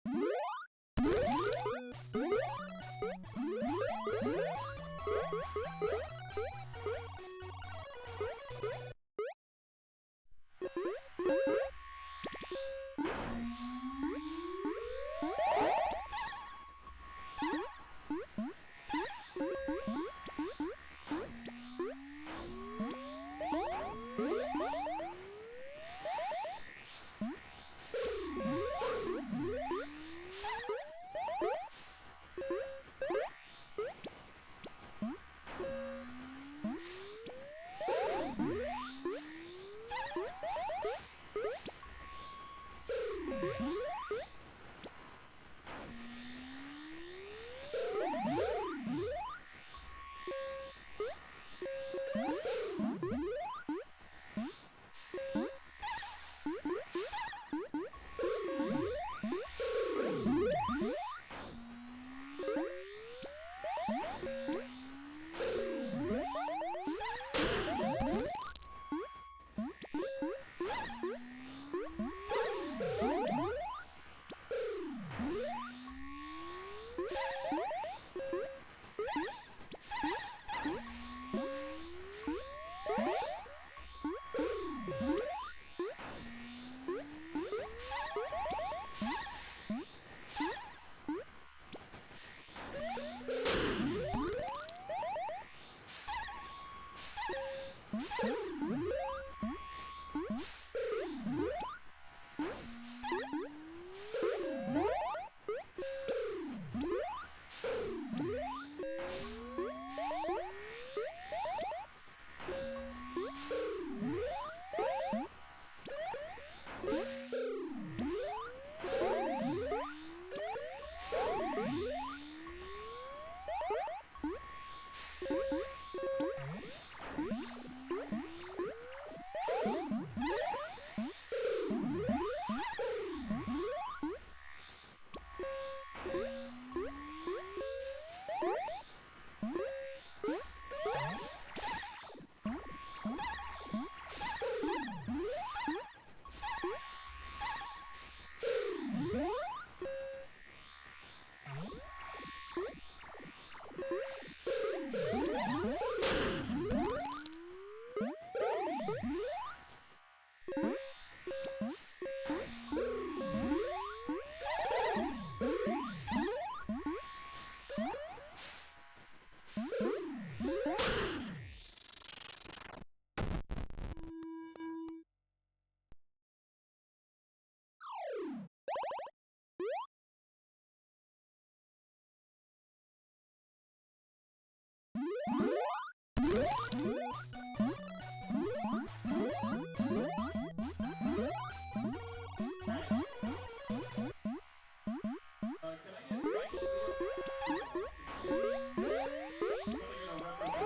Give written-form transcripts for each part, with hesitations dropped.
Can I get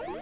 right?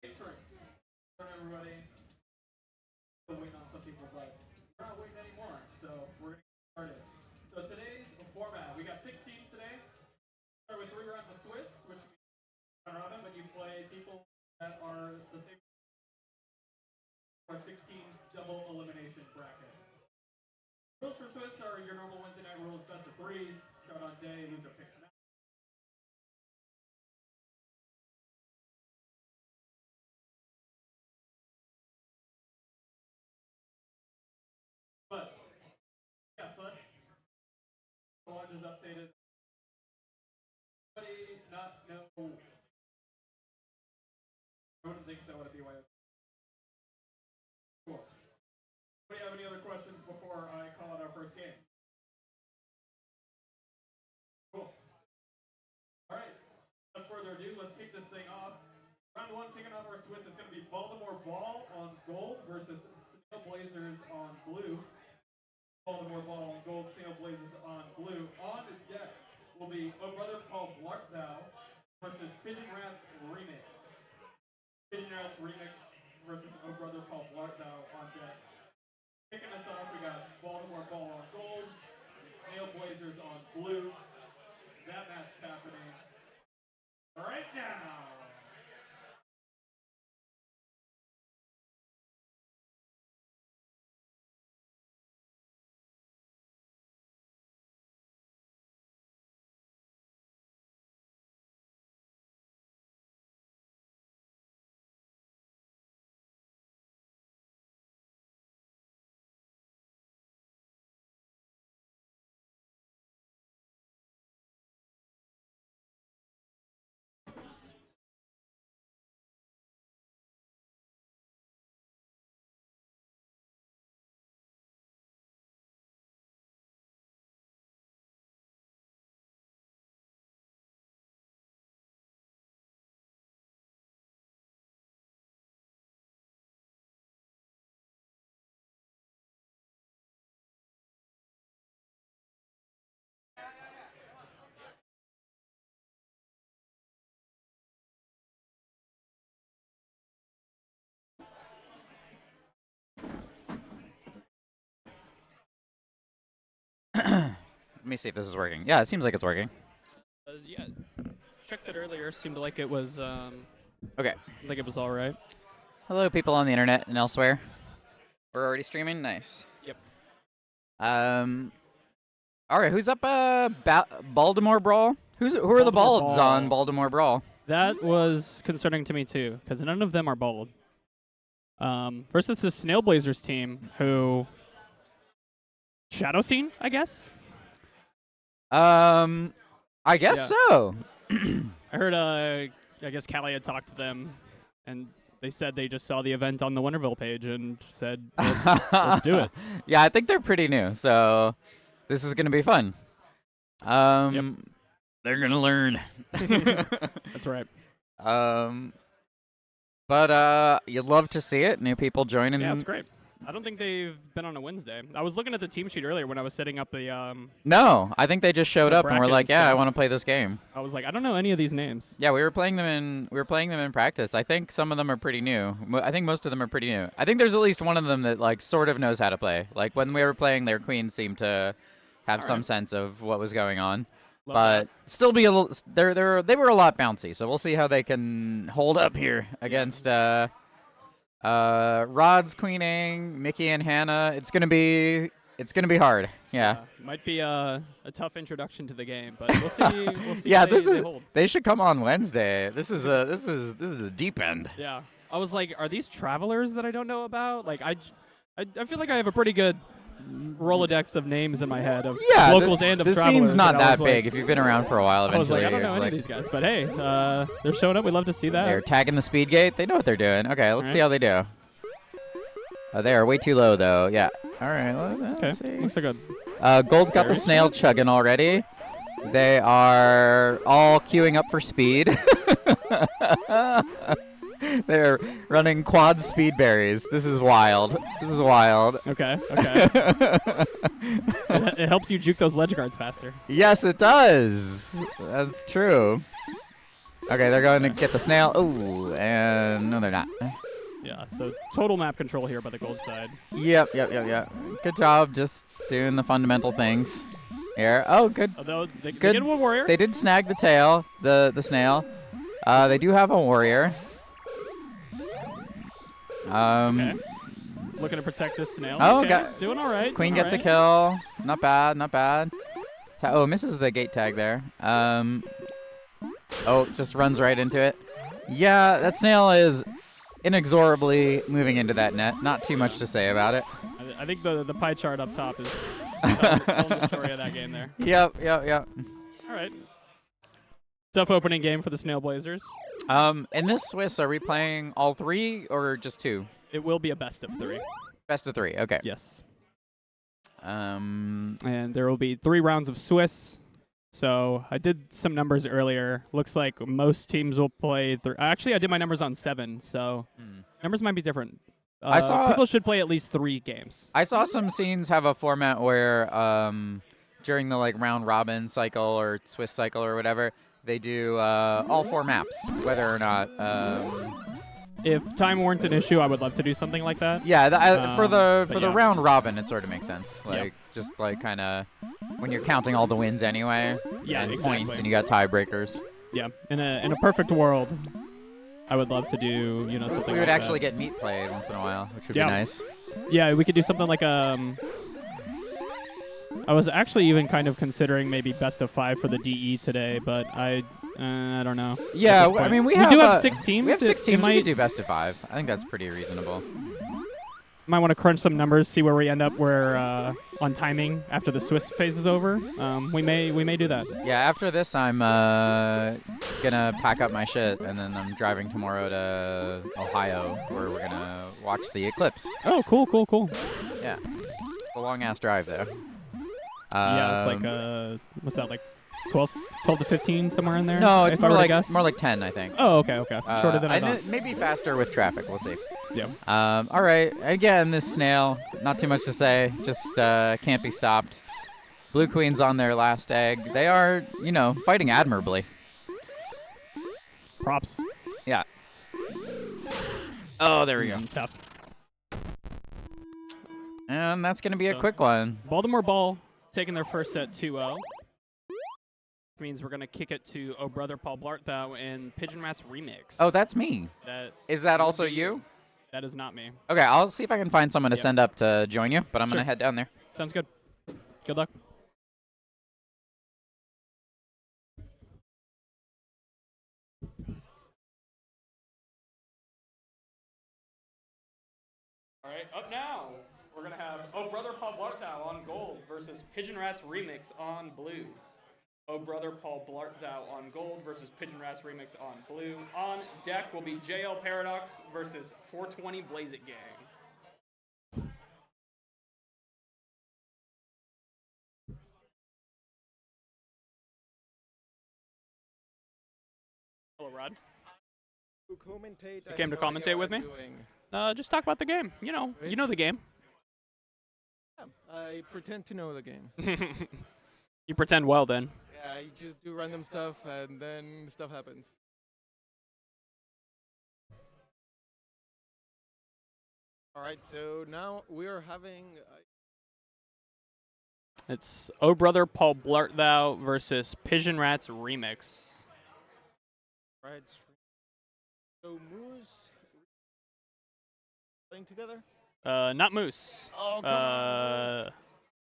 Thanks for everybody. Still waiting on some people, but we're not waiting anymore, so we're gonna get started. So today's format, we got 6 teams today. Start with 3 rounds of Swiss, which means around them, but you play people that are the same or 16 double elimination bracket. Rules for Swiss are your normal Wednesday night rules, best of 3s, start on day, loser picks match. But yeah, so that's the one just updated. Anybody not know? I wouldn't think so. Would it be BYOT? Cool. Do you have any other questions before I call out our first game? Cool. All right. Without further ado, let's kick this thing off. Round 1, kicking off our Swiss is going to be Baltimore Ball on gold versus Snail Blazers on blue. Baltimore Ball on gold, Snail Blazers on blue. On deck will be Oh Brother Paul Blartthou versus Pigeon Rats Remix. Pigeon Rats Remix versus Oh Brother Paul Blartthou on deck. Kicking us off, we got Baltimore Ball on gold, and Snail Blazers on blue. That match is happening right now. Let me see if this is working. Yeah, it seems like it's working. Yeah, checked it earlier. Seemed like it was. Okay. Like it was all right. Hello, people on the internet and elsewhere. We're already streaming. Nice. Yep. All right. Who's up? Baltimore Brawl. Who are the Baltimore balds Brawl. on Baltimore Brawl? That was concerning to me too, because none of them are bald. Versus the Snail Blazers team, who Shadow Scene, I guess. I guess so. I heard. I guess Callie had talked to them, and they said they just saw the event on the Wonderville page and said, let's do it. Yeah, I think they're pretty new, so this is gonna be fun. Yep. They're gonna learn. That's right. But you'd love to see it. New people joining. Yeah, it's great. I don't think they've been on a Wednesday. I was looking at the team sheet earlier when I was setting up the. No, I think they just showed the up and were bracket like, and "Yeah, I stuff. want to play this game." I was like, I don't know any of these names. Yeah, we were playing them in practice. I think some of them are pretty new. I think most of them are pretty new. I think there's at least one of them that like sort of knows how to play. Like when we were playing, their queen seemed to have some sense of what was going on. Love But that. still be a little. They were a lot bouncy, so we'll see how they can hold up here against Rod's queening, Mickey and Hannah. It's gonna be hard. Yeah. Might be a tough introduction to the game, but we'll see. We'll see. Yeah, how this they is. hold. They should come on Wednesday. This is a deep end. Yeah. I was like, are these travelers that I don't know about? Like, I feel like I have a pretty good Rolodex of names in my head of Yeah, locals and of the travelers. scene's not and I that was big. Like, If you've been around for a while, I was eventually like, I don't know you're any of these guys, but hey, they're showing up. We love to see that. They're tagging the speed gate. They know what they're doing. Okay, let's All see right. how they do. They are way too low, though. Yeah. All right. Okay, Let's see. looks like good. Gold's got Very the snail chugging already. They are all queuing up for speed. They're running quad speed berries. This is wild. Okay. It helps you juke those ledge guards faster. Yes, it does. That's true. Okay, they're going to get the snail. Ooh, and no, they're not. Yeah, so total map control here by the gold side. Yep. Good job just doing the fundamental things here. Oh, good. Although they Good. get a warrior. They did snag the tail, the snail. They do have a warrior. Okay. Looking to protect this snail. Oh, okay. Doing all right. Queen doing gets all a kill. Not bad. Oh, misses the gate tag there. Oh, just runs right into it. Yeah, that snail is inexorably moving into that net. Not too much to say about it. I think the pie chart up top is telling the story of that game there. Yep. All right. Tough opening game for the Snail Blazers. In this Swiss, are we playing all three or just two? It will be a best of 3. Best of 3. Okay. Yes. Um. And there will be 3 rounds of Swiss. So I did some numbers earlier. Looks like most teams will play. Actually, I did my numbers on 7, so numbers might be different. I saw people should play at least 3 games. I saw some scenes have a format where during the like round robin cycle or Swiss cycle or whatever, they do all 4 maps, whether or not. If time weren't an issue, I would love to do something like that. Yeah, for the yeah. round robin, it sort of makes sense. Like just like kind of when you're counting all the wins anyway. Yeah, and exactly. points, and you got tiebreakers. Yeah, in a perfect world, I would love to do something. We would like actually that. get meat played once in a while, which would Yeah. be nice. Yeah, we could do something like I was actually even kind of considering maybe best of 5 for the DE today, but I don't know. Yeah, At this point. we do have have 6 teams. We have 6 It teams. We might, could do best of 5. I think that's pretty reasonable. might want to crunch some numbers, see where we end up. Where on timing after the Swiss phase is over. We may do that. Yeah, after this, I'm gonna pack up my shit, and then I'm driving tomorrow to Ohio, where we're gonna watch the eclipse. Oh, cool. Yeah, a long ass drive though. Yeah, it's like what's that, like 12 to 15, somewhere in there? No, it's if I were to guess? more like 10, I think. Oh, okay. Shorter than I thought. Maybe faster with traffic. We'll see. Yeah. All right. Again, this snail. Not too much to say. Just can't be stopped. Blue Queen's on their last egg. They are, fighting admirably. Props. Yeah. Oh, there we go. Tough. And that's gonna be a quick one. Baltimore Ball taking their first set 2-0. Which means we're going to kick it to Oh Brother Paul Blart Thou and Pigeon Rat's remix. Oh, that's me. Is that also you? That is not me. Okay, I'll see if I can find someone to Yep. send up to join you, but I'm Sure. going to head down there. Sounds good. Good luck. All right, up now, we're going to have Oh Brother Paul Blart Thou on gold versus Pigeon Rat's remix on blue. Oh Brother Paul Blart Thou on gold versus Pigeon Rat's remix on blue. On deck will be JL Paradox versus 420 Blaze It Gang. Hello, Rod. To commentate. You came to commentate with me? Just talk about the game. You know the game. Yeah, I pretend to know the game. You pretend well, then. Yeah, I just do random stuff and then stuff happens. Alright, so now we're having... It's Oh Brother Paul Blart Thou versus Pigeon Rat's remix. right, so Moose playing together? Not Moose. Oh, come on.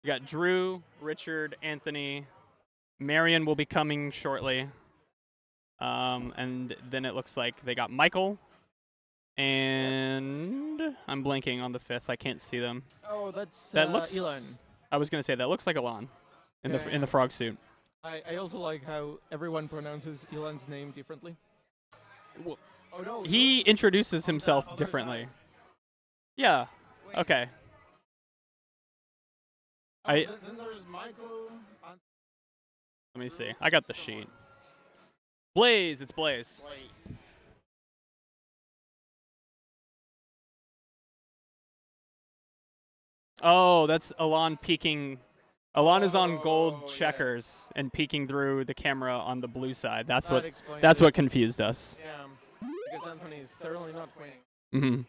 We got Drew, Richard, Anthony. Marion will be coming shortly. And then it looks like they got Michael. And I'm blanking on the fifth. I can't see them. Oh, that's That looks. Elon. I was gonna say that looks like Alon in the frog suit. I also like how everyone pronounces Elon's name differently. Well, Oh no, he yours introduces on the himself other differently. side. Yeah. Wait. Okay. Oh, I- then there's Michael. Let me see. I got the sheet. Blaze. It's Blaze. Place. Oh, that's Alon peeking. Alon is on gold Oh, checkers and peeking through the camera on the blue side. That's That what. explains That's it. what confused us. Yeah, because Anthony is certainly not winning. Mm-hmm.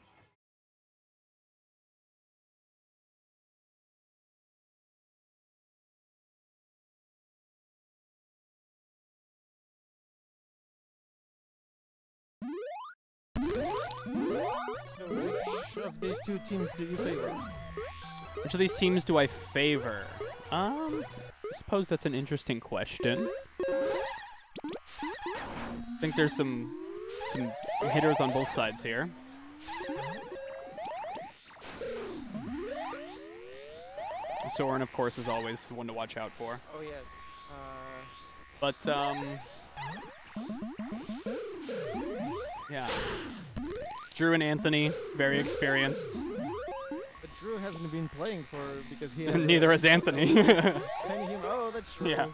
So which of these two teams do you favor? Which of these teams do I favor? I suppose that's an interesting question. I think there's some hitters on both sides here. Soren, of course, is always one to watch out for. Oh yes. But yeah, Drew and Anthony, very experienced. But Drew hasn't been playing because he has Neither has Anthony. tiny him. Oh, that's true. Yeah.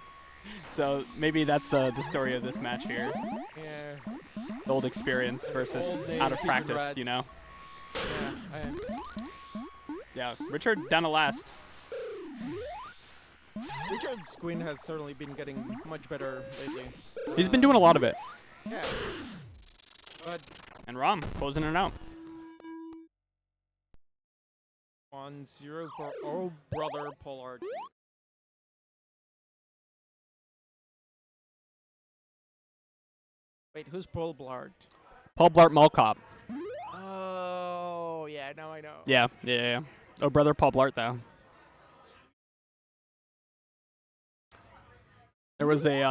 So maybe that's the story of this match here. Yeah. Old experience versus Old name, out of Peter practice, Rats. you know? Yeah. Yeah, Richard down to last. Richard's Queen has certainly been getting much better lately. He's been doing a lot of it. Yeah. But And Rom closing it out. 1-0 for Oh Brother Pollard. Wait, who's Paul Blart? Paul Blart Mall Cop. Oh, yeah, now I know. Yeah. Oh, brother Paul Blart, though. There was a,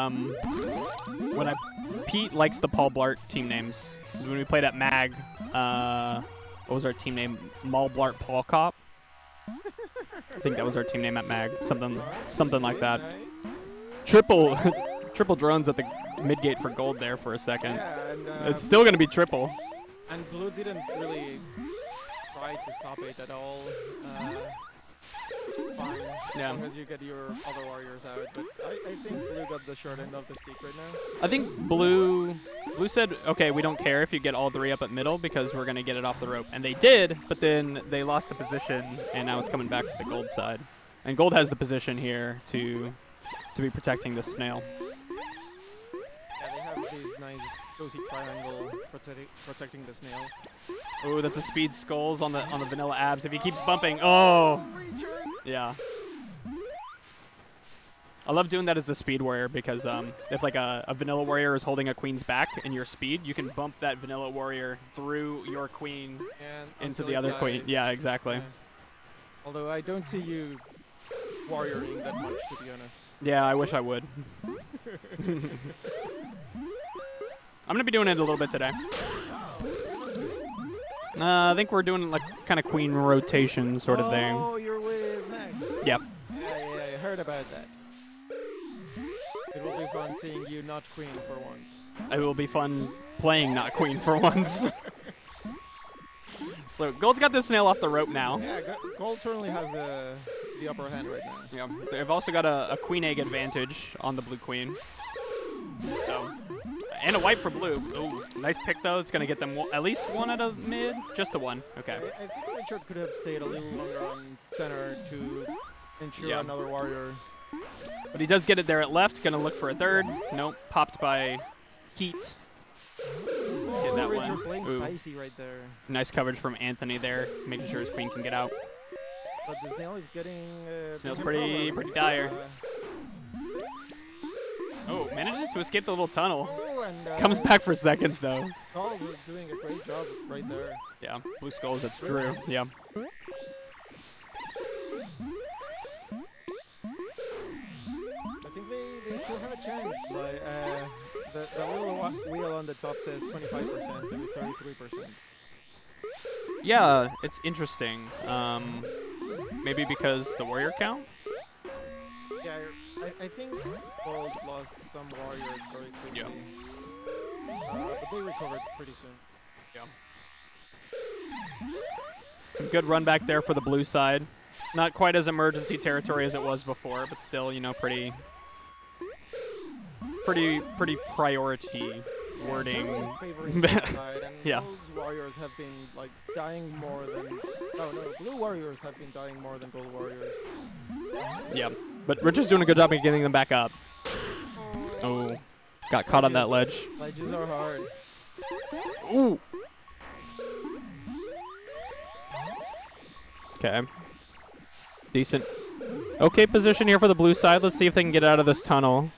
Pete likes the Paul Blart team names. When we played at MAG, what was our team name? Mall Blart Paul Cop? I think that was our team name at MAG. Something like that. Nice. Triple drones at the mid-gate for gold there for a second. Yeah, and, It's still going to be triple. and Blue didn't really try to stop it at all, which is fine Yeah. as long as you get your other warriors out. But I think Blue got the short end of the stick right now. I think Blue said, okay, we don't care if you get all three up at middle because we're going to get it off the rope. And they did, but then they lost the position, and now it's coming back to the gold side. And gold has the position here to be protecting the snail. Yeah, they have these nice cozy triangle protecting the snail. Oh, that's a speed skulls on the vanilla abs. If he keeps bumping, oh, Richard! yeah. I love doing that as a speed warrior because if like a vanilla warrior is holding a queen's back in your speed, you can bump that vanilla warrior through your queen And into until the it other queen. dies. Yeah, exactly. Yeah. Although I don't see you warrioring that much, to be honest. Yeah, I wish I would. I'm gonna be doing it a little bit today. I think we're doing like kind of queen rotation sort of thing. Oh, you're with Max. Yep. Yeah, I heard about that. It will be fun seeing you not queen for once. It will be fun playing not queen for once. So Gold's got this snail off the rope now. Yeah, Gold certainly has the upper hand right now. Yeah, they've also got a queen egg advantage on the blue queen. So, and a white for blue. Ooh, nice pick though. It's gonna get them at least one out of mid. Just the one. Okay. I think Richard could have stayed a little longer on center to ensure Yeah. another warrior. But he does get it there at left. Gonna look for a third. Nope. Popped by Heat. Get that Richard one. playing Ooh. spicy right there. Nice coverage from Anthony there, making sure his queen can get out. But the snail is getting Snail's being a pretty problem. dire. Oh, manages to escape the little tunnel. Oh, and Comes back for seconds though. Carl was doing a great job right there. Yeah, blue skulls. That's Drew. Yeah. I think they still have a chance. Like the little wheel on the top says 25% to 33%. Yeah, it's interesting. Maybe because the warrior count. Yeah, I think Gold lost some warriors very quickly. Yeah. But they recovered pretty soon. Yeah. Some good run back there for the blue side. Not quite as emergency territory as it was before, but still, you know, pretty priority wording. Certainly favoring Gold side, and Yeah. Gold's warriors have been like dying more than. No, blue warriors have been dying more than gold warriors. Yeah. But Richard's doing a good job of getting them back up. Oh, got caught on that ledge. Ledges are hard. Ooh. Okay. Decent. Okay position here for the blue side. Let's see if they can get out of this tunnel.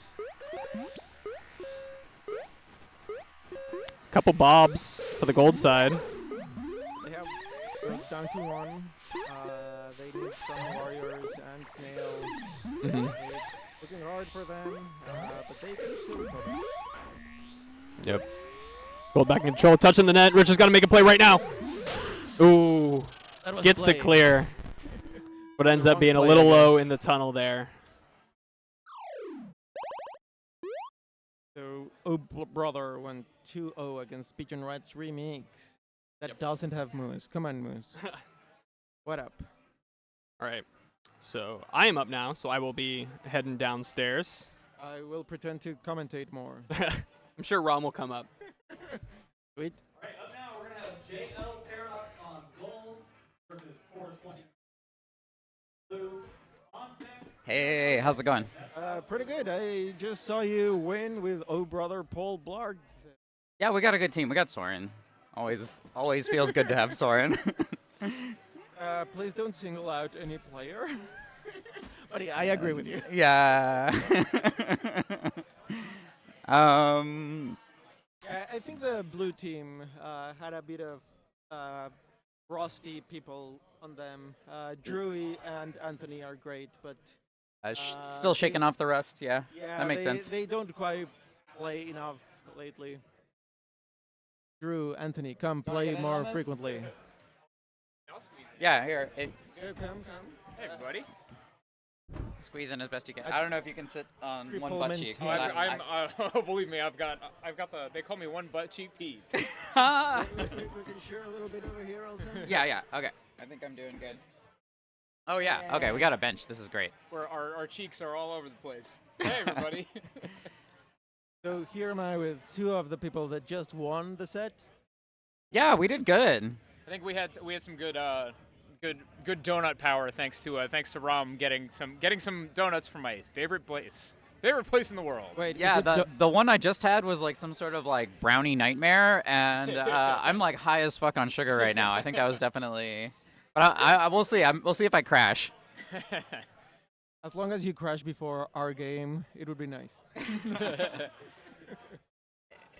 Couple bobs for the gold side. They have down to one. They need some warriors and snail. Mm-hmm. It's looking hard for them, but they can still recover. Yep. Gold back in control. Touching the net. Richard's got to make a play right now. Ooh. That was Gets the played. clear. But ends The up being a wrong little play, I low guess. in the tunnel there. So, brother went 2-0 against Pigeon Rat's Remix. That Yep. doesn't have Moose. Come on, Moose. What up? All right. So I am up now, so I will be heading downstairs. I will pretend to commentate more. I'm sure Rom will come up. Wait. All right, up now we're gonna have JL Paradox on gold versus 420 blue on deck. Hey, how's it going? Pretty good. I just saw you win with brother Paul Blart. Yeah, we got a good team. We got Soren. Always feels good to have Soren. Please don't single out any player. But yeah, I agree with you. Yeah. I think the blue team had a bit of rusty people on them. Drewy and Anthony are great, but Still shaking off the rust. Yeah, yeah, that makes sense. They don't quite play enough lately. Drew, Anthony, come play more frequently. Yeah, here. Come. Hey, everybody. Squeeze in as best you can. I don't know if you can sit on one Triple butt cheek. maintain. Believe me, I've got the. They call me one butt cheek Pete. We can share a little bit over here also. Yeah. Okay. I think I'm doing good. Oh yeah. Okay, we got a bench. This is great. Where our cheeks are all over the place. Hey, everybody. So here am I with two of the people that just won the set. Yeah, we did good. I think we had some good donut power thanks to Rom getting some donuts from my favorite place in the world. Wait, Yeah, is it the one I just had was like some sort of like brownie nightmare, and I'm like high as fuck on sugar right now. I think that was definitely. But I we'll see. We'll see if I crash. As long as you crash before our game, it would be nice.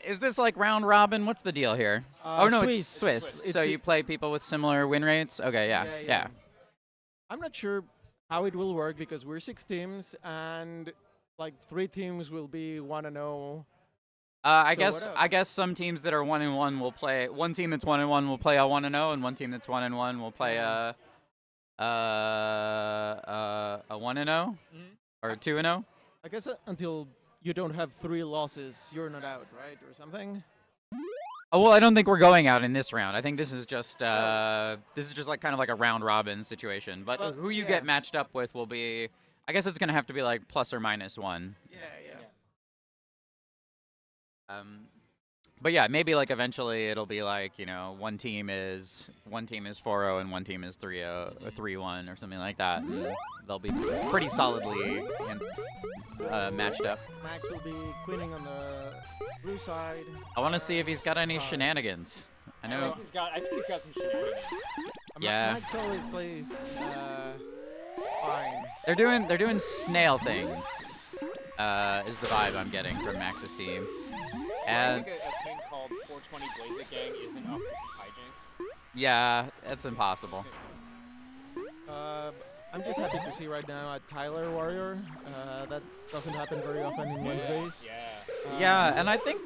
Is this like round robin? What's the deal here? Oh no, it's Swiss. Swiss. It's So you play people with similar win rates? Okay, yeah. I'm not sure how it will work because we're 6 teams and like 3 teams will be 1-0. I So guess what else? I guess some teams that are 1-1 will play. One team that's 1-1 will play a 1-0, and one team that's 1-1 will play a 1-0 or a 2-0. I guess until you don't have 3 losses, you're not out, right, or something. Oh well, I don't think we're going out in this round. I think this is just like kind of like a round robin situation. But Well, who you yeah. get matched up with will be. I guess it's gonna have to be like plus or minus 1. Yeah. But yeah, maybe like eventually it'll be like, one team is 4-0 and one team is 3-0 or 3-1 or something like that. And they'll be pretty solidly matched up. Max will be queening on the blue side. I want to see if he's got any shenanigans. I know. I think he's got some shenanigans. Yeah. Max always plays fine. They're doing snail things. Is the vibe I'm getting from Max's team. I And think a team called 420 Blaze It Gang isn't up to some hijinks. yeah, it's impossible. I'm just happy to see right now a Tyler Warrior. That doesn't happen very often in Wednesdays. Yeah. Yeah, and I think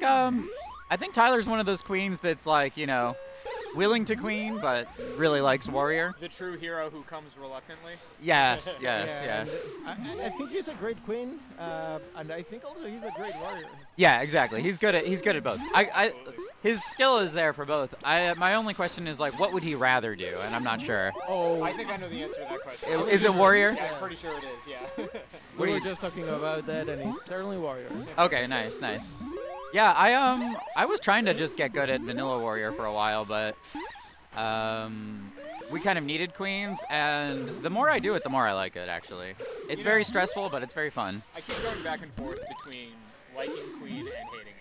Tyler's one of those queens that's like, willing to queen but really likes warrior. The true hero who comes reluctantly. Yes. and I think he's a great queen, and I think also he's a great warrior. Yeah, exactly. He's good at both. His skill is there for both. My only question is like, what would he rather do? And I'm not sure. Oh, I think I know the answer to that question. Is it warrior? Yeah, I'm pretty sure it is, yeah. we were just talking about that, and it's certainly warrior. Okay, nice. Yeah, I was trying to just get good at vanilla warrior for a while, but we kind of needed queens, and the more I do it, the more I like it. Actually, it's very stressful, but it's very fun. I keep going back and forth between liking Queen and hating it.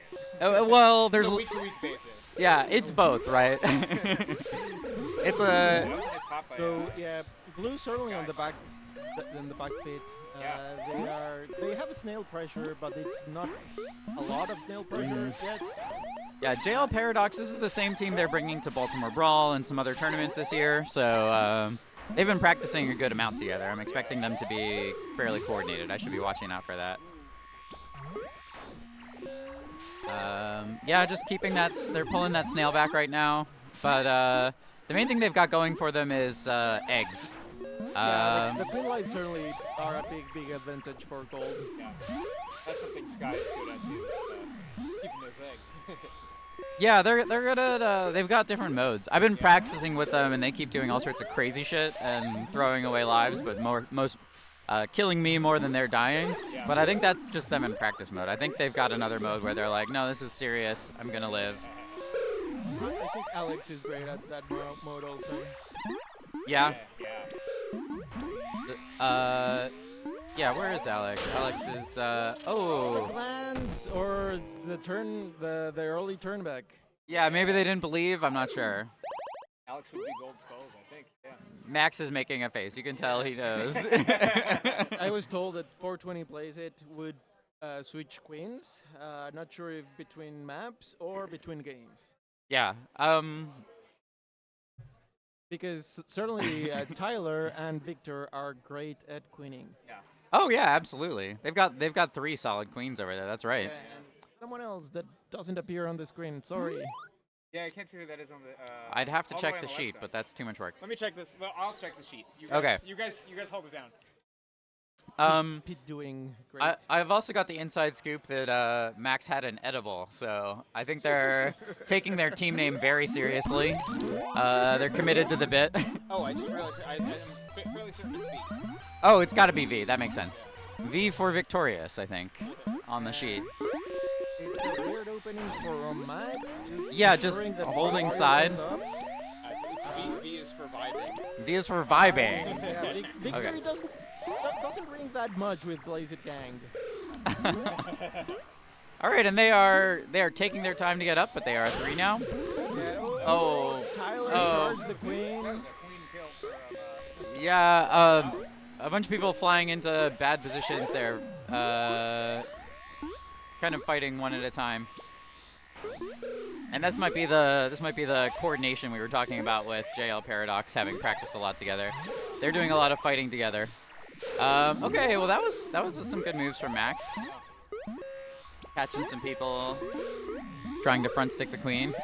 Well, there's It's a week-to-week basis. yeah, it's both, right? It's a That was a nice pop by, So yeah, blue certainly on the backs, in the back feet. They have a snail pressure, but it's not a lot of snail pressure yet. yeah. JL Paradox. This is the same team they're bringing to Baltimore Brawl and some other tournaments this year, so they've been practicing a good amount together. I'm expecting them to be fairly coordinated. I should be watching out for that. Yeah, just keeping that. They're pulling that snail back right now, but the main thing they've got going for them is eggs. The pin lights certainly are a big advantage for gold. Yeah. That's something Sky is good at too. Keeping those eggs. Yeah, they're good at. They've got different modes. I've been practicing with them, and they keep doing all sorts of crazy shit and throwing away lives, but most killing me more than they're dying. Yeah. But I think that's just them in practice mode. I think they've got another mode where they're like, no, this is serious. I'm gonna live. I think Alex is great at that mode also. Yeah. Yeah. Yeah. Where is Alex? Alex is. The Oh. glance or the early turn back. Yeah. Maybe they didn't believe. I'm not sure. Alex would be gold skulls, I think. Yeah. Max is making a face. You can tell he knows. I was told that 420 plays it would switch queens. Not sure if between maps or between games. Yeah. Because certainly Tyler and Victor are great at queening. Yeah. Oh yeah, absolutely. They've got 3 solid queens over there. That's right. And someone else that doesn't appear on the screen. Sorry. Yeah, I can't see who that is on the. I'd have to all check way the on sheet, left but side. that's too much work. Let me check this. Well, I'll check the sheet. You guys, Okay. You guys hold it down. Pete doing great. I've also got the inside scoop that Max had an edible, so I think they're taking their team name very seriously. They're committed to the bit. Oh, I just realized I'm fairly certain it's B. Oh, it's got to be V. That makes sense. V for victorious, I think, on the sheet. It's a weird opening for Max. Yeah, just ensuring that holding Mario side. goes up. It's V. V is for vibing. V is for vibing. Yeah, Victory Okay. doesn't ring that much with Blaze It Gang. All right, and they are taking their time to get up, but they are 3 now. Yeah, Oh. Tyler Oh. charged the queen. That was a queen kill for Yeah. a bunch of people flying into bad positions there, kind of fighting one at a time. And this might be the coordination we were talking about with JL Paradox having practiced a lot together. They're doing a lot of fighting together. Okay, well that was some good moves from Max. Catching some people, trying to front stick the queen.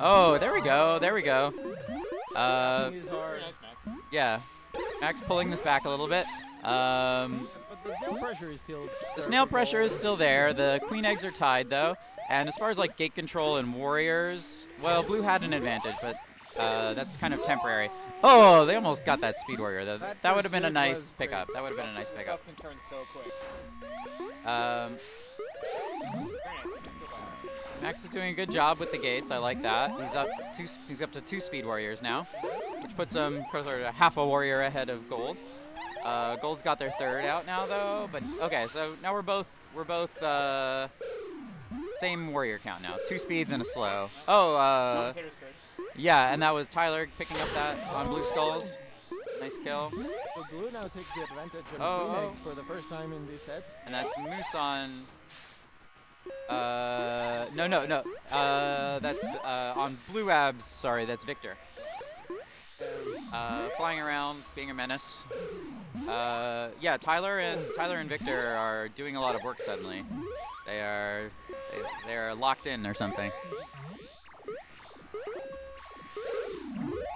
Oh, there we go. There we go. He's hard. Nice, Max. Yeah, Max pulling this back a little bit. But the snail pressure is still. The snail pressure is still there. The queen eggs are tied though. And as far as like gate control and warriors, well, blue had an advantage, but that's kind of temporary. Oh, they almost got that speed warrior though. That would have been a nice pickup. That would have been a nice pickup. Stuff can turn so quick. Um, Very nice. Let's go by. Max is doing a good job with the gates. I like that. He's up to 2 speed warriors now, which puts him closer to half a warrior ahead of Gold. Gold's got their 3rd out now though, but okay. So now we're both same warrior count now. 2 speeds and a slow. Oh, Commentator's curse. yeah, and that was Tyler picking up that on blue skulls. Nice kill. So blue now takes the advantage on Oh, queen oh. eggs for the first time in this set. And that's Moose on. No. That's on blue abs. Sorry, that's Victor. Flying around, being a menace. Yeah, Tyler and Victor are doing a lot of work suddenly. They're locked in or something.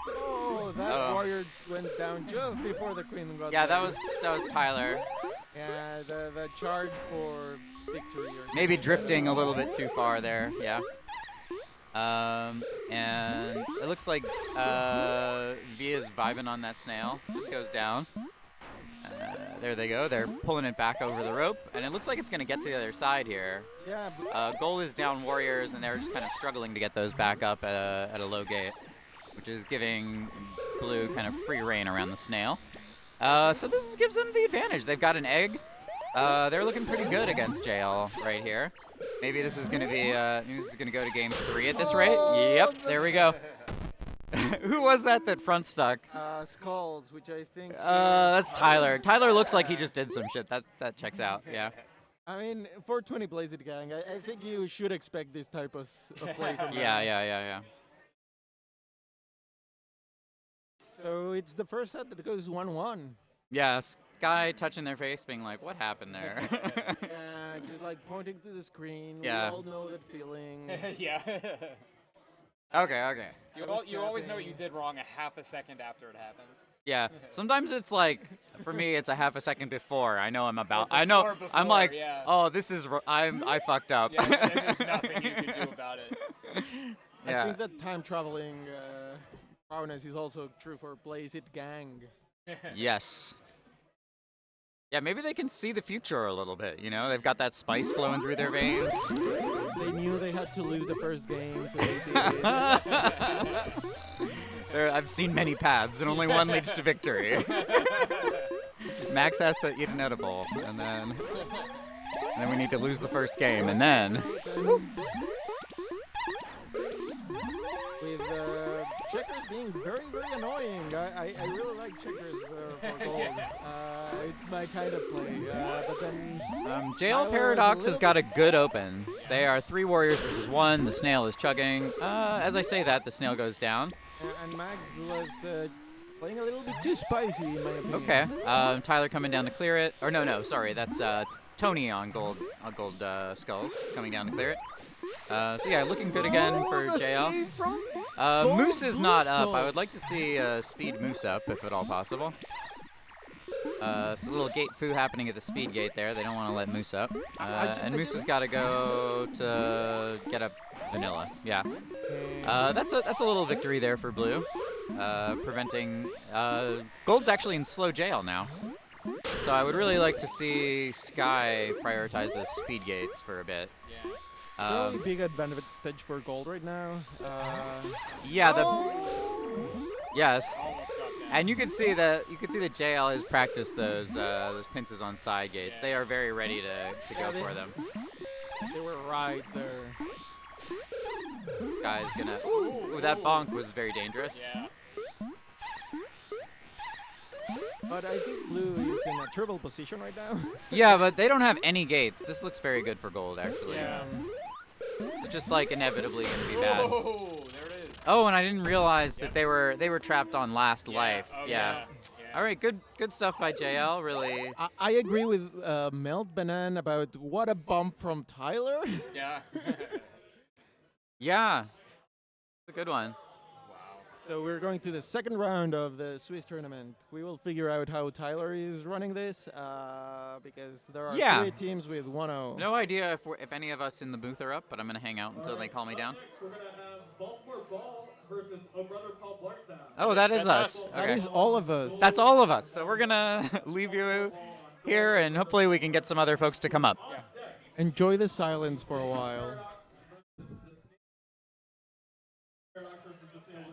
Oh, that Oh. warrior went down just before the queen got Yeah, there. that was Tyler. Yeah, the charge for victory. Or Maybe something. drifting a little bit too far there. Yeah. And it looks like Via's vibing on that snail. Just goes down. There they go. They're pulling it back over the rope, and it looks like it's going to get to the other side here. Yeah, Gold is down warriors, and they're just kind of struggling to get those back up at a low gate, which is giving blue kind of free reign around the snail. So this gives them the advantage. They've got an egg. They're looking pretty good against JL right here. Maybe this is going to be this is going to go to game 3 at this rate. Yep, there we go. Who was that front stuck? skulls, which I think. That's Tyler. Tyler looks like he just did some shit. That checks out. Yeah. I mean, 420 Blaze It Gang, I think you should expect this type of play from them. Yeah. So it's the first set that goes 1-1. Yeah, Sky touching their face, being like, "What happened there?" Yeah, just like pointing to the screen. Yeah. We all know that feeling. Yeah. Okay. You always know what you did wrong a half a second after it happens. Yeah. Sometimes it's like, for me, it's a half a second before. I know I'm about. Or I know. before, I'm like, yeah. oh, this is. I fucked up. Yeah, and there's nothing you can do about it. Yeah. I think that time traveling prowess is also true for Blaze It Gang. Yes. Yeah, maybe they can see the future a little bit. You know, they've got that spice flowing through their veins. They knew they had to lose the first game, so they did. I've seen many paths, and only one leads to victory. Max has to eat an edible, and then we need to lose the first game, and then. With checkers being very, very annoying. I really like checkers for gold. It's my kind of play. But then JL Paradox has got a good open. They are 3 warriors versus 1. The snail is chugging. As I say that, the snail goes down. and Max was playing a little bit too spicy, in my opinion. Okay. Tyler coming down to clear it. Or no, sorry. That's Tony on gold skulls coming down to clear it. So yeah, looking good again for the JL. save from Moose is not up. I Skull. would like to see speed Moose up, if at all possible. So a little gate foo happening at the speed gate there. They don't want to let Moose up. And Moose has got to go to get up vanilla. Yeah. That's a little victory there for blue. Preventing... Gold's actually in slow jail now. So I would really like to see Sky prioritize those speed gates for a bit. Yeah. Really big advantage for gold right now. Yeah, yes. And you can see that JL has practiced those pinces on side gates. They are very ready to go for them. They were right there. Guy's gonna. Ooh, that bonk was very dangerous. Yeah. But I think blue is in a triple position right now. Yeah, but they don't have any gates. This looks very good for gold, actually. Yeah. It's just like inevitably gonna be bad. Oh, there it is. Oh, and I didn't realize Yep. that they were trapped on last life. Oh, Yeah. All right, good stuff by JL. Really. I agree with Melt Banan about what a bump from Tyler. Yeah. Yeah. A good one. So we're going to the second round of the Swiss tournament. We will figure out how Tyler is running this because there are Yeah. 3 teams with 1-0. No idea if any of us in the booth are up, but I'm gonna hang out until they call me down. Next, we're gonna have Baltimore Ball versus Oh Brother Paul Blarkdown. Oh, that is That's us. us. That Okay. is all of us. That's all of us. So we're gonna leave you here, and hopefully we can get some other folks to come up. Enjoy the silence for a while. Paradox versus the Snail.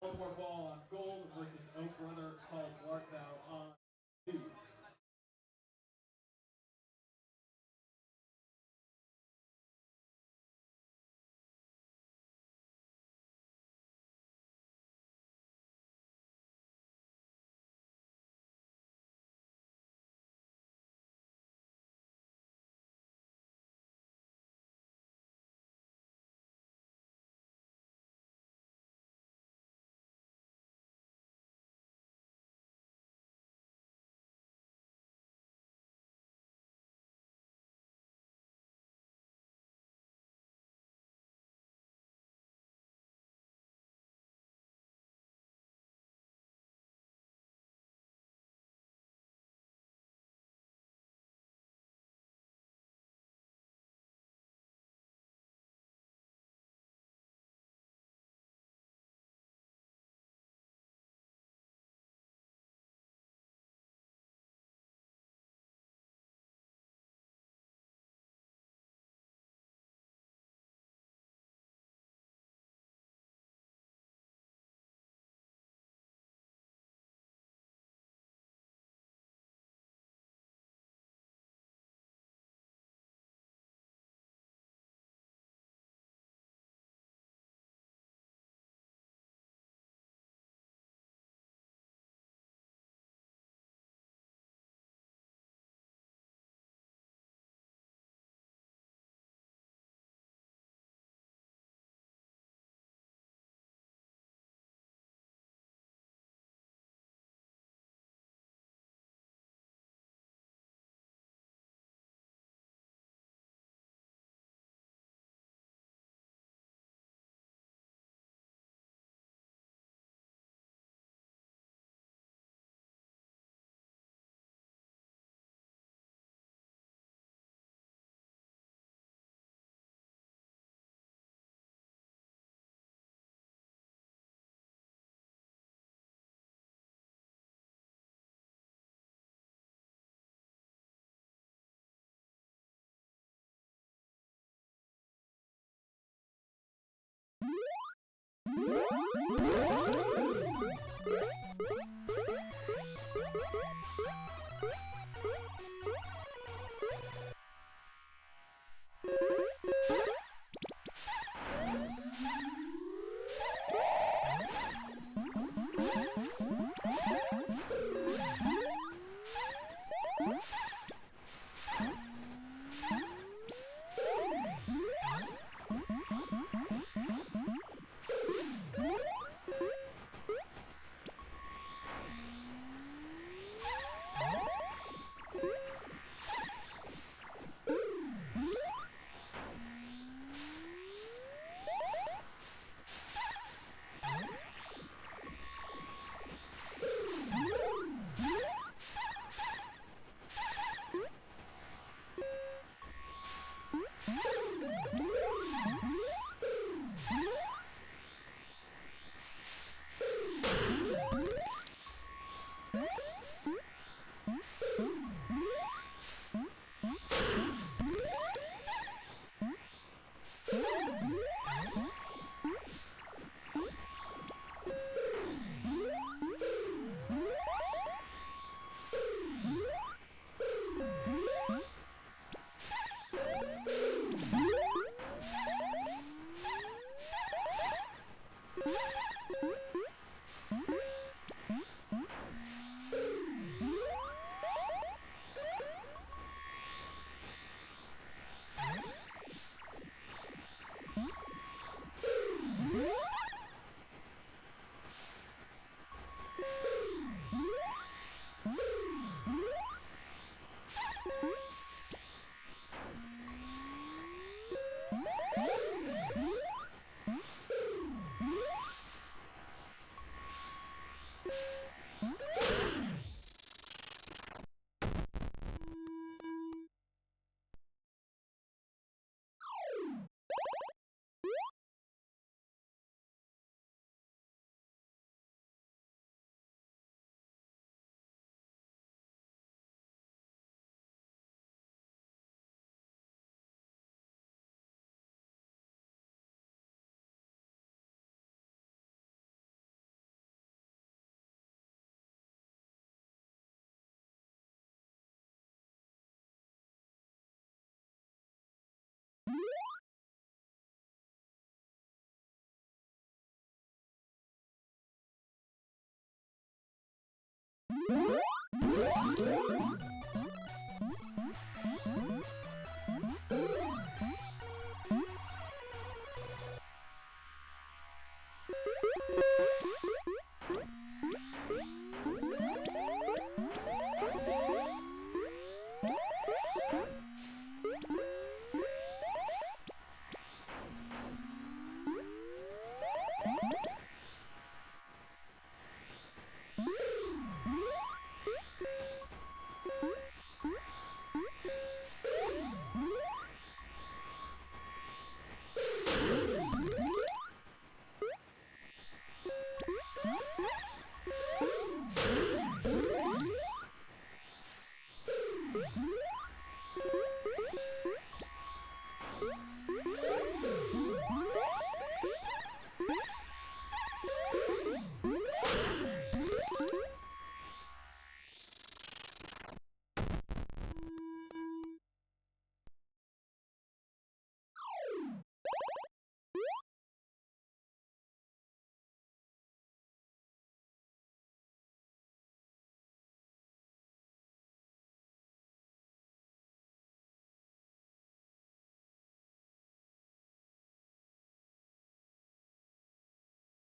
Baltimore Ball on gold versus Oh Brother Paul Blarkdown on blue.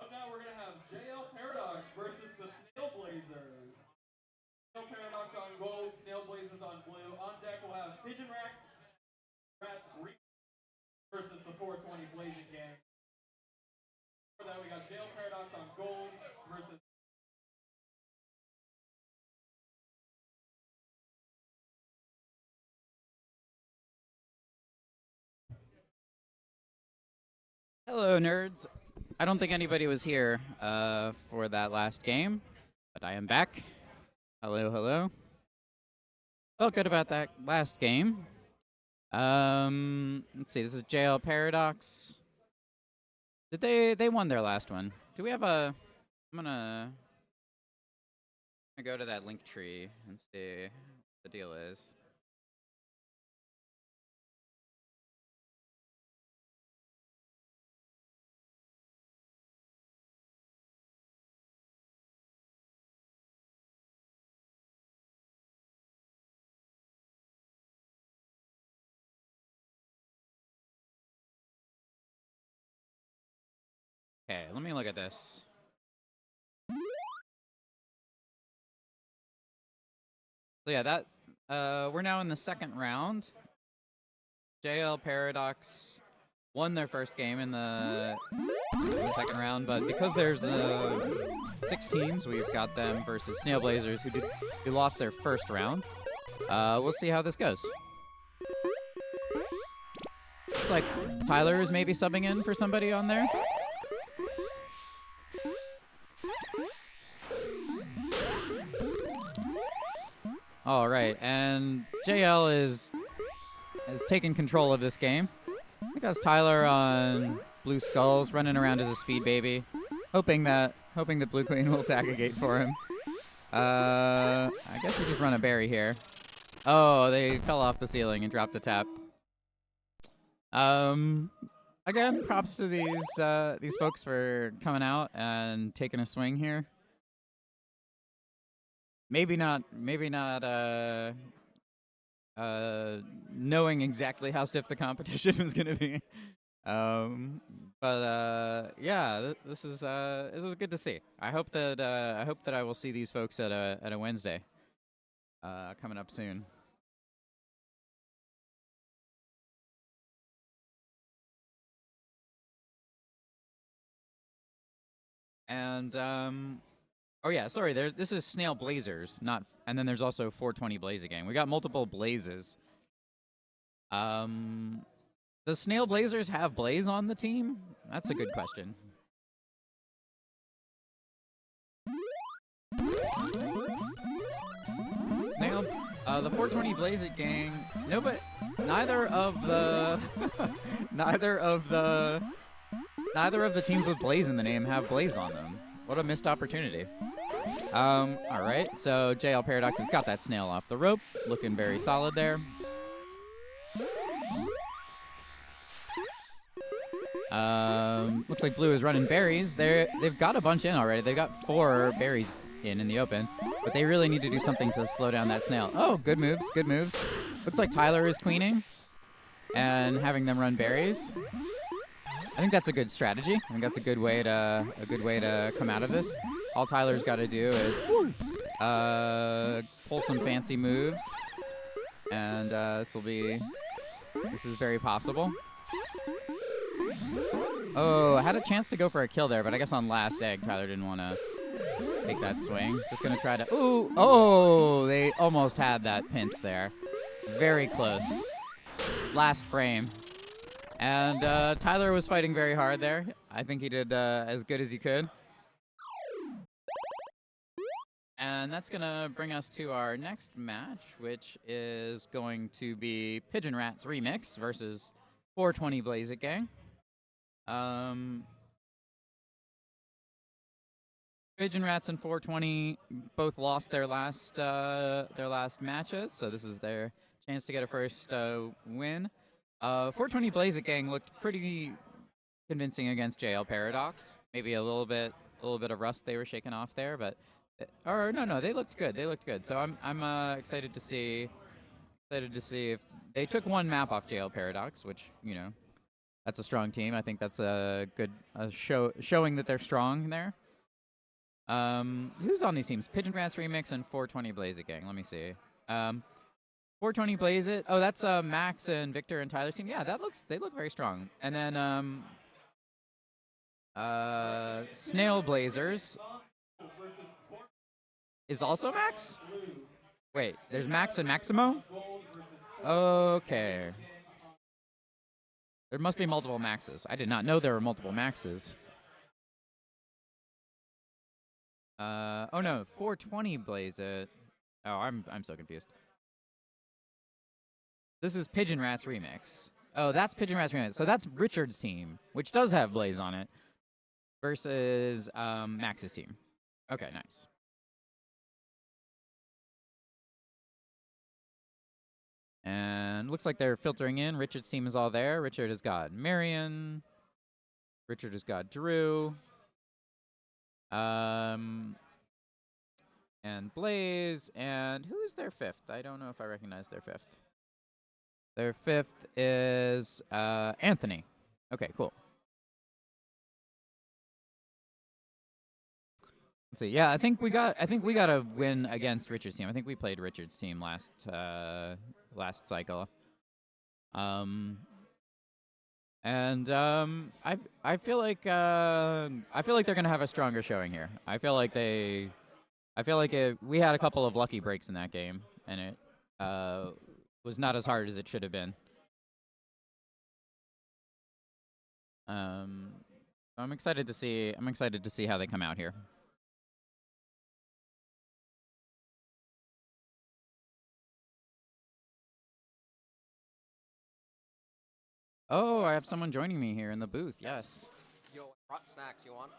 Up now we're gonna have JL Paradox versus the Snail Blazers. Snail Paradox on gold, Snail Blazers on blue. On deck we'll have Pigeon Rats versus the 420 Blazing Gang. For that we got JL Paradox on gold versus Hello, nerds. I don't think anybody was here for that last game, but I am back. Hello, hello. Felt good about that last game. Let's see. This is JL Paradox. They won their last one? Do we have a? I'm gonna go to that link tree and see what the deal is. Okay, let me look at this. So yeah, that we're now in the second round. JL Paradox won their first game in the second round, but because there's 6 teams, we've got them versus Snail Blazers, who lost their first round. We'll see how this goes. Looks like Tyler is maybe subbing in for somebody on there. All right, and JL has taken control of this game. I think that's Tyler on Blue Skulls, running around as a speed baby, hoping that Blue Queen will attack a gate for him. I guess we just run a berry here. Oh, they fell off the ceiling and dropped a tap. Again, props to these folks for coming out and taking a swing here. Maybe not knowing exactly how stiff the competition was going to be. Yeah, this is good to see. I hope that I will see these folks at a Wednesday coming up soon. And oh yeah, sorry. This is Snail Blazers, not. And then there's also 420 Blaze again. We got multiple Blazes. Does Snail Blazers have Blaze on the team? That's a good question. Snail, the 420 Blaze gang. No, but neither of the teams with Blaze in the name have Blaze on them. What a missed opportunity. All right, so JL Paradox has got that snail off the rope, looking very solid there. Looks like Blue is running berries. They've got a bunch in already. They've got 4 berries in the open. But they really need to do something to slow down that snail. Oh, good moves, good moves. Looks like Tyler is queening and having them run berries. I think that's a good strategy. I think that's a good way to come out of this. All Tyler's got to do is pull some fancy moves, and this is very possible. Oh, I had a chance to go for a kill there, but I guess on last egg, Tyler didn't want to take that swing. Just going to try to... Ooh! Oh! They almost had that pinch there. Very close. Last frame. And Tyler was fighting very hard there. I think he did as good as he could. And that's going to bring us to our next match, which is going to be Pigeon Rats Remix versus 420 Blaze It Gang. Pigeon Rats and 420 both lost their last matches, so this is their chance to get a first win. 420 Blaze It Gang looked pretty convincing against JL Paradox. Maybe a little bit of rust they were shaking off there, but no, they looked good. They looked good. So I'm excited to see if they took one map off JL Paradox, which that's a strong team. I think that's a good showing that they're strong there. Who's on these teams? Pigeon Rats Remix and 420 Blaze It Gang. Let me see. 420 Blaze It. Oh, that's Max and Victor and Tyler's team. Yeah, they look very strong. And then Snail Blazers is also Max? Wait, there's Max and Maximo? Okay. There must be multiple Maxes. I did not know there were multiple Maxes. Oh no, 420 Blaze It. Oh, I'm so confused. This is Pigeon Rats Remix. Oh, that's Pigeon Rats Remix. So that's Richard's team, which does have Blaze on it, versus Max's team. Okay, nice. And looks like they're filtering in. Richard's team is all there. Richard has got Marion. Richard has got Drew. And Blaze. And who is their fifth? I don't know if I recognize their fifth. Their fifth is Anthony. Okay, cool. Let's see. Yeah, I think we got a win against Richard's team. I think we played Richard's team last cycle. I feel like they're gonna have a stronger showing here. I feel like we had a couple of lucky breaks in that game, and it was not as hard as it should have been. I'm excited to see how they come out here. Oh, I have someone joining me here in the booth. Yes. Yo, brought snacks. You want?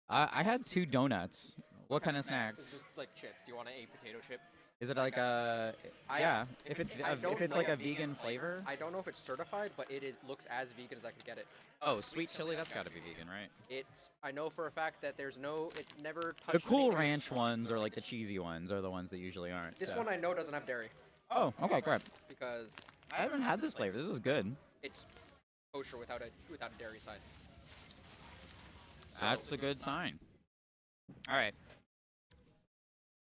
I had 2 donuts. What kind of snacks? It's just like chips. Do you want a potato chip? Is it like a yeah? If it's like a vegan flavor. I don't know if it's certified, but it looks as vegan as I could get it. Oh, sweet chili. That's got to be vegan, right? I know for a fact that it never touched. The Cool Ranch ones or like the cheesy ones are the ones that usually aren't. This one I know doesn't have dairy. Oh, okay, great. Because I haven't had this flavor. This is good. It's kosher without a dairy side. So, that's a good sign. All right.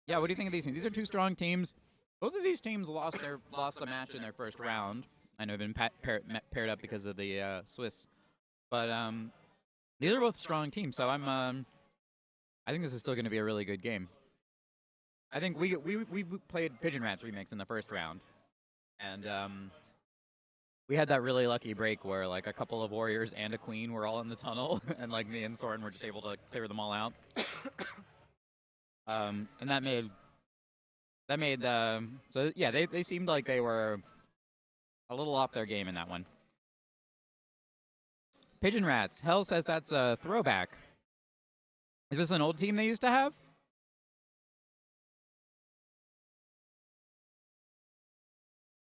Yeah, what do you think of these teams? These are 2 strong teams. Both of these teams lost a match in their first round. I know have been paired up because of the Swiss, but these are both strong teams. So I think this is still going to be a really good game. I think we played Pigeon Rats Remix in the first round, and we had that really lucky break where like a couple of warriors and a queen were all in the tunnel, and like me and Soren were just able to clear them all out. And that made so yeah, they seemed like they were a little off their game in that one. Pigeon Rats. Hell says that's a throwback. Is this an old team they used to have?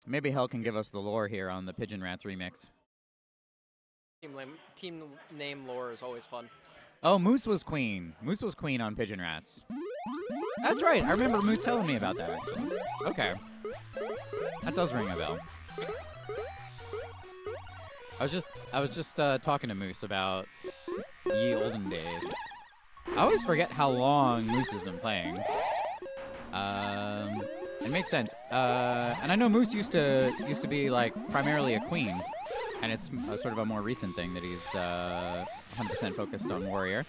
Maybe Hell can give us the lore here on the Pigeon Rats remix. Team name lore is always fun. Oh, Moose was queen. Moose was queen on Pigeon Rats. That's right. I remember Moose telling me about that, actually. Okay. That does ring a bell. I was just talking to Moose about ye olden days. I always forget how long Moose has been playing. It makes sense. And I know Moose used to be like primarily a queen, and it's sort of a more recent thing that he's 100% focused on warrior.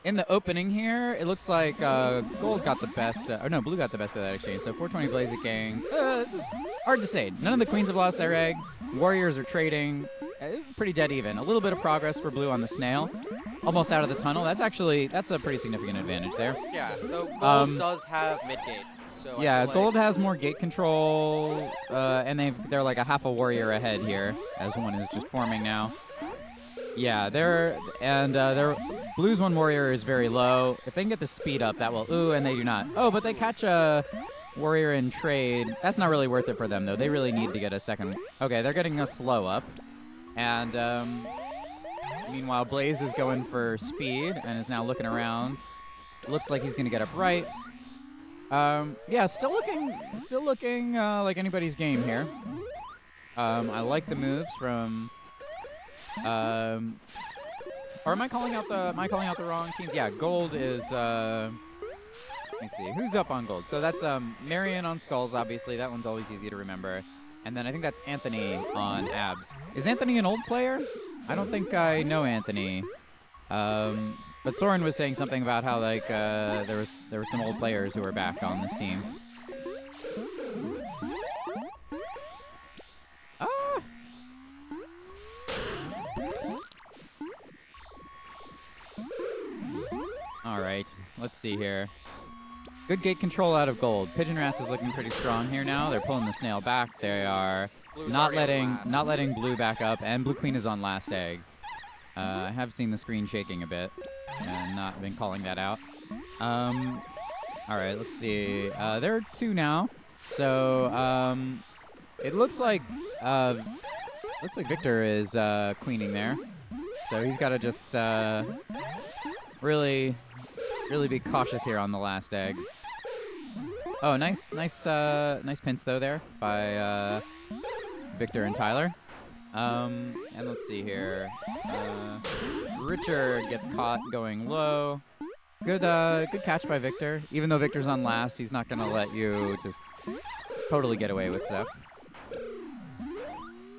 In the opening here, it looks like Gold got the best, or no, Blue got the best of that exchange. So 420 Blaze It Gang. This is hard to say. None of the queens have lost their eggs. Warriors are trading. This is pretty dead even. A little bit of progress for Blue on the snail. Almost out of the tunnel. That's a pretty significant advantage there. Yeah, so Gold does have mid gate. So Yeah, I feel Gold like has more gate control, and they're like a half a warrior ahead here, as one is just forming now. Yeah, they're Blue's one warrior is very low. If they can get the speed up, that will. Ooh, and they do not. Oh, but they catch a warrior in trade. That's not really worth it for them though. They really need to get a second. Okay, they're getting a slow up, and meanwhile Blaze is going for speed and is now looking around. Looks like he's gonna get up right. Yeah, still looking like anybody's game here. I like the moves from. Or am I calling out the wrong teams? Yeah, Gold is. Let me see, who's up on Gold. So that's Marion on Skulls. Obviously, that one's always easy to remember. And then I think that's Anthony on Abs. Is Anthony an old player? I don't think I know Anthony. But Soren was saying something about how like there were some old players who were back on this team. All right, let's see here. Good gate control out of Gold. Pigeon Rats is looking pretty strong here now. They're pulling the snail back. They are Blue's not already on letting last. Blue back up, and Blue Queen is on last egg. I have seen the screen shaking a bit and not been calling that out. All right, let's see. There are two now, so it looks like Victor is queening there, so he's got to just really be cautious here on the last egg. Oh, nice pinch though there by Victor and Tyler. And let's see here. Richard gets caught going low. Good catch by Victor. Even though Victor's on last, he's not gonna let you just totally get away with stuff.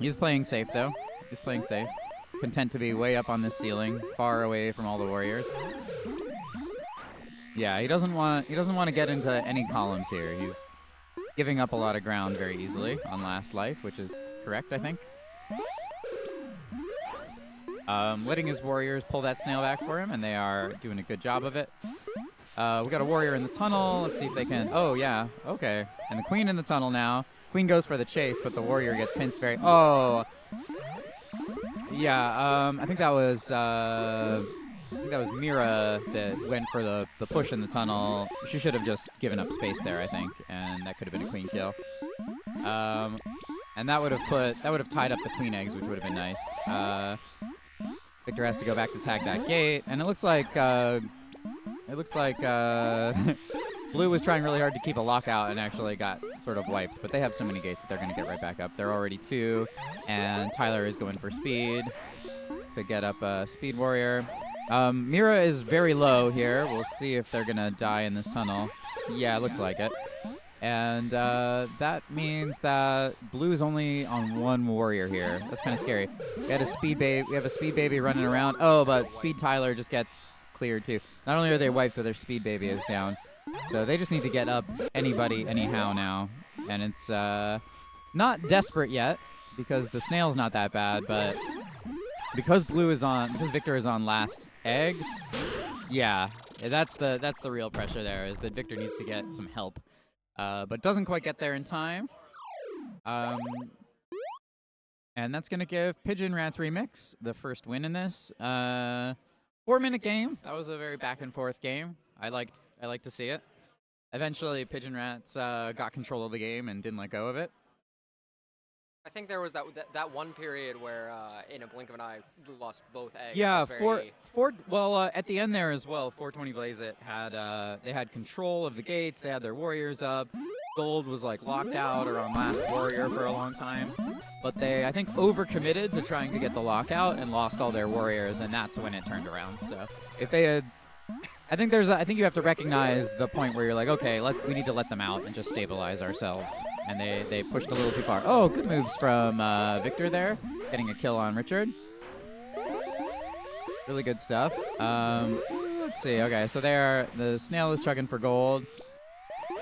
He's playing safe though. He's playing safe. Content to be way up on this ceiling, far away from all the warriors. Yeah, he doesn't want to get into any columns here. He's giving up a lot of ground very easily on last life, which is correct, I think. Letting his warriors pull that snail back for him, and they are doing a good job of it. We got a warrior in the tunnel. Let's see if they can. Oh yeah, okay. And the queen in the tunnel now. Queen goes for the chase, but the warrior gets pinched very. Oh. Yeah, I think that was Mira that went for the push in the tunnel. She should have just given up space there, I think, and that could have been a queen kill. And that would have tied up the queen eggs, which would have been nice. Victor has to go back to tag that gate, and it looks like Blue was trying really hard to keep a lockout and actually got sort of wiped, but they have so many gates that they're going to get right back up. They're already 2, and Tyler is going for speed to get up a speed warrior. Mira is very low here. We'll see if they're going to die in this tunnel. Yeah, it looks like it. And that means that Blue is only on 1 warrior here. That's kind of scary. We have a speed baby running around. Oh, but Speed Tyler just gets cleared too. Not only are they wiped, but their speed baby is down. So they just need to get up anybody anyhow now. And it's not desperate yet because the snail's not that bad, but because Victor is on last egg, yeah, that's the real pressure there, is that Victor needs to get some help. But doesn't quite get there in time. And that's going to give Pigeon Rats Remix the first win in this. 4-minute game. That was a very back and forth game. I liked to see it. Eventually, Pigeon Rats got control of the game and didn't let go of it. I think there was that one period where, in a blink of an eye, Blue lost both eggs. Yeah, It was very- well, at the end there as well, 420 Blaze It had they had control of the gates. They had their warriors up. Gold was like locked out or on last warrior for a long time, but they I think overcommitted to trying to get the lockout and lost all their warriors, and that's when it turned around. So if they had, I think you have to recognize the point where you're like, okay, we need to let them out and just stabilize ourselves. And they pushed a little too far. Oh, good moves from Victor there, getting a kill on Richard. Really good stuff. Let's see. Okay, so the snail is chugging for gold,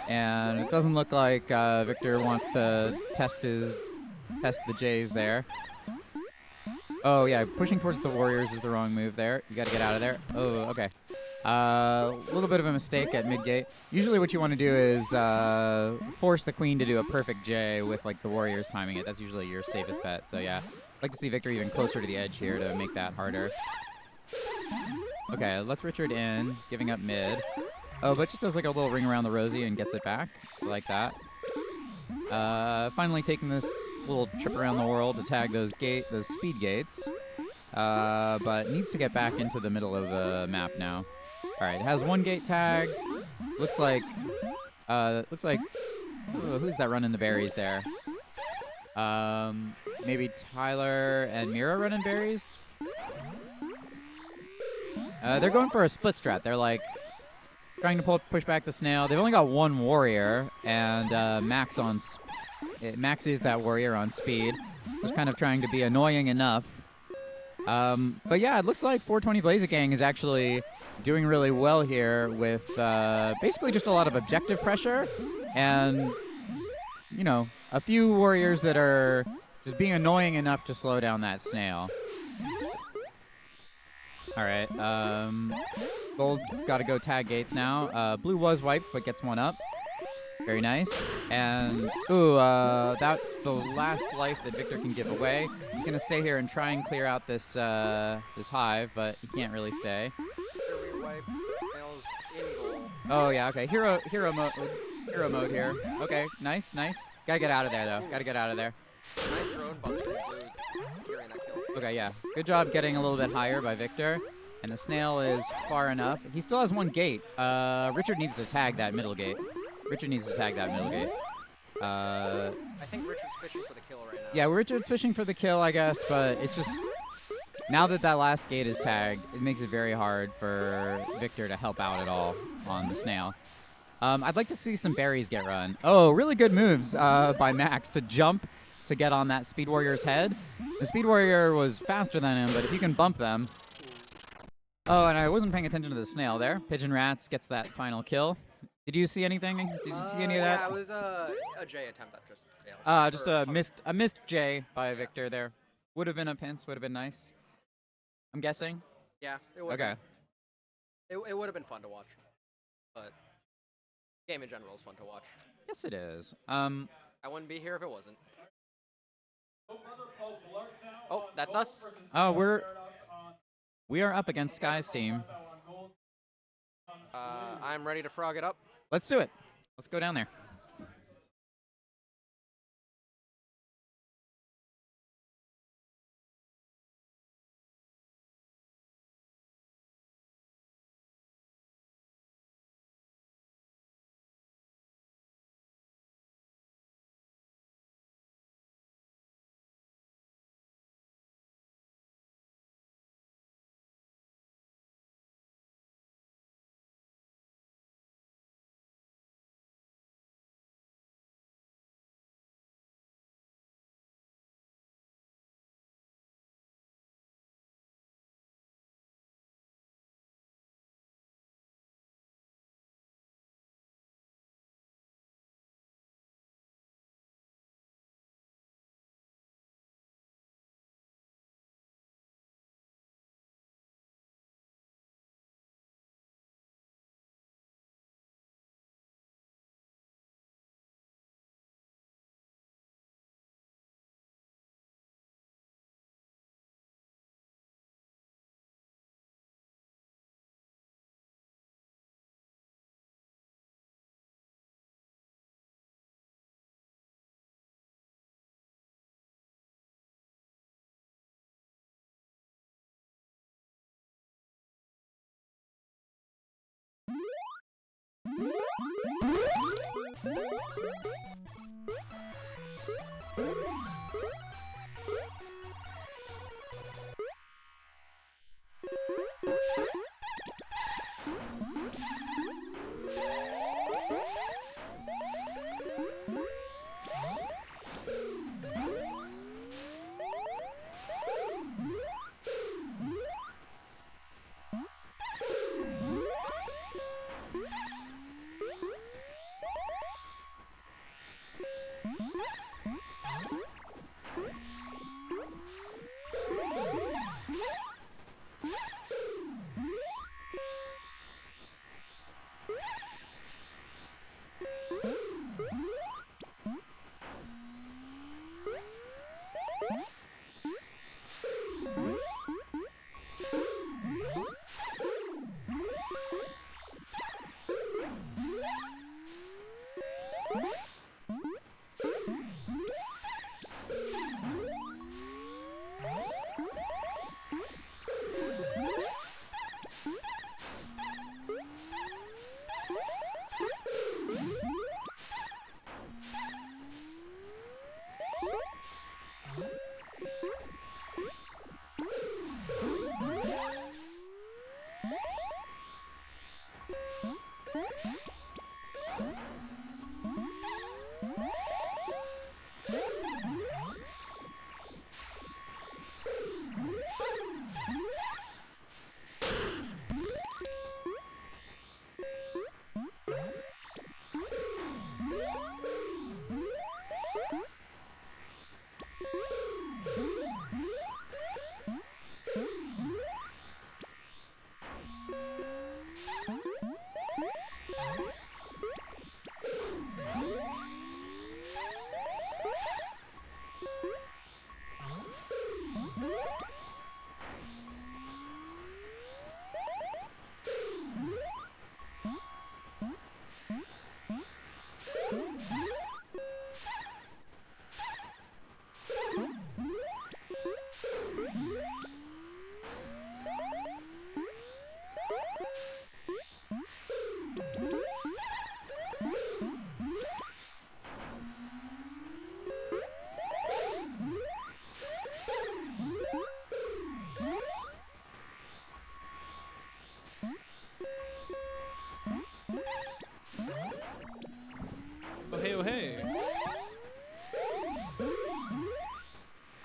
and it doesn't look like Victor wants to test the Jays there. Oh yeah, pushing towards the warriors is the wrong move there. You got to get out of there. Oh, okay. A little bit of a mistake at mid-gate. Usually what you want to do is force the queen to do a perfect J with like the warriors timing it. That's usually your safest bet. So yeah, I'd like to see Victor even closer to the edge here to make that harder. Okay, let's Richard in, giving up mid. Oh, but just does like a little ring around the rosy and gets it back. I like that. Finally taking this little trip around the world to tag those speed gates. But needs to get back into the middle of the map now. All right, it has one gate tagged. Looks like, who's that running the berries there? Maybe Tyler and Mira running berries. They're going for a split strat. They're like trying to push back the snail. They've only got one warrior, and Max is that warrior on speed. Just kind of trying to be annoying enough. But yeah, it looks like 420 Blaze It Gang is actually doing really well here with basically just a lot of objective pressure and, you know, a few warriors that are just being annoying enough to slow down that snail. All right, Gold's got to go tag gates now. Blue was wiped, but gets one up. Very nice. And, ooh, that's the last life that Victor can give away. He's going to stay here and try and clear out this this hive, but he can't really stay. Oh, yeah, okay. Hero mode here. Okay, nice. Gotta get out of there, though. Gotta get out of there. Nice drone bump from Blue carrying that kill. Okay, yeah. Good job getting a little bit higher by Victor. And the snail is far enough. He still has one gate. Richard needs to tag that middle gate. I think Richard's fishing for the kill right now. Yeah, Richard's fishing for the kill, I guess, but it's just now that last gate is tagged, it makes it very hard for Victor to help out at all on the snail. I'd like to see some berries get run. Oh, really good moves by Max to jump to get on that Speed Warrior's head. The Speed Warrior was faster than him, but if you can bump them. Oh, and I wasn't paying attention to the snail there. Pigeon Rats gets that final kill. Did you see anything? Did you see any of that? Yeah, it was a J attempt that just failed. Just a missed J by Victor there. Would have been a pinch, would have been nice. I'm guessing. Yeah, it would. Okay. It would have been fun to watch, but game in general is fun to watch. Yes, it is. I wouldn't be here if it wasn't. Oh, that's us. Oh, we are up against Sky's team. I'm ready to frog it up. Let's do it. Let's go down there.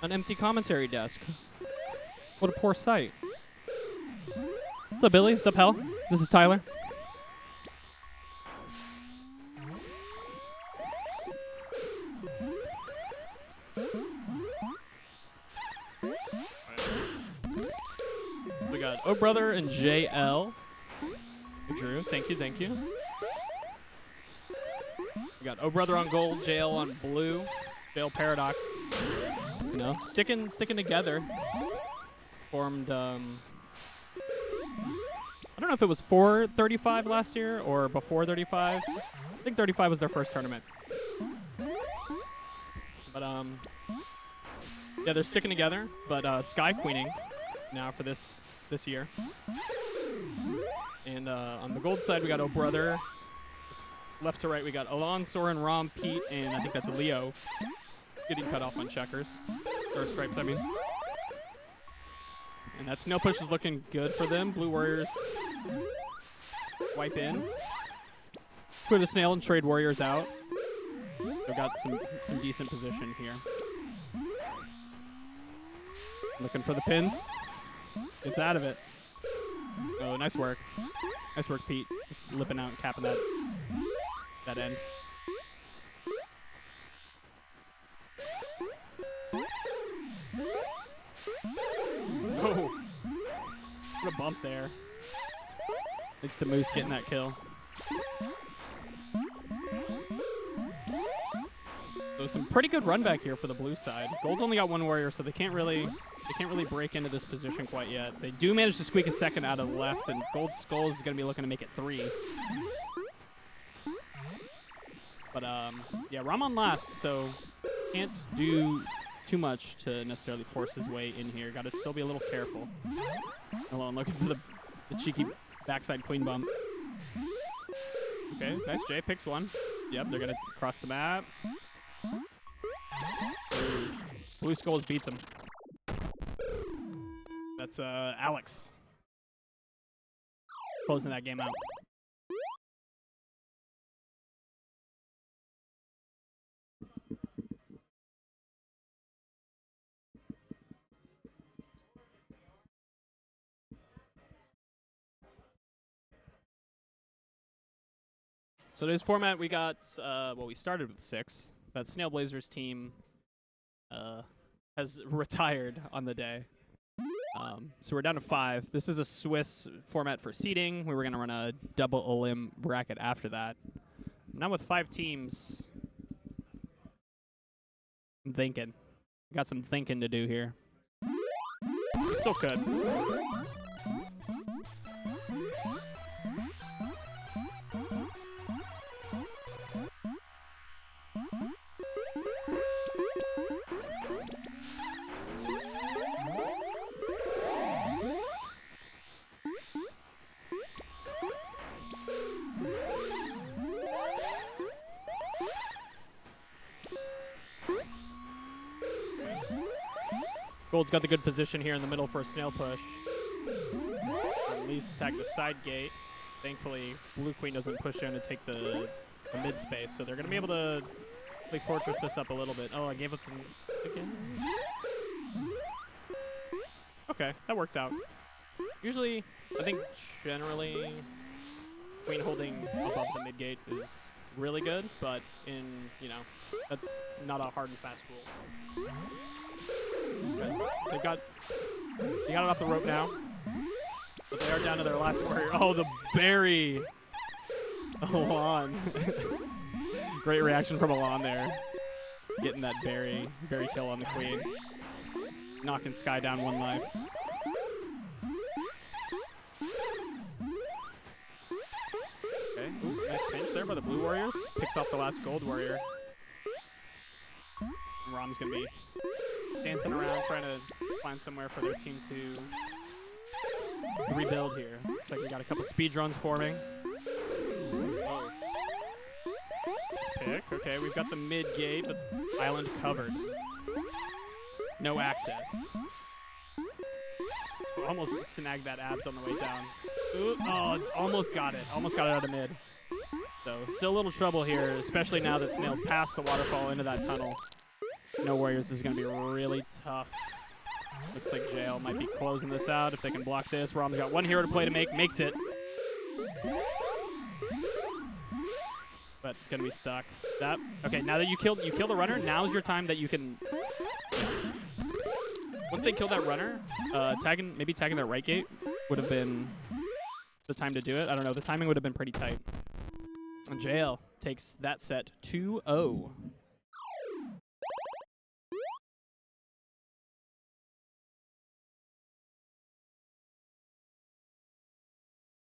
An empty commentary desk. What a poor sight. What's up, Billy? What's up, Hell? This is Tyler. We got O Brother and JL. Drew, thank you, thank you. We got O Brother on gold, JL on blue. JL Paradox. You know, sticking together. Formed, I don't know if it was for 35 last year or before 35. I think 35 was their first tournament. But, yeah, they're sticking together, but Sky Queening now for this year. And on the gold side, we got O Brother. Left to right, we got Alon, Soren, Rom, Pete, and I think that's Leo getting cut off on checkers. Or stripes, I mean. And that Snail Push is looking good for them. Blue Warriors wipe in. Put the Snail and trade Warriors out. They've got some decent position here. Looking for the pins. It's out of it. Oh, nice work. Nice work, Pete. Just lipping out and capping that end. Oh, what a bump there. It's the Moose getting that kill. So some pretty good run back here for the blue side. Gold's only got one warrior, so they can't really break into this position quite yet. They do manage to squeak a second out of the left, and Gold Skulls is going to be looking to make it 3. But yeah, Ram on last, so can't do too much to necessarily force his way in here. Got to still be a little careful. Alone looking for the cheeky backside queen bump. Okay, nice. Jay picks one. Yep, they're going to cross the map. Blue Skulls beats him. That's Alex closing that game out. So today's format, we got, well, we started with 6. That Snail Blazers team has retired on the day. So we're down to 5. This is a Swiss format for seeding. We were going to run a double elim bracket after that. Now with 5 teams, I'm thinking. Got some thinking to do here. Still could. Gold's got the good position here in the middle for a snail push. Leaves to attack the side gate. Thankfully, Blue Queen doesn't push in to take the mid space, so they're going to be able to play Fortress this up a little bit. Oh, I gave up the again. Okay, that worked out. Usually, I think generally, Queen holding above the mid gate is really good, but in, that's not a hard and fast rule. They got it off the rope now. But they are down to their last warrior. Oh, the berry! Alon. Great reaction from Alon there. Getting that berry kill on the queen. Knocking Sky down 1 life. Okay, ooh, nice pinch there by the blue warriors. Picks off the last gold warrior. And Rom's gonna be dancing around, trying to find somewhere for their team to rebuild here. Looks like we got a couple speed runs forming. Whoa. Pick. Okay, we've got the mid gate, but island covered. No access. Almost snagged that abs on the way down. Ooh, oh, almost got it. Almost got it out of mid. So still a little trouble here, especially now that Snail's past the waterfall into that tunnel. No Warriors. This is going to be really tough. Looks like Jail might be closing this out if they can block this. Rom's got one hero to play to makes it. But gonna be stuck. Okay, now that you kill the runner, now's your time that you can. Yeah. Once they kill that runner, maybe tagging their right gate would have been the time to do it. I don't know. The timing would have been pretty tight. And JL takes that set 2-0.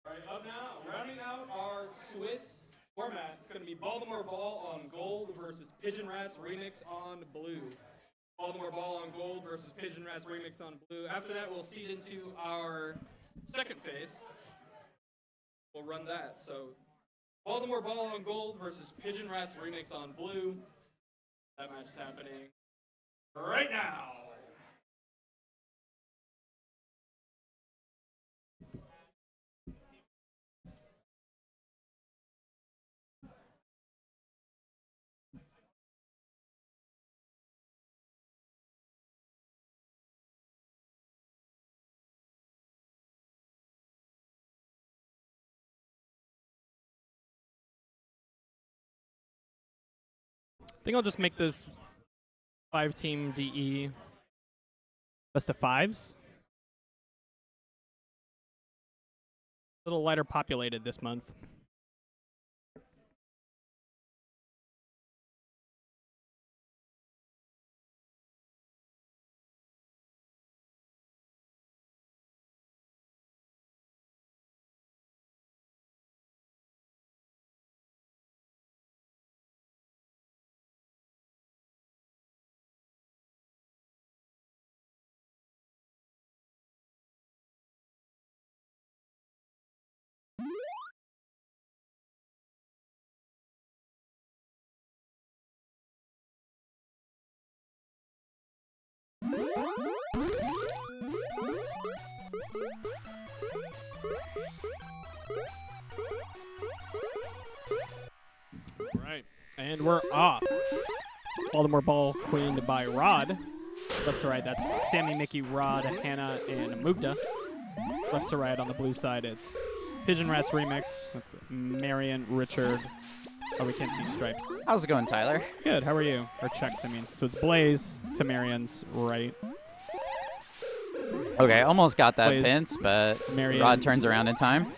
Right, up now, rounding out our Swiss format. It's going to be Baltimore Ball on gold versus Pigeon Rats Remix on blue. Baltimore Ball on gold versus Pigeon Rats Remix on blue. After that, we'll seed into our second phase. We'll run that. So, Baltimore Ball on gold versus Pigeon Rats Remix on blue. That match is happening right now. I think I'll just make this 5-team DE best of 5s. A little lighter populated this month. Right, and we're off. Baltimore Ball queened by Rod. Left to right, that's Sammy, Mickey, Rod, Hannah, and Mugda. Left to right on the blue side, it's Pigeon Rats Remix with Marion, Richard. Oh, we can't see stripes. How's it going, Tyler? Good, how are you? Or checks, I mean. So it's Blaze to Marion's right. Okay, almost got that Plays pinch, but Marion. Rod turns around in time.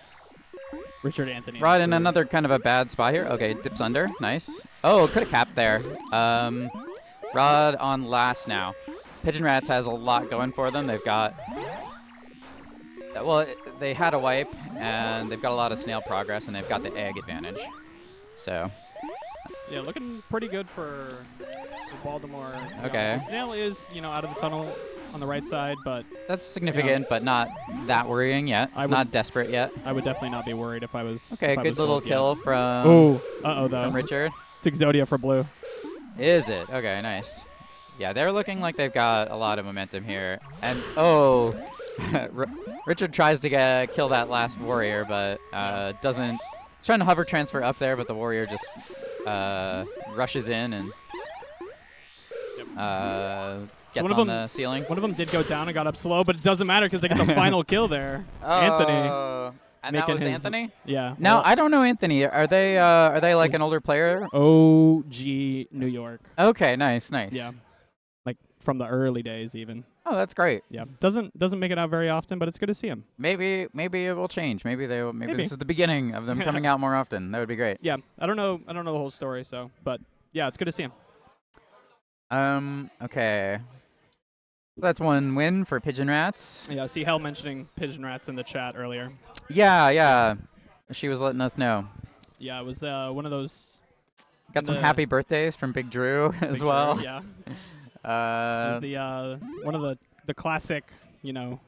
Richard Anthony. Rod in another kind of a bad spot here. Okay, dips under. Nice. Oh, could have capped there. Rod on last now. Pigeon Rats has a lot going for them. They've got... Well, they had a wipe, and they've got a lot of snail progress, and they've got the egg advantage. So... Yeah, looking pretty good for Baltimore. Okay. The snail is, out of the tunnel on the right side, but... That's significant, but not that worrying yet. It's not desperate yet. I would definitely not be worried if I was... Okay, if I good was little gold, kill yeah. from... Ooh, uh-oh, though. From Richard. It's Exodia for blue. Is it? Okay, nice. Yeah, they're looking like they've got a lot of momentum here. And, oh... Richard tries to kill that last warrior, but doesn't... Trying to hover transfer up there, but the warrior just rushes in and gets on the ceiling. One of them did go down and got up slow, but it doesn't matter because they get the final kill there. Anthony. And that was his, Anthony? Yeah. Now, I don't know Anthony. Are they like an older player? OG New York. Okay, nice. Yeah. Like from the early days even. Oh, that's great. Yeah. Doesn't make it out very often, but it's good to see him. Maybe it will change. Maybe this is the beginning of them coming out more often. That would be great. Yeah. I don't know the whole story, but yeah, it's good to see him. Okay. That's one win for Pigeon Rats. Yeah, I see Hell mentioning Pigeon Rats in the chat earlier. Yeah. She was letting us know. Yeah, it was one of those. Got some happy birthdays from Big Drew as well. Drew, yeah. It was one of the classic, New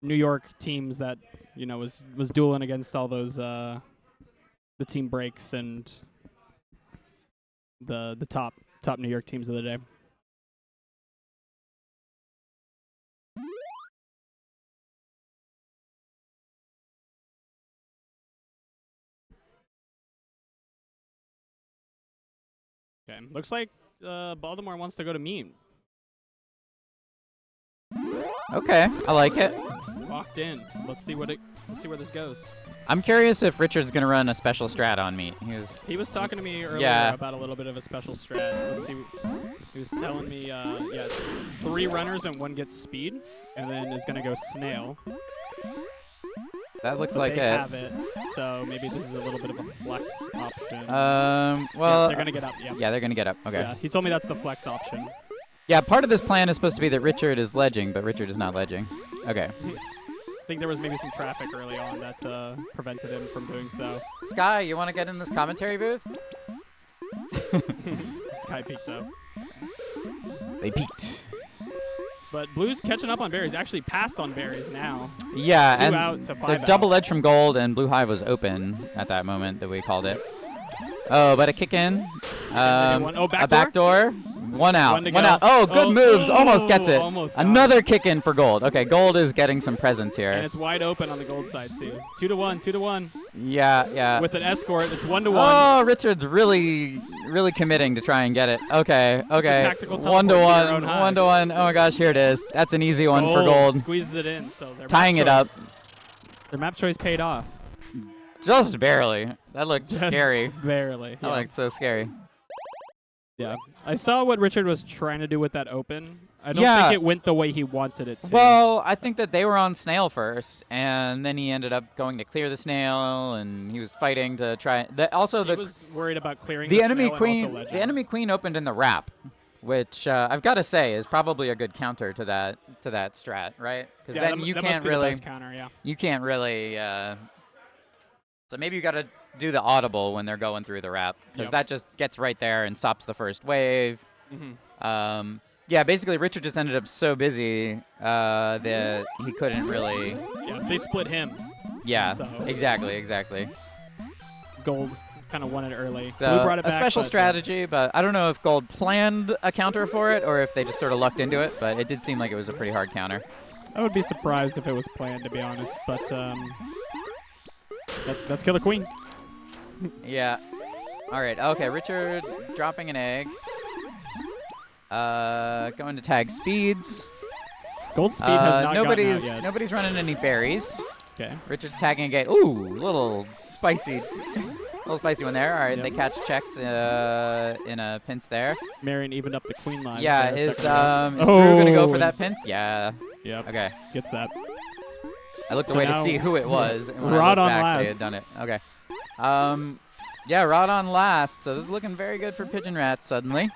York teams that, was dueling against all those the team breaks and the top New York teams of the day. Okay, looks like Baltimore wants to go to meme. Okay, I like it. Locked in. Let's see where this goes. I'm curious if Richard's gonna run a special strat on me. He was talking to me earlier Yeah. about a little bit of a special strat. Let's see. He was telling me, yeah, 3 runners and 1 gets speed, and then is gonna go snail. That looks But like they it. have it, so maybe this is a little bit of a flex option. Well, yeah, they're gonna get up. Yeah. Yeah, they're gonna get up. Okay. Yeah, he told me that's the flex option. Yeah, part of this plan is supposed to be that Richard is ledging, but Richard is not ledging. Okay. I think there was maybe some traffic early on that prevented him from doing so. Sky, you want to get in this commentary booth? Sky peeked up. They peaked. But Blue's catching up on berries. Actually passed on berries now. Yeah, 2 and out to 5 the out. double edge from gold and blue hive was open at that moment that we called it. Oh, but a kick in. one. Oh, a backdoor? backdoor. One out. One to One go. out. Oh, good Oh, moves. Almost oh, gets it. almost got Another kick in for gold. Okay, gold is getting some presence here. And it's wide open on the gold side too. 2 to 1. 2 to 1. Yeah, yeah. With an escort, it's 1 to 1. Oh, Richard's really committing to try and get it. Okay, okay. tactical 1 to teleport to your 1. own hive. 1 to 1. Oh my gosh, here it is. That's an easy one for gold. Squeezes it in. So their Tying map it up. choice- Their map choice paid off. Just barely. That looked Just scary. Barely. That looked so scary. Yeah. I saw what Richard was trying to do with that open. I don't Yeah. think it went the way he wanted it to. Well, I think that they were on snail first, and then he ended up going to clear the snail, and he was fighting to try. Also, he the was worried about clearing the the enemy snail and queen, also ledging. the enemy queen opened in the wrap, which I've got to say is probably a good counter to that strat, right? Because Yeah, then that, you that can't must be really, the best counter, yeah. you can't really. So maybe you got to do the audible when they're going through the wrap, because Yep. that just gets right there and stops the first wave. Mm-hmm. Yeah, basically Richard just ended up so busy that he couldn't really. Yeah, they split him. Yeah, So- exactly. Gold kind of won it early. So Blue brought it a back, special but, strategy, but I don't know if Gold planned a counter for it or if they just sort of lucked into it. But it did seem like it was a pretty hard counter. I would be surprised if it was planned, to be honest. But that's Killer Queen. Yeah. All right. Okay. Richard dropping an egg. Going to tag speeds. Gold speed has not gotten nobody's out yet. nobody's running any berries. Okay. Richard's tagging again. Ooh, little spicy one there. All right, Yep. they catch checks in a pinch there. Marion evened up the queen line. Yeah, there a is second ago. Drew gonna go for and- that pinch? Yeah. Yep. Okay. Gets that. I looked So away to now- see who it was, and when I Rod looked on back, they last. had done it. Okay. Yeah, Rod on last. So this is looking very good for Pigeon Rats suddenly.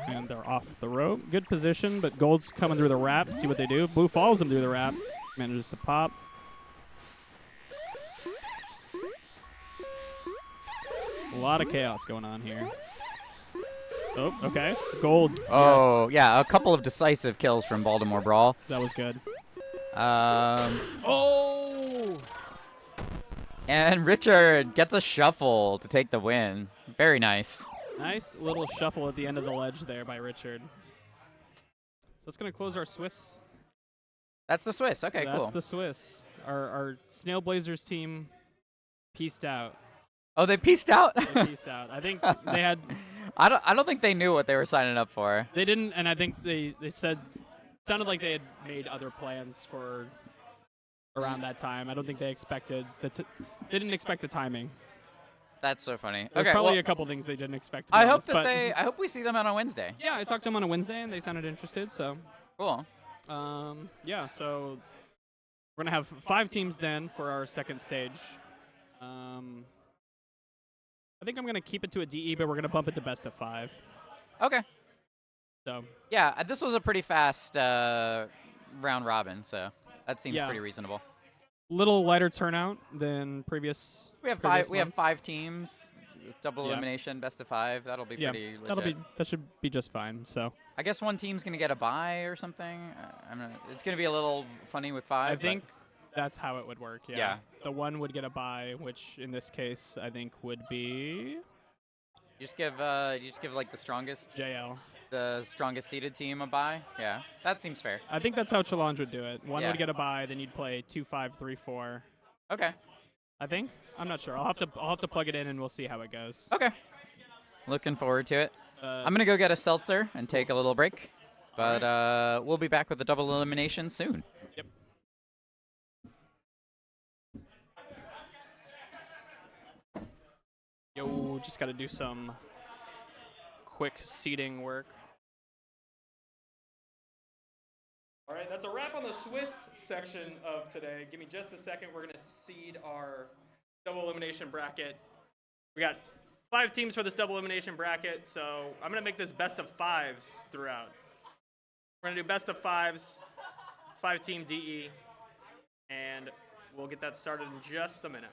And they're off the rope. Good position, but Gold's coming through the wrap. See what they do. Blue follows him through the wrap. Manages to pop. A lot of chaos going on here. Oh, okay. Gold. Oh, Yes. yeah, a couple of decisive kills from Baltimore Brawl. That was good. Oh! And Richard gets a shuffle to take the win. Very nice. Nice little shuffle at the end of the ledge there by Richard. So it's going to close our Swiss. That's the Swiss. Okay, That's cool. the Swiss. Our Snail Blazers team pieced out. Oh, they pieced out? They pieced out. I think they had. I don't think they knew what they were signing up for. They didn't, and I think they said. Sounded like they had made other plans for around that time. I don't think they expected they didn't expect the timing. That's so funny. There's Okay, probably well, a couple things they didn't expect. To be I hope honest, but I hope we see them out on Wednesday. Yeah, I talked to them on a Wednesday, and they sounded interested. So, Cool. yeah. So we're gonna have 5 teams then for our second stage. I think I'm gonna keep it to a DE, but we're gonna bump it to best of 5. Okay. So Yeah, this was a pretty fast round robin, so that seems Yeah. pretty reasonable. little lighter turnout than previous. We have previous 5. We have months. 5 teams, double Yeah. elimination, best of 5. That'll be Yeah, pretty legit. that should be just fine. So I guess one team's gonna get a bye or something. It's gonna be a little funny with 5. I but- think that's how it would work. Yeah. Yeah. The one would get a bye, which in this case I think would be you just give like the strongest JL. seeded team a bye. Yeah, that seems fair. I think that's how Challenge would do it. One Yeah. would get a bye, then you'd play 2-5, 3-4. Okay. I think. I'm not sure. I'll have to plug it in and we'll see how it goes. Okay. Looking forward to it. Uh, I'm gonna go get a seltzer and take a little break, but we'll be back with the double elimination soon. Yep. Yo, just got to do some quick seating work. All right, that's a wrap on the Swiss section of today. Give me just a second. We're going to seed our double elimination bracket. We got 5 teams for this double elimination bracket, so I'm going to make this best of 5s throughout. We're going to do best of 5s, 5-team DE, and we'll get that started in just a minute.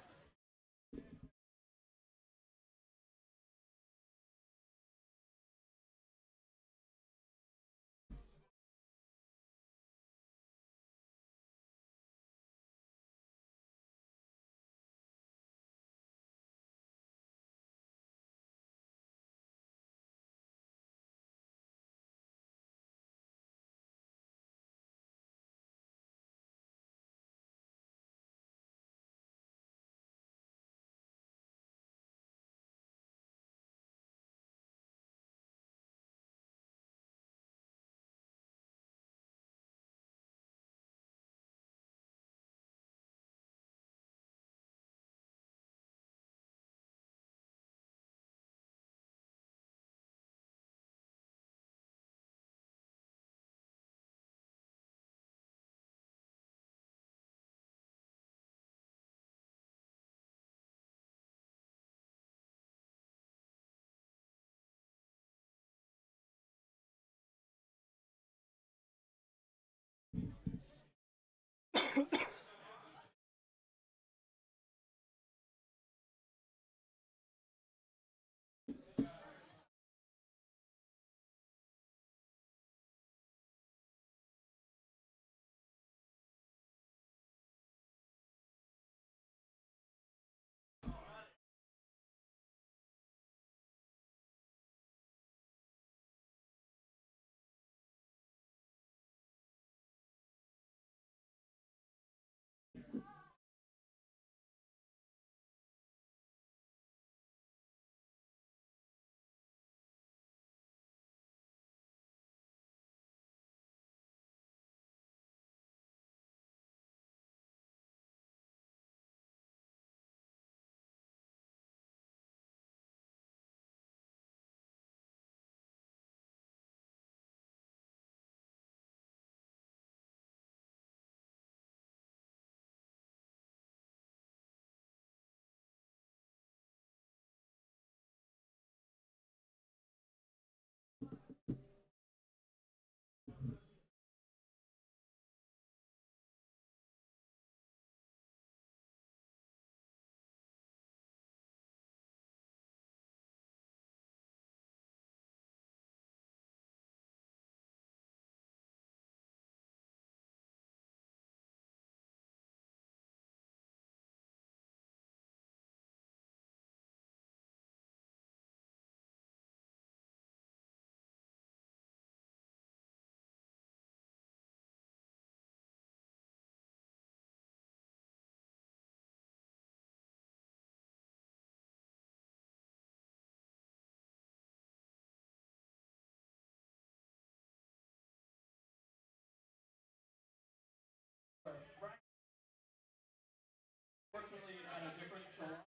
Unfortunately, at a different Toronto.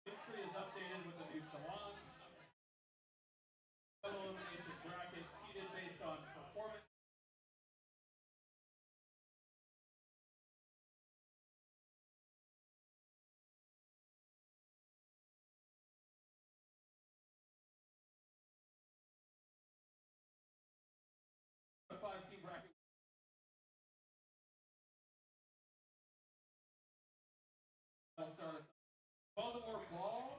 Entry is updated with a new Toronto. Double elimination bracket seeded based on performance. A 5-team bracket. I'll start us. Baltimore Ball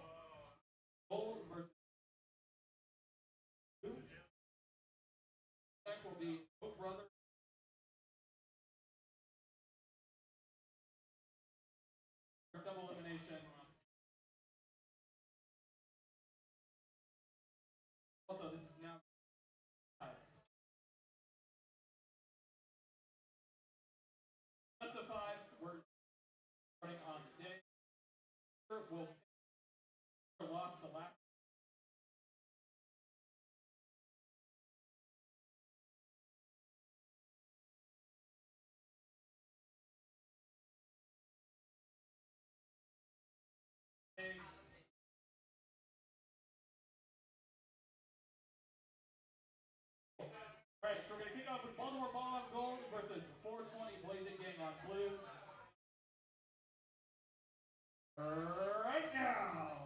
will lost the last. Alright, so we're going to kick off with Baltimore Ball on gold versus 420 Blazing Gang on blue. Right now!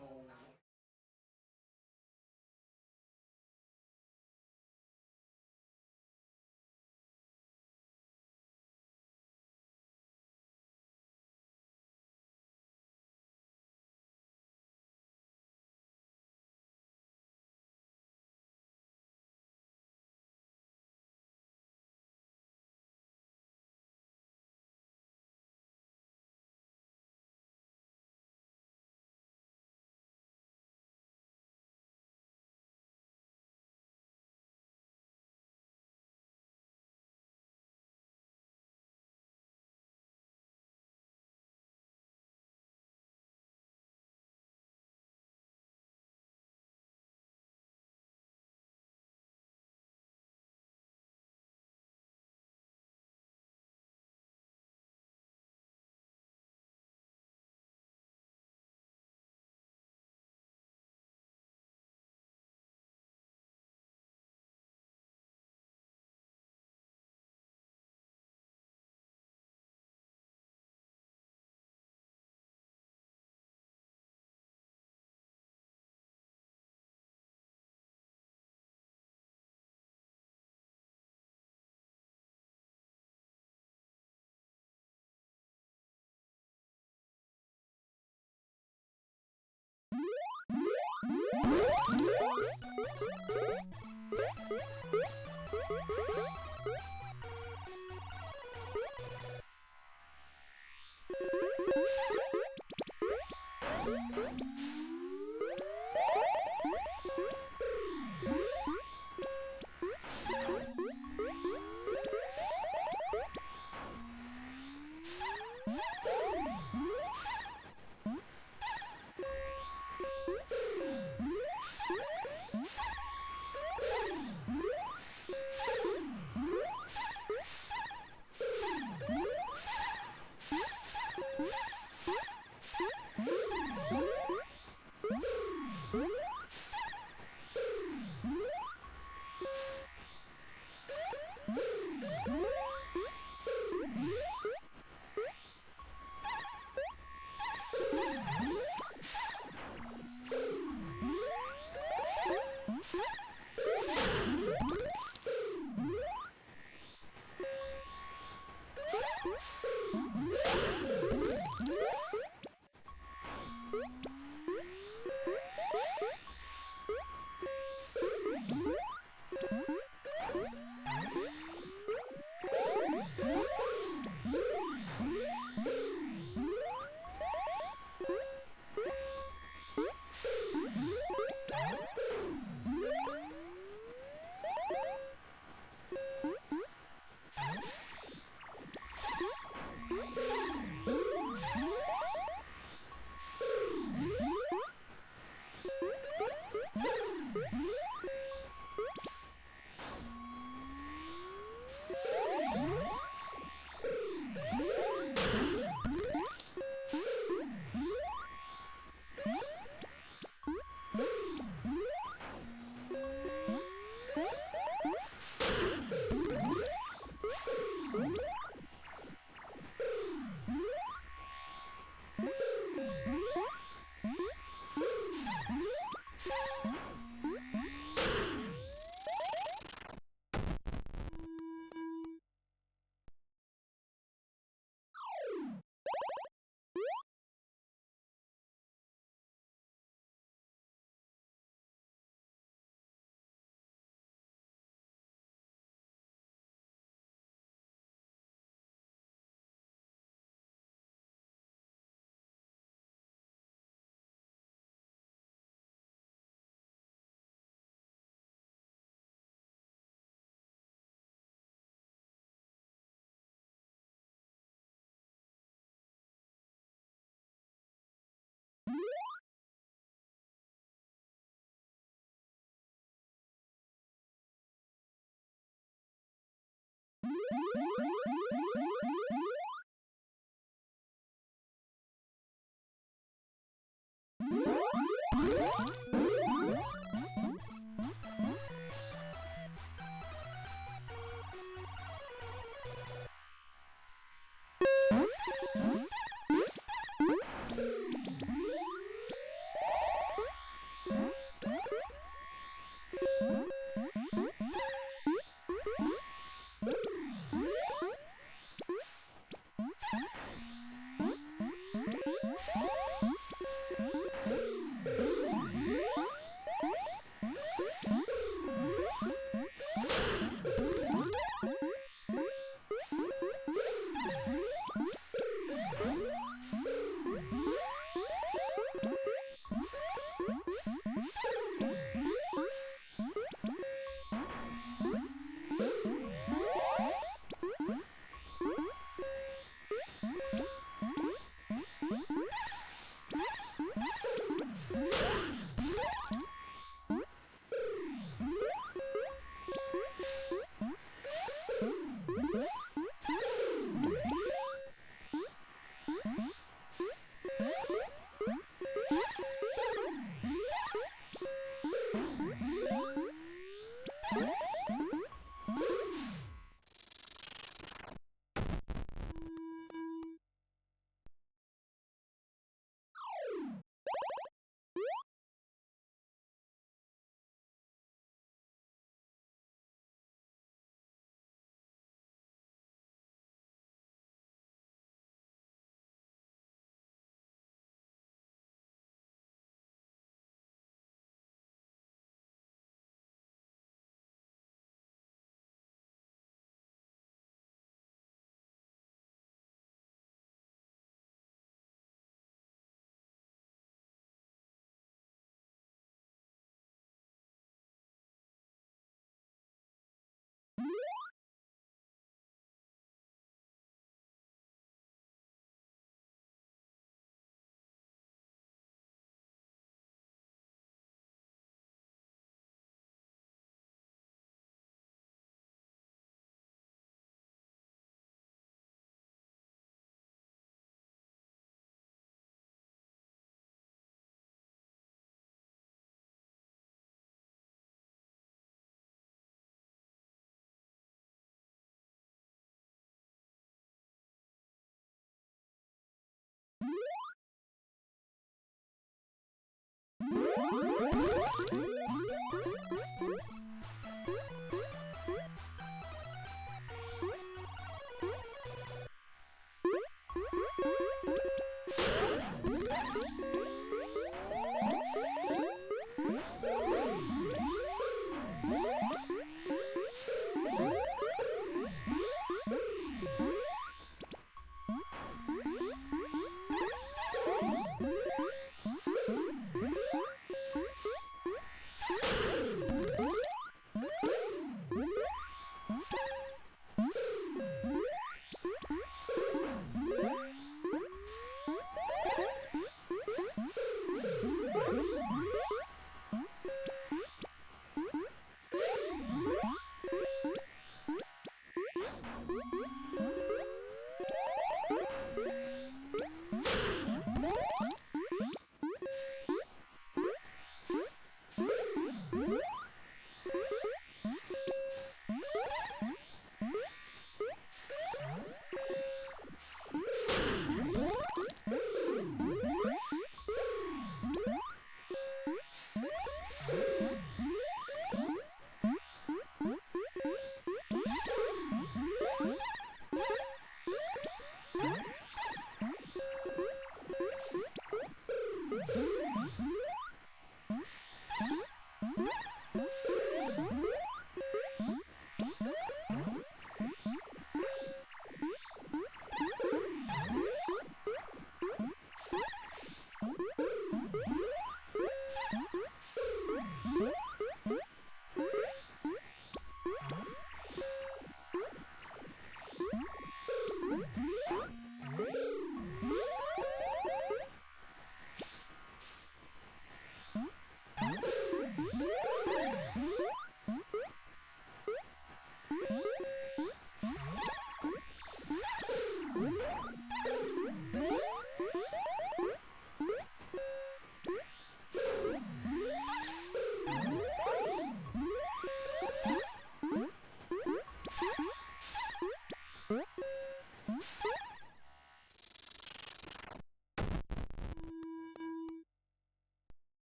you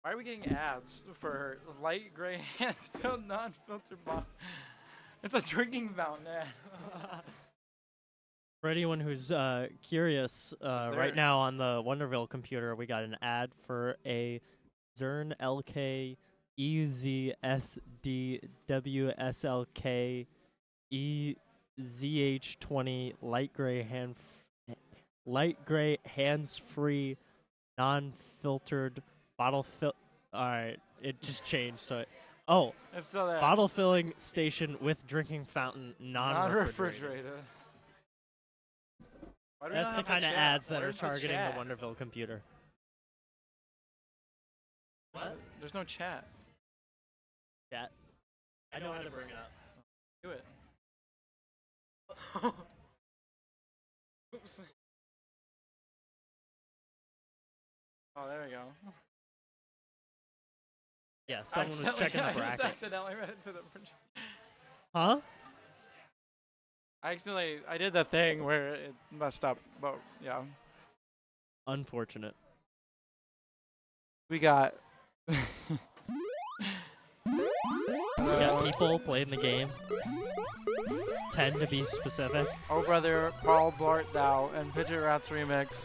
Why are we getting ads for light gray hand-filled non-filtered bottle? It's a drinking fountain ad. For anyone who's curious, there? right now on the Wonderville computer, we got an ad for a Zern LK EZSD WSLK EZH20 light gray hands-free non-filtered bottle fill. All right, it just changed. So, It's still there. bottle filling station with drinking fountain, non-refrigerated. Non-refrigerated. Why do we That's not the have kind of chat? ads that Where's are targeting chat? the Wonderville computer. There's no chat. Chat. I know how to bring it up. Do it. Oops. Oh, there we go. Yeah, someone was checking the I just bracket. accidentally read it to the fridge. Huh? I did that thing where it messed up, but yeah. Unfortunate. We got. We got people playing the game. 10 to be specific. Oh Brother, Paul Blart Thou, and Pidget Rats Remix.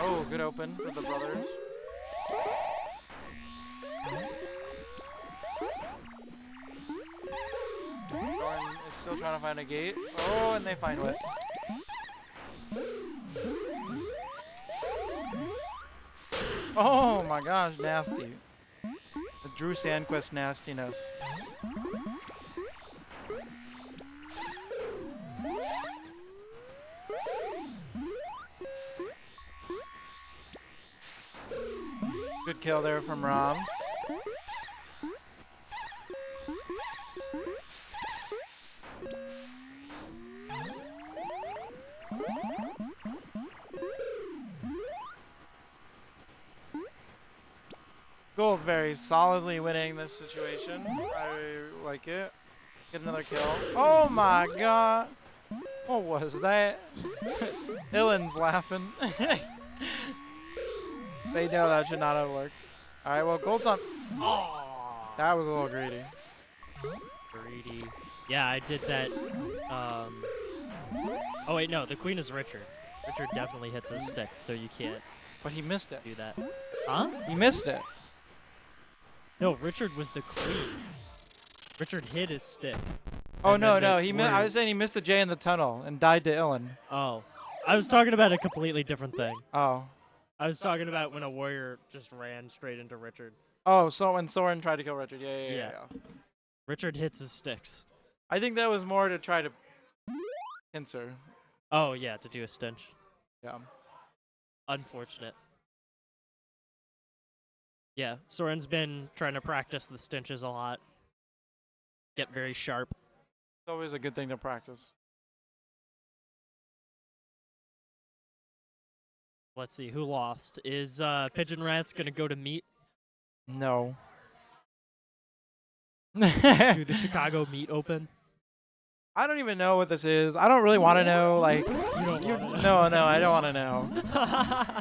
Oh, good open for the brothers. Jordan is still trying to find a gate. Oh, and they find it. Oh my gosh, nasty. The Drew Sandquist nastiness. Good kill there from Rom. Gold very solidly winning this situation. I like it. Get another kill. Oh my god! What was that? Illin's laughing. They know that should not have worked. Alright, well, Gold's on. Oh! That was a little greedy. Greedy. Yeah, I did that. Oh, wait, no, the queen is Richard. Richard definitely hits his sticks, so you can't But he missed it. do that. Huh? He missed it. No, Richard was the queen. Richard hit his stick. Oh, And no, then the no. I warrior- was saying he missed the J in the tunnel and died to Illin. Oh. I was talking about a completely different thing. Oh. I was talking about when a warrior just ran straight into Richard. Oh, so when Soren tried to kill Richard. Yeah. Yeah. Richard hits his sticks. I think that was more to try to pincer. Oh, yeah, to do a stench. Yeah. Unfortunate. Yeah, Soren's been trying to practice the stenches a lot. Get very sharp. It's always a good thing to practice. Let's see, who lost? Is Pigeon Rats going to go to meet? No. Do the Chicago Meat Open? I don't even know what this is. I don't really want to know. Like, You don't want no, I don't want to know.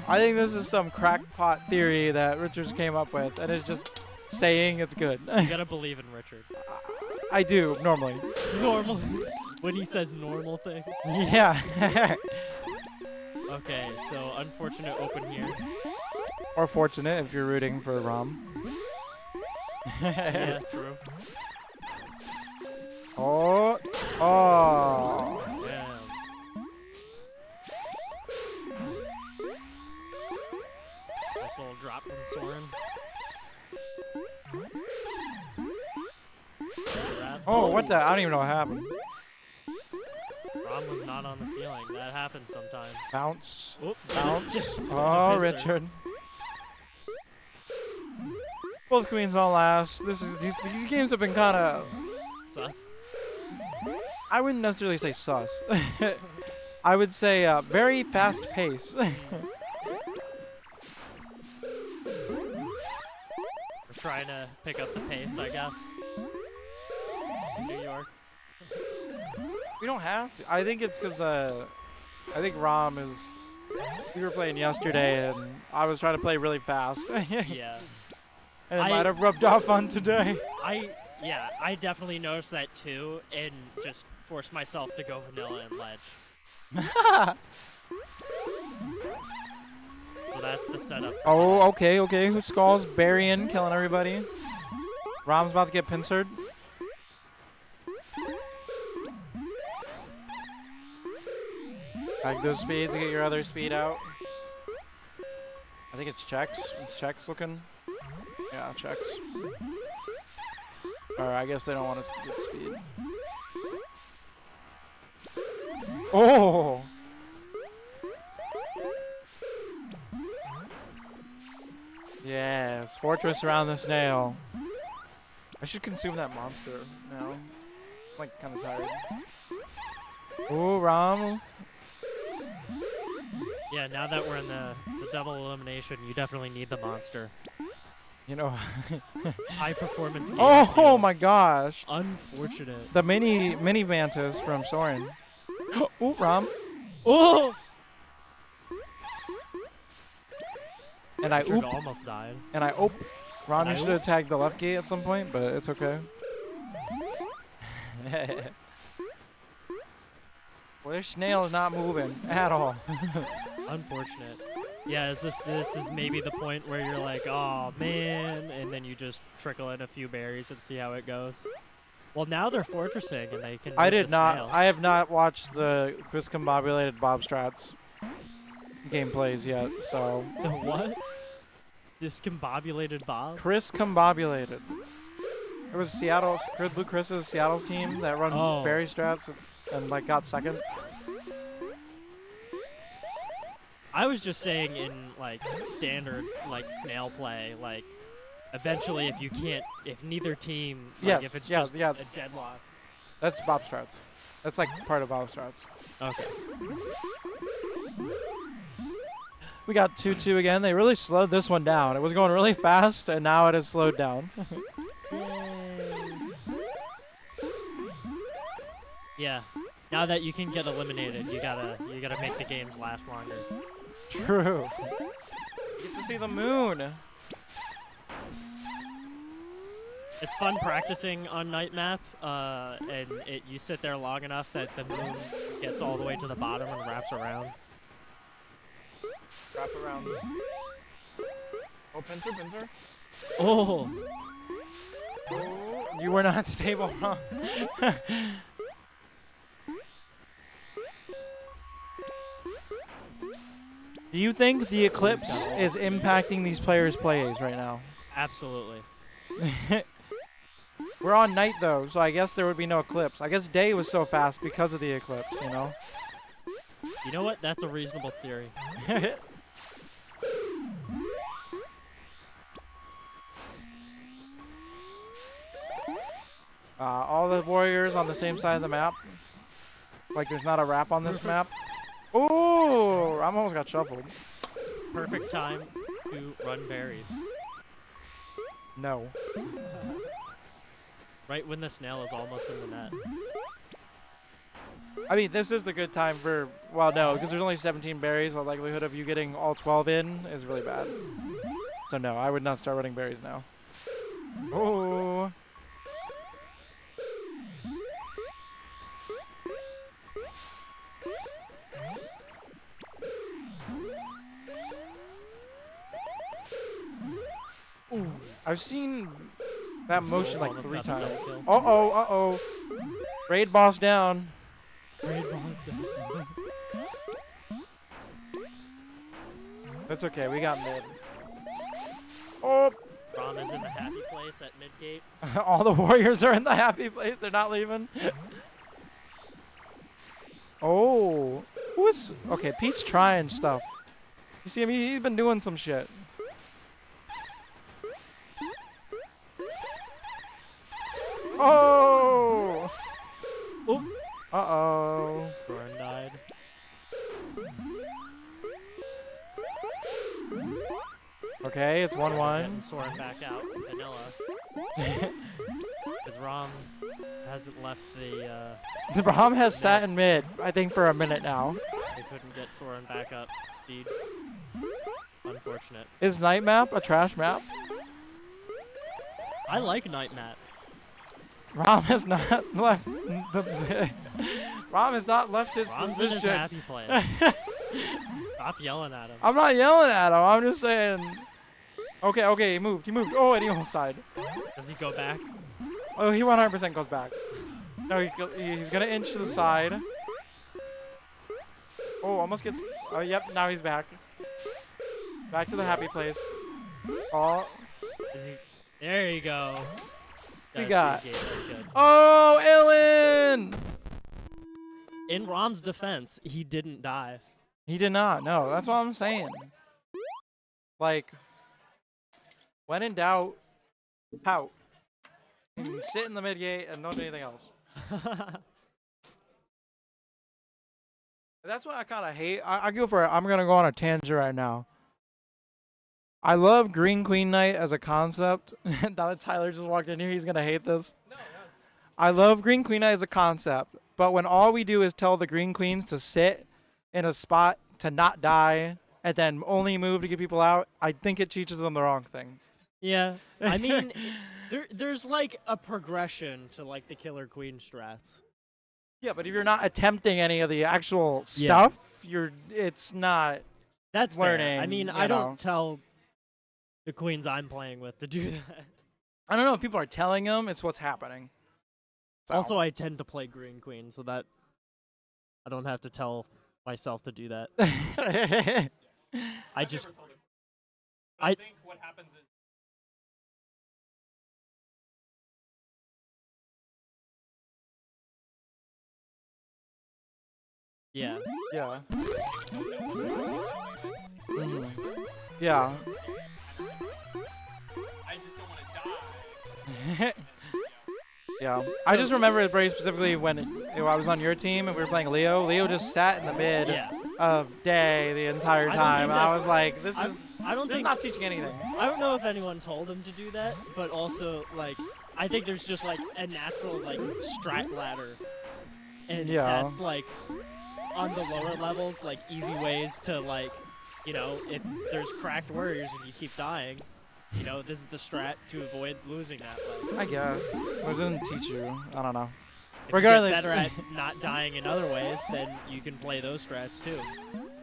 I think this is some crackpot theory that Richards came up with, and is just saying it's good. You gotta believe in Richard. I do normally. Normal. When he says normal things. Yeah. Okay, so unfortunate open here. Or fortunate if you're rooting for Rom. Yeah, true. Oh. Oh. Damn. Nice little drop from Soren. Oh, what the? I don't even know what happened. Rom was not on the ceiling. That happens sometimes. Bounce. Oop, Bounce. the Oh, pincer. Richard. Both queens on last. These games have been kind of. Sus. I wouldn't necessarily say sus. I would say very fast pace. We're trying to pick up the pace, I guess. In New York. We don't have to. I think it's because I think Rom is We were playing yesterday, and I was trying to play really fast. Yeah. And it might have rubbed off on today. I definitely noticed that too, and just forced myself to go vanilla and ledge. So that's the setup. Oh, okay, okay. Who skulls? Burying, killing everybody. Rom's about to get pincered. Like those speeds to get your other speed out. I think it's checks. It's checks looking. Yeah, checks. Or I guess they don't want us to get speed. Oh! Yes, fortress around the snail. I should consume that monster now. I'm like kind of tired. Oh, Rom. Yeah, now that we're in the double elimination, you definitely need the monster. You know. High performance game. Oh my gosh. Unfortunate. The mini mantis from Soren. Oh, Rom. Oh! And I Richard oop. almost died. And I oop. Rom, And you I should have tagged the left gate at some point, but it's okay. Well, this snail is not moving at all. Unfortunate. Yeah, this is maybe the point where you're like, oh man, and then you just trickle in a few berries and see how it goes. Well, now they're fortressing and they can. I move did the not. snail. I have not watched the discombobulated Bob Strats gameplays yet, so. The what? Discombobulated Bob? Chris combobulated. It was Seattle's Blue Chris's Seattle's team that run berry strats and like got second. I was just saying in like standard like snail play, like eventually if neither team, like Yes, if it's yeah, just yeah. a deadlock. That's Bob Strats. That's like part of Bob Strats. Okay. We got 2-2 again. They really slowed this one down. It was going really fast, and now it has slowed down. Yeah. Now that you can get eliminated, you gotta make the games last longer. True. You get to see the moon. It's fun practicing on night map, and you sit there long enough that the moon gets all the way to the bottom and wraps around. Wrap around. Oh, pincer. Oh! Oh, you were not stable, huh? Do you think the eclipse is impacting these players' plays right now? Absolutely. We're on night though, so I guess there would be no eclipse. I guess day was so fast because of the eclipse, you know? You know what? That's a reasonable theory. All the warriors on the same side of the map. Like there's not a wrap on this map. Ooh, I almost got shuffled. Perfect time to run berries. No. Right when the snail is almost in the net. I mean, this is the good time for, well, no, because there's only 17 berries. The likelihood of you getting all 12 in is really bad. So no, I would not start running berries now. Oh. Ooh, I've seen that motion like Almost 3 got the times. double kill. Uh-oh, uh-oh. Raid boss down. Raid boss down. That's okay, we got mid. Oh! Rom is in the happy place at mid-gate. All the warriors are in the happy place, they're not leaving. Oh. Who is... Okay, Pete's trying stuff. You see him, he's been doing some shit. Oh! Oop. Uh-oh. Burn died. Okay, it's 1-1. Getting Soren back out. Vanilla. Because Rom hasn't left the. The Braum has sat in mid, I think, for a minute now. They couldn't get Soren back up speed. Unfortunate. Is Night Map a trash map? I like Night Map. Rom has not left the. Rom has not left his Rom's in position. his happy place. Stop yelling at him. I'm not yelling at him. I'm just saying. Okay, he moved. Oh, and he almost died. Does he go back? Oh, he 100% goes back. No, he's gonna inch to the side. Oh, almost gets. Oh, yep. Now he's back. Back to the happy place. Oh, Is he? There you go. We a got- speed gate, that's good. oh, Ellen! In Rom's defense, he didn't die. He did not. No, that's what I'm saying. Like, when in doubt, pout. And sit in the mid gate and don't do anything else. That's what I kind of hate. I go for it. I'm gonna go on a tangent right now. I love Green Queen Knight as a concept. Now that Tyler just walked in here, he's gonna hate this. I love Green Queen Knight as a concept, but when all we do is tell the Green Queens to sit in a spot to not die and then only move to get people out, I think it teaches them the wrong thing. Yeah, I mean, there's like a progression to like the Killer Queen strats. Yeah, but if you're not attempting any of the actual Yeah. stuff, it's not. That's fair. Learning, I mean, you I know. don't tell the queens I'm playing with to do that. I don't know if people are telling them, it's what's happening. So. Also, I tend to play Green Queen, so that I don't have to tell myself to do that. I just never told him. But I think what happens is yeah. yeah. Mhm. Yeah. I just don't want to die. Yeah. I just remember it very specifically when I was on your team and we were playing Leo. Leo just sat in the mid Yeah. of day the entire I don't time. think And I that's- was like, this I'm- is I don't this is think not teaching anything. I don't know if anyone told him to do that, but also like I think there's just like a natural like strat ladder, and Yeah. that's like on the lower levels like easy ways to like, you know, if there's cracked warriors and you keep dying, you know, this is the strat to avoid losing that way. I guess. But it doesn't teach you. I don't know. If Regardless. you get better at not dying in other ways, then you can play those strats too.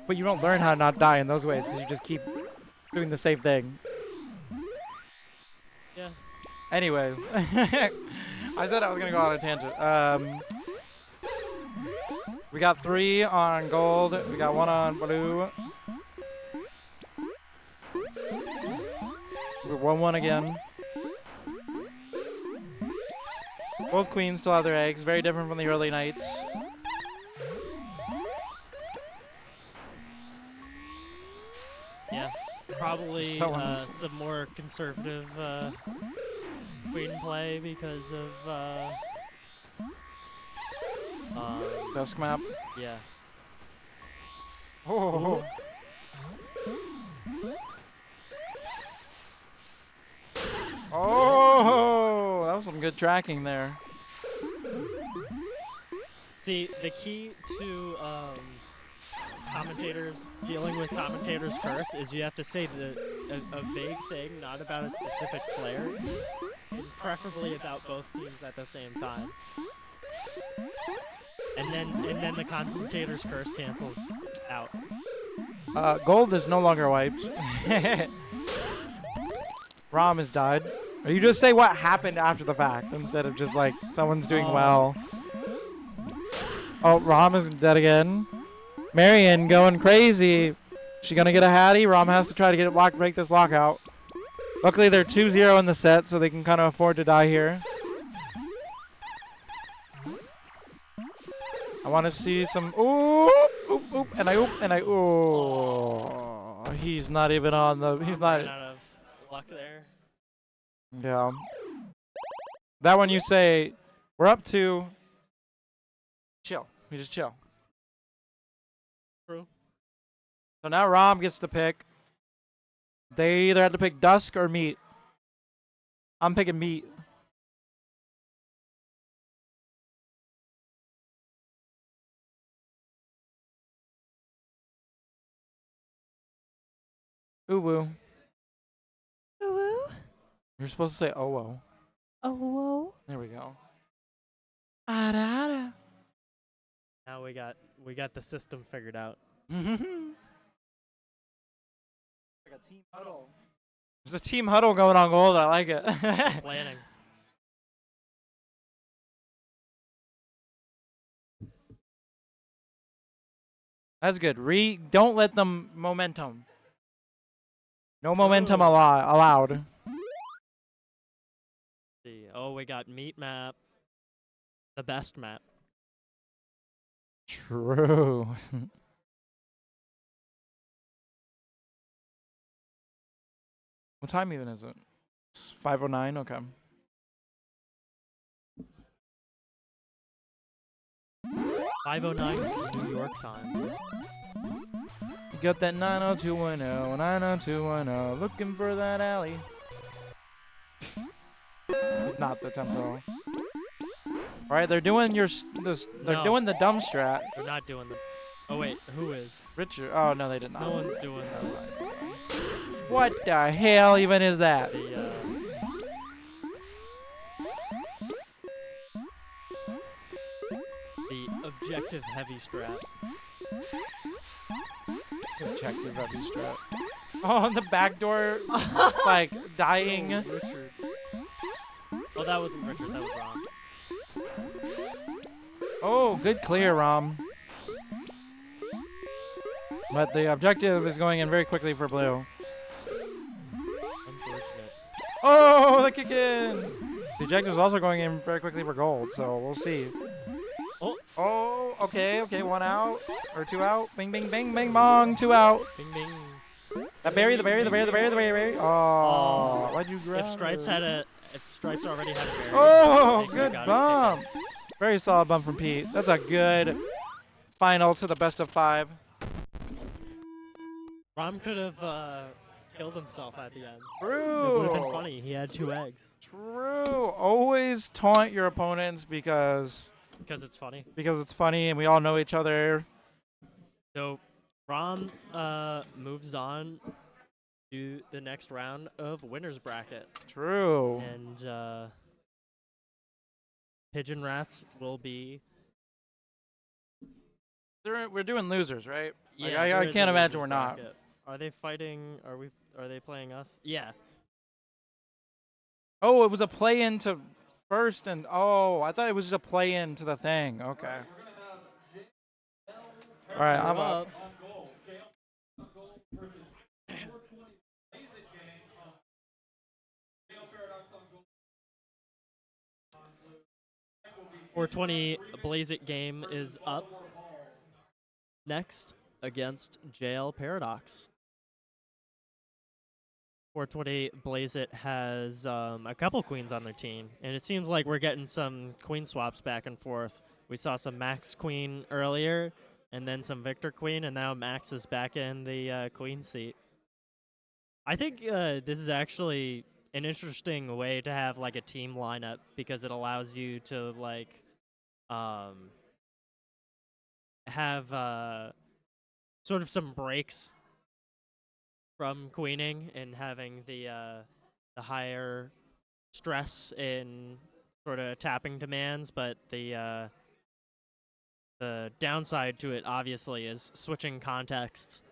But you don't learn how to not die in those ways because you just keep doing the same thing. Yeah. Anyways, I said I was gonna go on a tangent. We got 3 on gold. We got 1 on blue. We're 1-1 again. Both queens still have their eggs. Very different from the early nights. Yeah. Probably Someone's- some more conservative queen play because of Dusk map. yeah. Oh. Oh, that was some good tracking there. See, the key to commentators dealing with commentators first is you have to say a vague thing, not about a specific player, and preferably about both teams at the same time. And then the commentator's curse cancels out. Gold is no longer wiped. Rom has died. Or you just say what happened after the fact instead of just like someone's doing Oh. well. Oh, Rom is dead again. Marion going crazy. She gonna get a Hattie? Rom has to try to get it break this lockout. Luckily they're 2-0 in the set, so they can kind of afford to die here. I want to see some oop, oop, and I ooh. He's not even on the. He's not. Ran out of luck there. Yeah. That one you say, we're up to. Chill. We just chill. True. So now Rom gets the pick. They either had to pick dusk or meat. I'm picking meat. Ooh woo. Ooh, ooh. You're supposed to say oh whoa. Oh, whoa. There we go. Ada, ada. Now we got the system figured out. Like a team huddle. There's a team huddle going on gold. I like it. Planning. That's good. Don't let them momentum. No momentum allowed. See. Oh, we got meat map. The best map. True. What time even is it? It's 5:09. Okay. 5:09 New York time. You got that 90210, 90210, looking for that alley. Not the tempo. All right, they're doing they're No. doing the dumb strat. They're not doing the. Oh wait, who is? Richard. Oh no, they did not. No one's doing the What the hell even is that? the objective heavy strat. Objective heavy strat. Oh, the back door, like dying. Oh, Richard. Oh, that wasn't Richard. That was Rom. Oh, good clear, Rom. But the objective is going in very quickly for blue. Unfortunate. Oh, the kick in. The objective is also going in very quickly for gold, so we'll see. Oh. Oh, okay, okay, 1 out or 2 out. Bing, bing, bing, bing, bong, 2 out. Bing bing. The berry, the berry, the berry, the berry, the berry. Oh, why'd you grab If Stripes already had a berry. Oh, they could've good got it. bump. Very solid bump from Pete. That's a good final to the best of 5. Rom could have killed himself at the end. It would True. have been funny. He had 2 eggs. True. Always taunt your opponents because Because it's funny. it's funny and we all know each other. So, Rom moves on to the next round of winner's bracket. True. And Pigeon Rats will be. We're doing losers, right? Like, Yeah, I there is a can't imagine loser's we're not. bracket. Are they fighting? Are they playing us? Yeah. Oh, it was a play into first and oh, I thought it was just a play into the thing. Okay. All right, I'm up. On goal. JL on goal versus 420 Blaze It Gang on JL Paradox on goal. 420 Blaze It game is up next against JL Paradox. 420 Blaze It has a couple queens on their team, and it seems like we're getting some queen swaps back and forth. We saw some Max Queen earlier, and then some Victor Queen, and now Max is back in the queen seat. I think this is actually an interesting way to have like a team lineup because it allows you to like have sort of some breaks from queening and having the higher stress in sort of tapping demands, but the downside to it obviously is switching contexts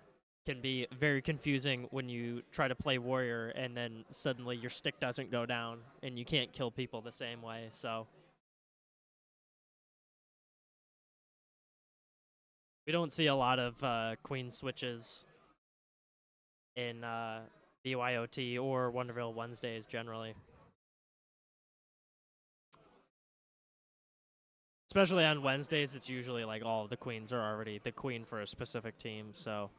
can be very confusing when you try to play warrior and then suddenly your stick doesn't go down and you can't kill people the same way. So we don't see a lot of queen switches in BYOT or Wonderville Wednesdays generally. Especially on Wednesdays, it's usually like all of the queens are already the queen for a specific team, so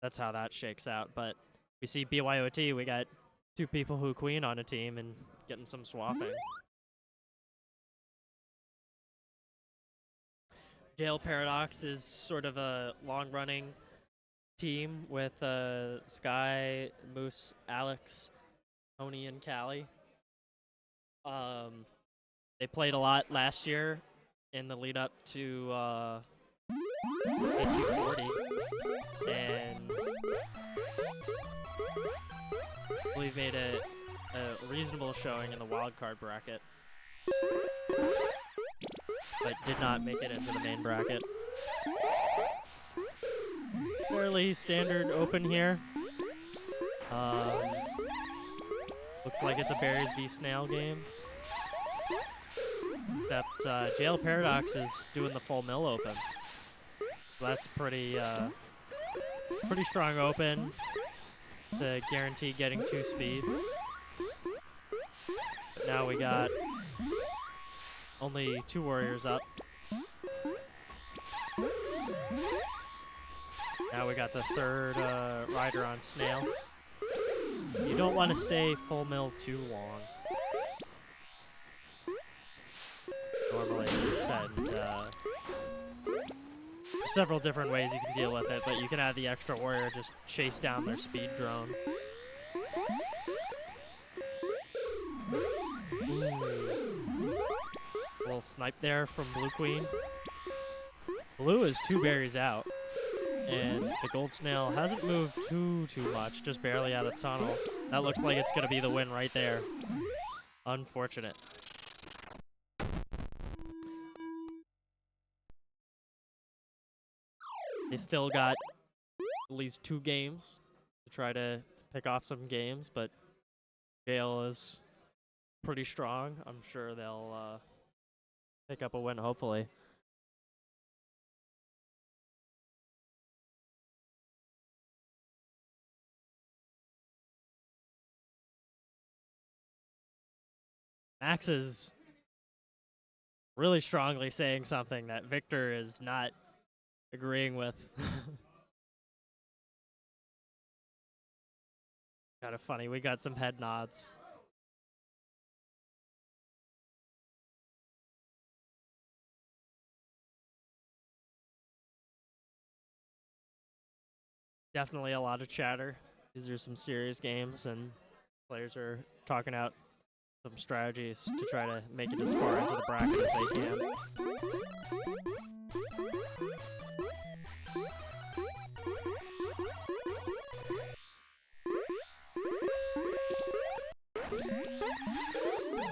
that's how that shakes out. But we see BYOT, we got 2 people who queen on a team and getting some swapping. JL Paradox is sort of a long-running team with Sky, Moose, Alex, Tony, and Callie. They played a lot last year in the lead up to AQ40, and we've made a reasonable showing in the wildcard bracket, but did not make it into the main bracket. Fairly standard open here. Looks like it's a Berries v Snail game. Except Jail Paradox is doing the full mill open. So that's pretty strong open to guarantee getting 2 speeds. But now we got only 2 warriors up. Now we got the 3rd rider on Snail. You don't want to stay full mill too long. Normally, as I said, there's several different ways you can deal with it, but you can have the extra warrior just chase down their speed drone. Ooh. Little snipe there from Blue Queen. Blue is 2 berries out, and the gold snail hasn't moved too much, just barely out of the tunnel. That looks like it's gonna be the win right there. Unfortunate. They still got at least 2 games to try to pick off some games, but Gale is pretty strong. I'm sure they'll pick up a win, hopefully. Max is really strongly saying something that Victor is not agreeing with. Kind of funny. We got some head nods. Definitely a lot of chatter. These are some serious games, and players are talking out some strategies to try to make it as far into the bracket as they can.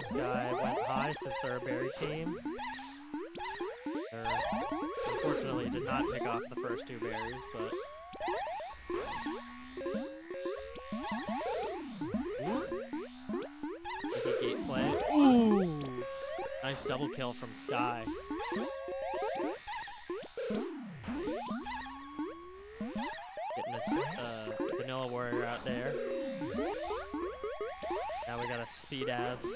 Sky went high since they're a berry team. They unfortunately did not pick off the first 2 berries, but gate play. Ooh! Nice double kill from Sky. Getting this vanilla warrior out there. Now we got a speed abs.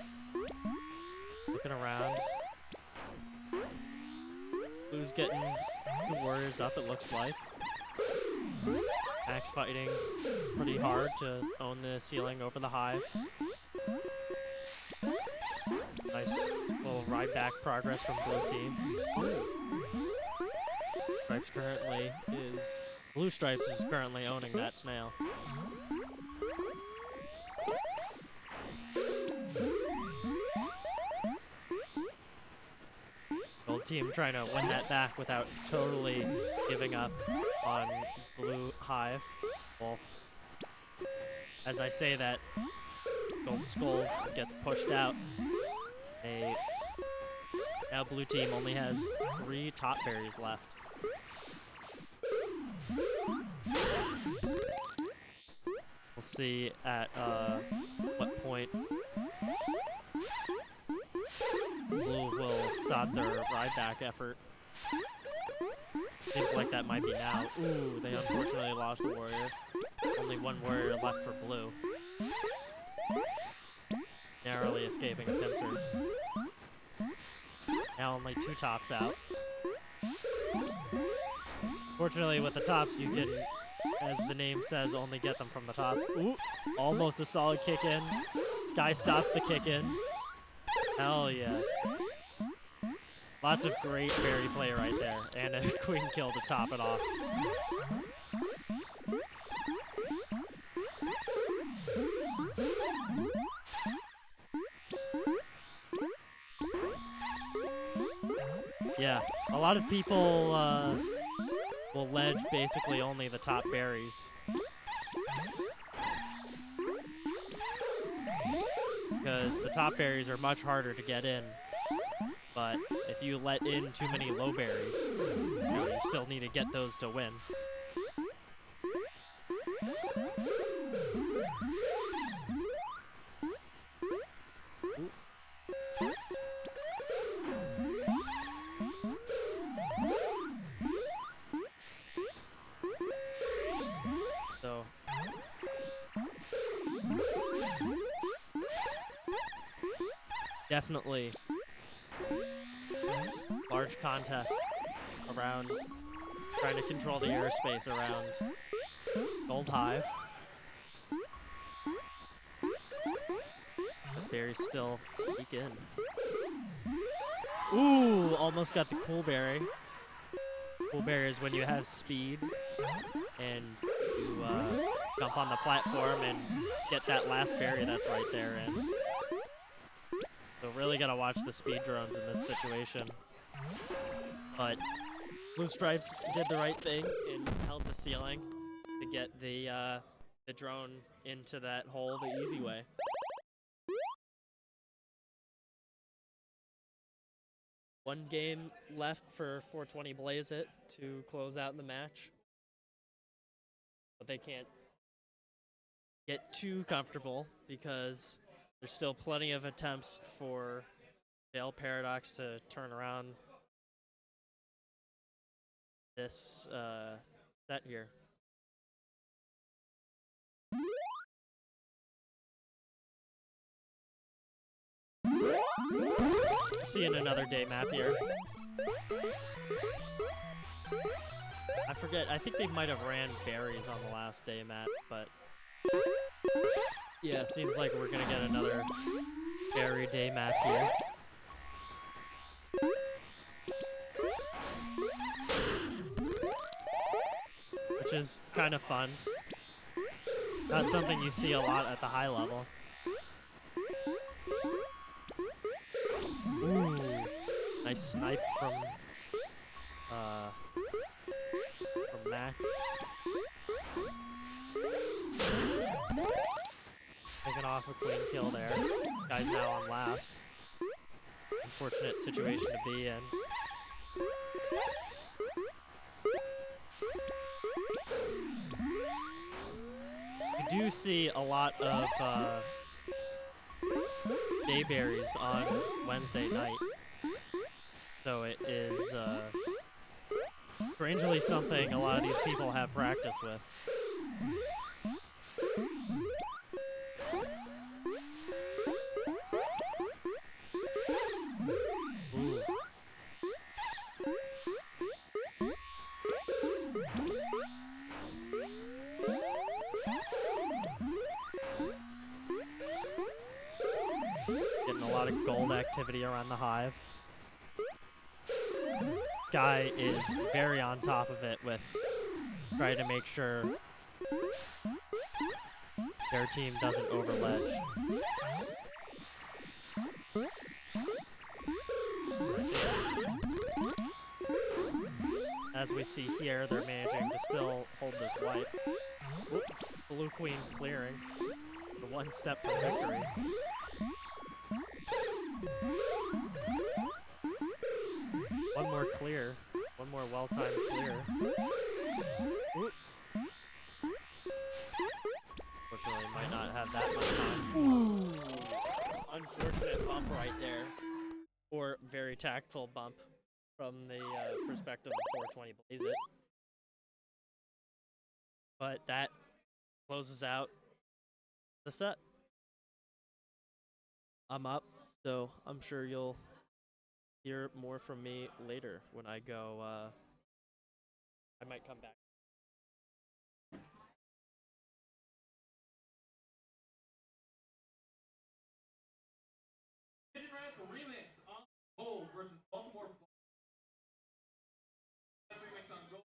Looking around. Blue's getting 2 warriors up, it looks like. Max fighting pretty hard to own the ceiling over the hive. Nice little ride back progress from Blue team. Stripes currently is... Blue Stripes is currently owning that snail. Gold team trying to win that back without totally giving up on Blue Hive. Well, as I say that, Gold Skulls gets pushed out. Now Blue team only has 3 top berries left. We'll see at what point Blue will stop their ride back effort. Seems like that might be now. Ooh, they unfortunately lost a warrior. Only 1 warrior left for Blue. Narrowly escaping a pincer. Now only 2 tops out. Fortunately, with the tops, you can, as the name says, only get them from the tops. Ooh, almost a solid kick in. Sky stops the kick in. Hell yeah. Lots of great berry play right there. And a queen kill to top it off. Yeah, a lot of people will ledge basically only the top berries. Because the top berries are much harder to get in. But if you let in too many low berries, you still need to get those to win. So definitely large contest around trying to control the airspace around Gold Hive. The berries still sneak in. Ooh, almost got the cool berry. Cool berry is when you have speed and you jump on the platform and get that last berry that's right there in. So really gotta watch the speed drones in this situation. But Blue Stripes did the right thing and held the ceiling to get the drone into that hole the easy way. One game left for 420 Blaze It to close out the match. But they can't get too comfortable because there's still plenty of attempts for Veil Paradox to turn around this set here. We're seeing another day map here. I forget, I think they might have ran berries on the last day map, but yeah, it seems like we're gonna get another berry day map here. Which is kind of fun. Not something you see a lot at the high level. Ooh, nice snipe from Max. Taking off a clean kill there. This guy's now on last. Unfortunate situation to be in. You do see a lot of dayberries on Wednesday night. So it is strangely something a lot of these people have practice with. Ooh. Getting a lot of gold activity around the hive. This guy is very on top of it with trying to make sure their team doesn't overledge. As we see here, they're managing to still hold this wipe. Oop, Blue Queen clearing. The one step for victory. One more clear. One more well-timed clear. Oop. Unfortunately, might not have that much time. Ooh. Unfortunate bump right there. Or very tactful bump from the perspective of 420 Blaze It. But that closes out the set. I'm up, so I'm sure you'll hear more from me later when I go. I might come back. Pigeon Rats remix on Gold versus Baltimore. Remix on Gold.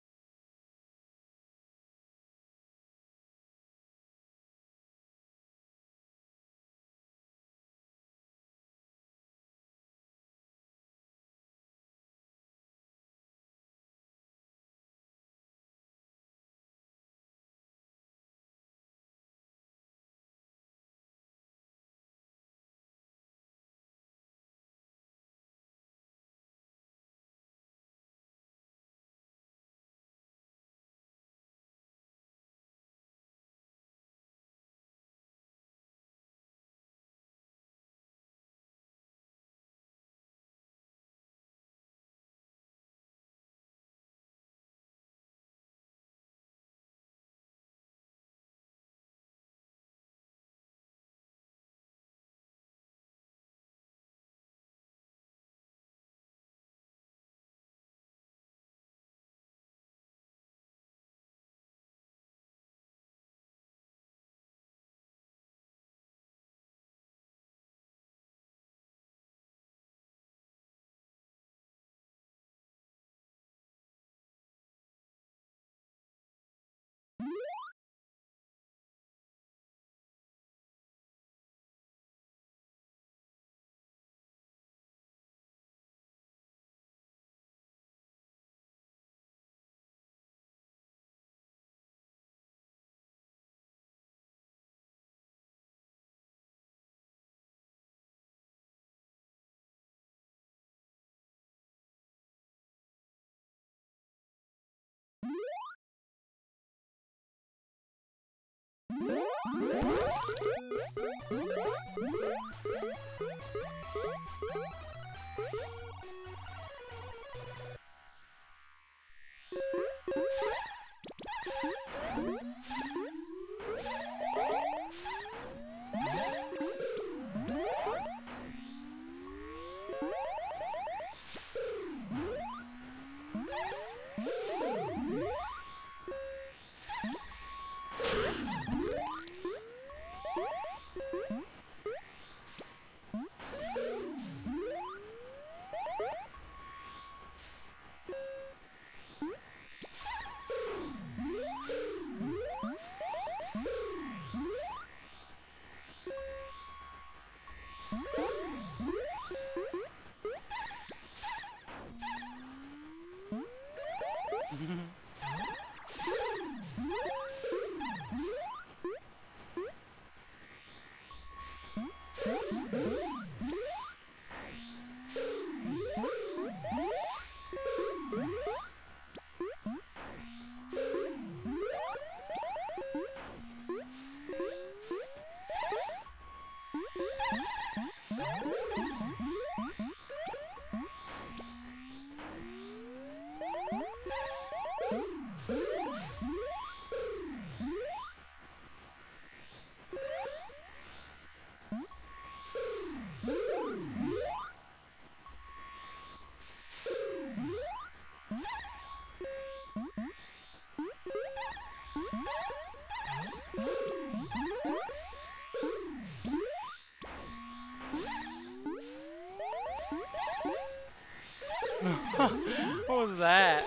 What was that?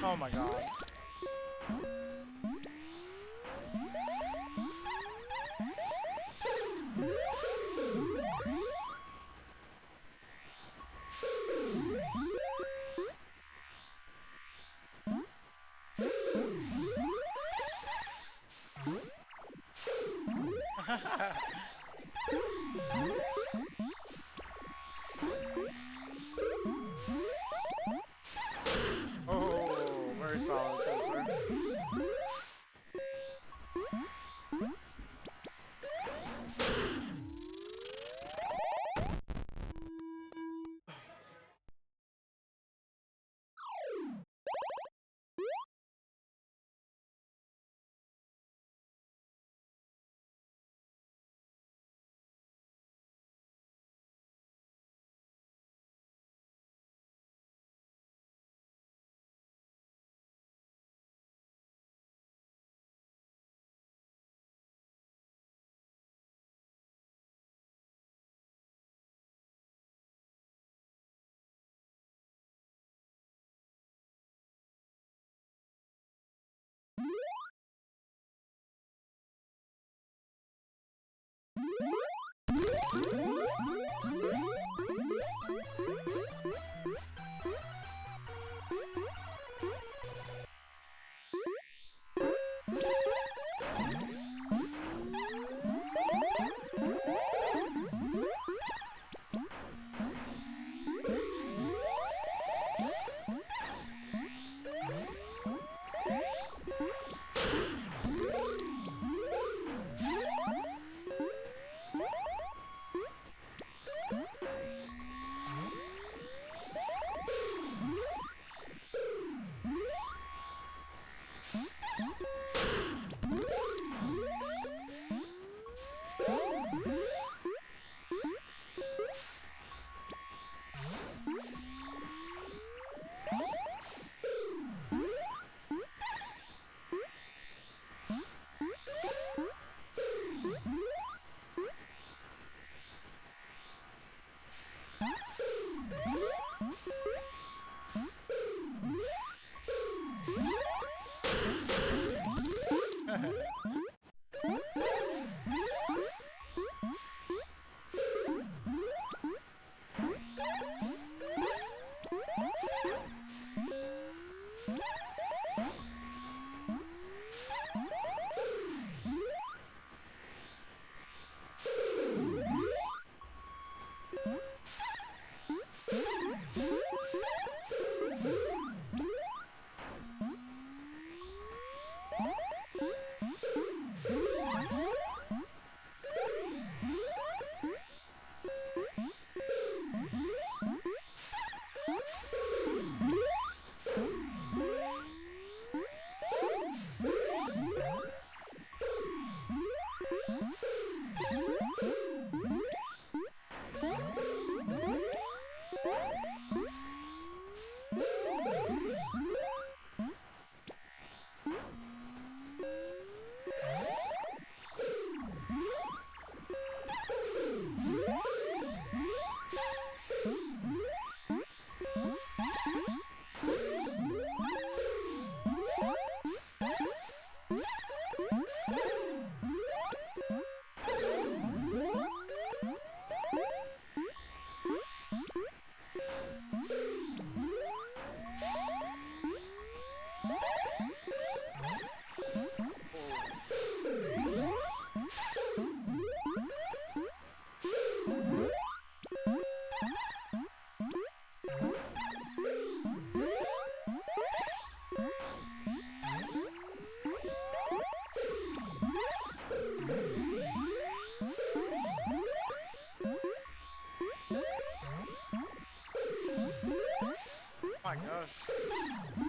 Oh my god. Oh, very solid sensor.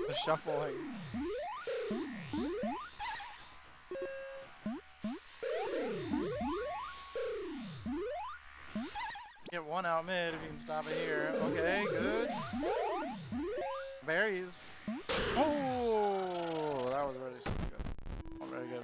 The shuffling. Get one out mid if you can stop it here. Okay, good. Berries. Oh, that was really super good. Oh, very good.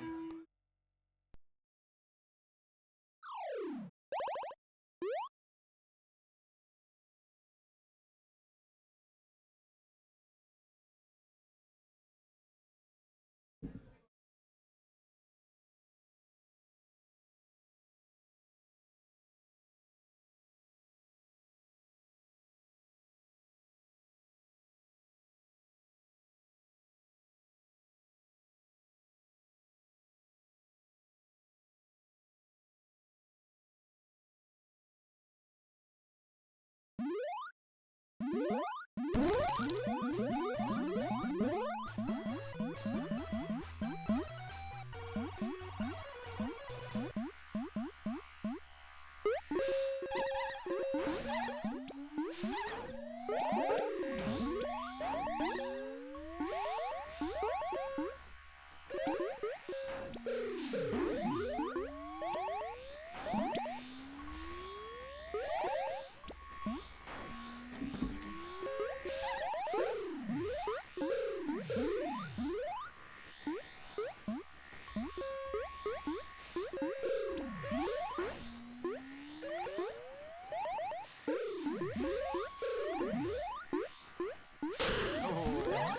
Oh.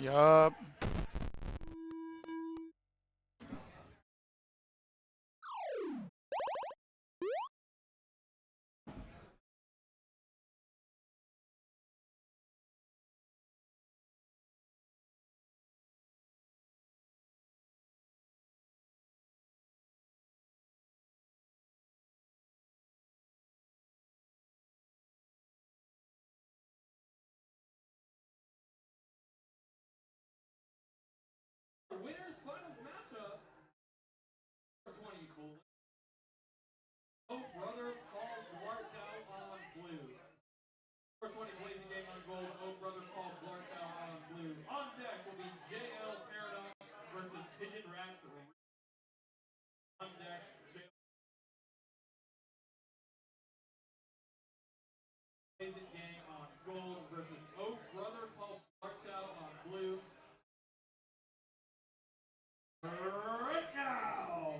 Yup. Winners finals matchup for 20 cool. Oh, brother Paul Blarkow on blue. For 20 blazing game on gold. Oh, brother Paul Blarkow on blue. On deck will be JL Paradox versus Pigeon Rats. On deck, JL blazing game on gold versus Oh, brother Paul Blarkow on blue. Right now.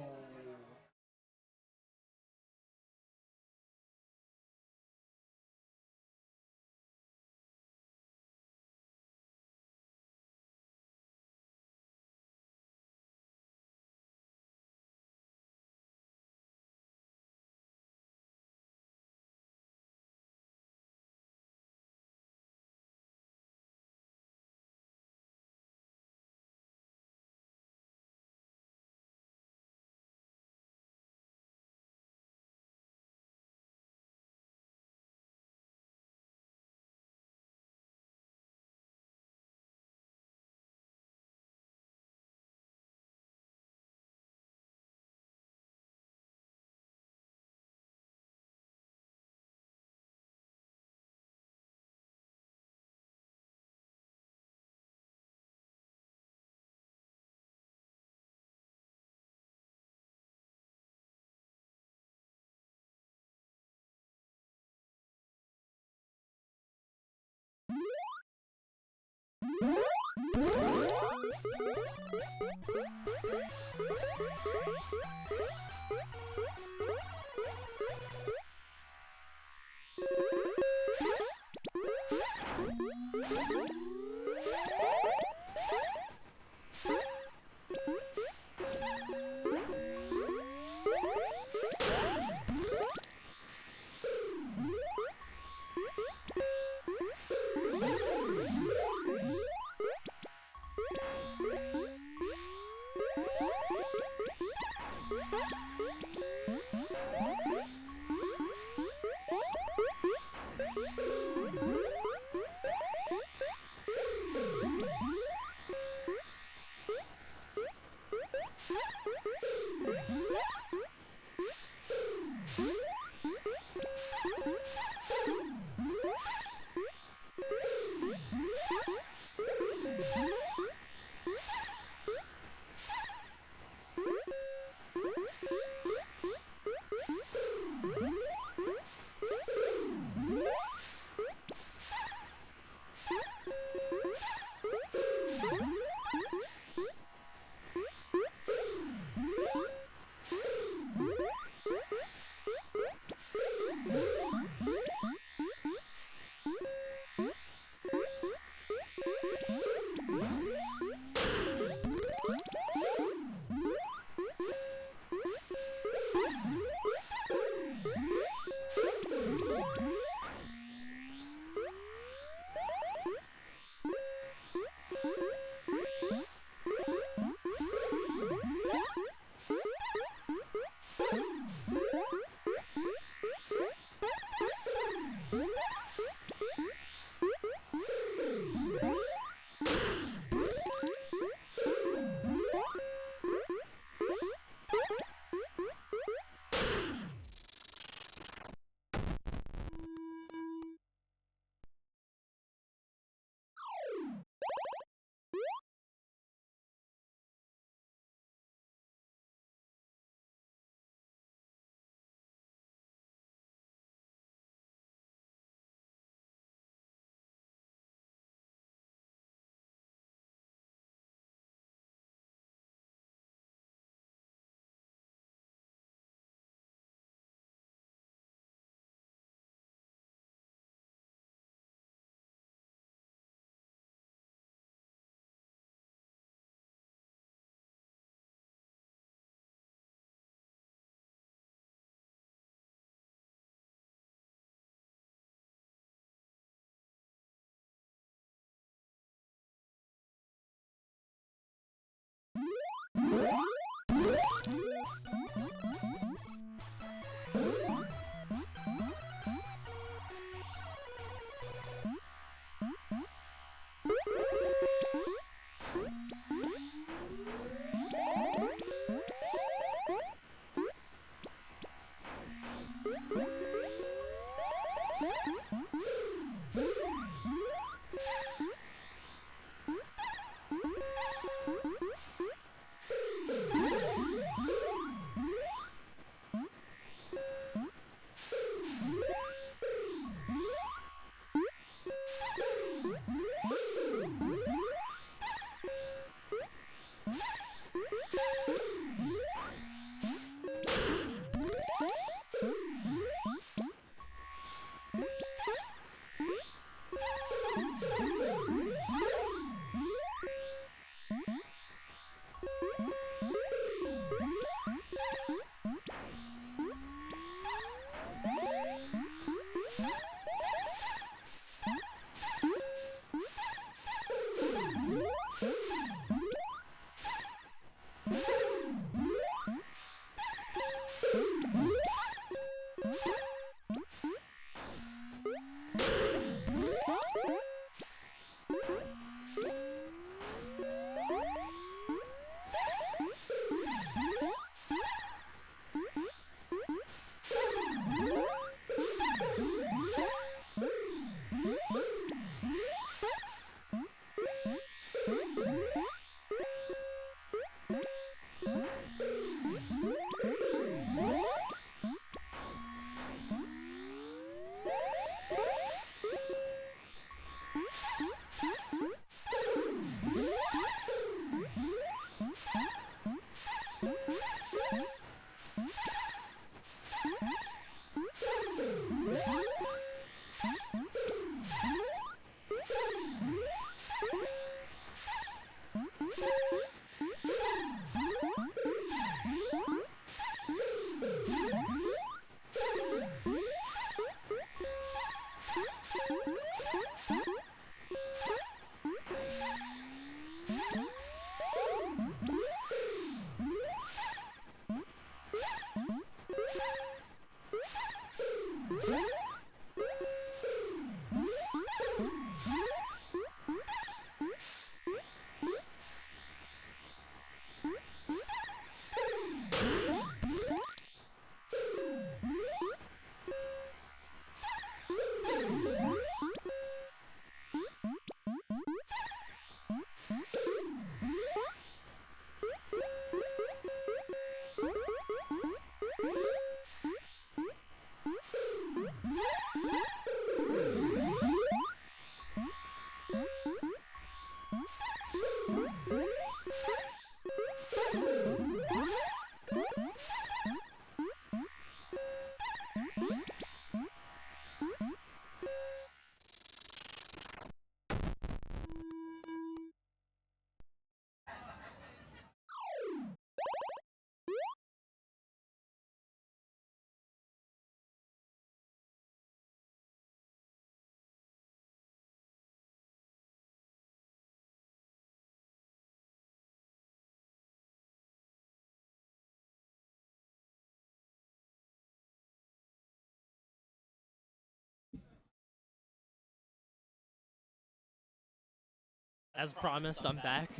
As promised, I'm back.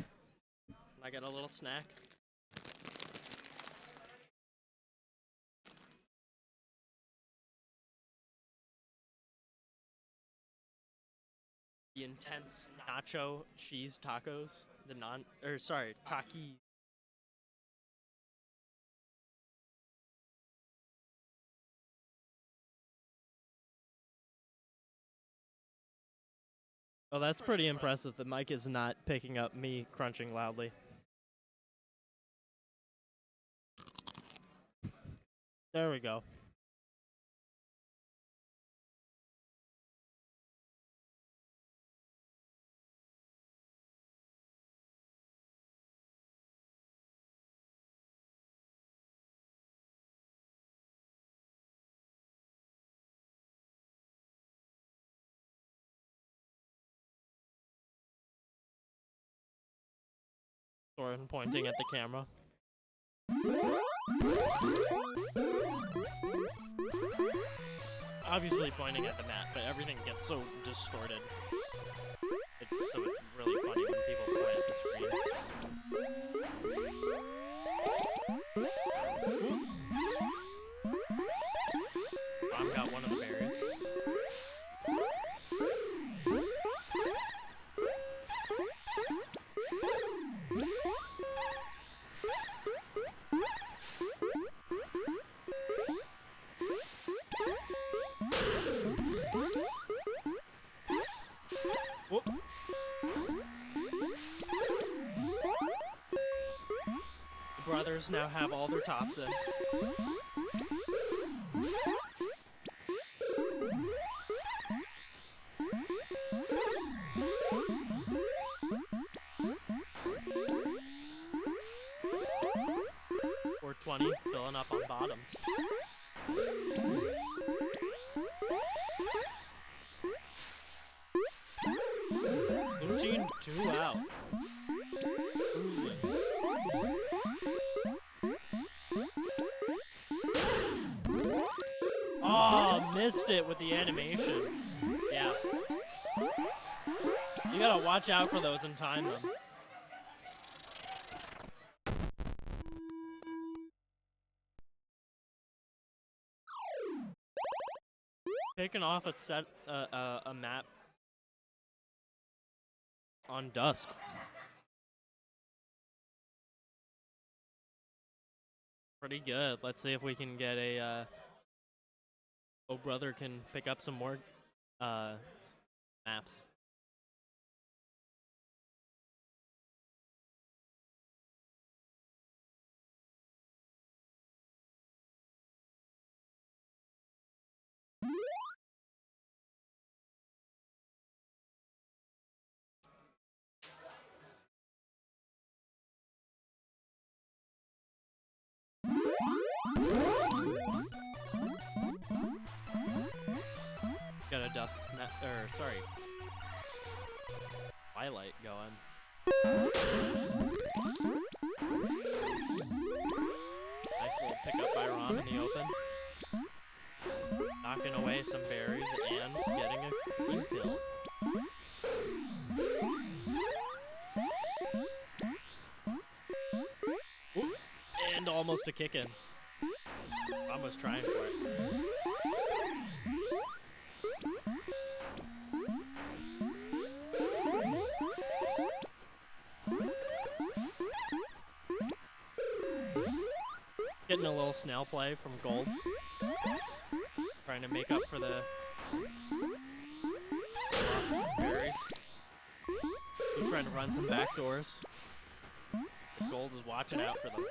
I got a little snack. The intense nacho cheese tacos. Taki. Oh, that's pretty impressive. The mic is not picking up me crunching loudly. There we go. Soren pointing at the camera. Obviously pointing at the map, but everything gets so distorted. So it's really funny when people point at the screen. I've got one of the berries. Whoop. The brothers now have all their tops in. Or 20 filling up on bottoms. 2 out. Oh, missed it with the animation. Yeah. You gotta watch out for those and time them. Picking off a map on Dusk. Pretty good. Let's see if we can get a Oh Brother can pick up some more maps. Got a Twilight going. Nice little pickup by Rom in the open. taking away some berries and getting a queen kill. Ooh, and almost a kick in. Almost trying for it. Getting a little snail play from Gold. Trying to make up for the loss of berries. He's trying to run some back doors. But Gold is watching out for them.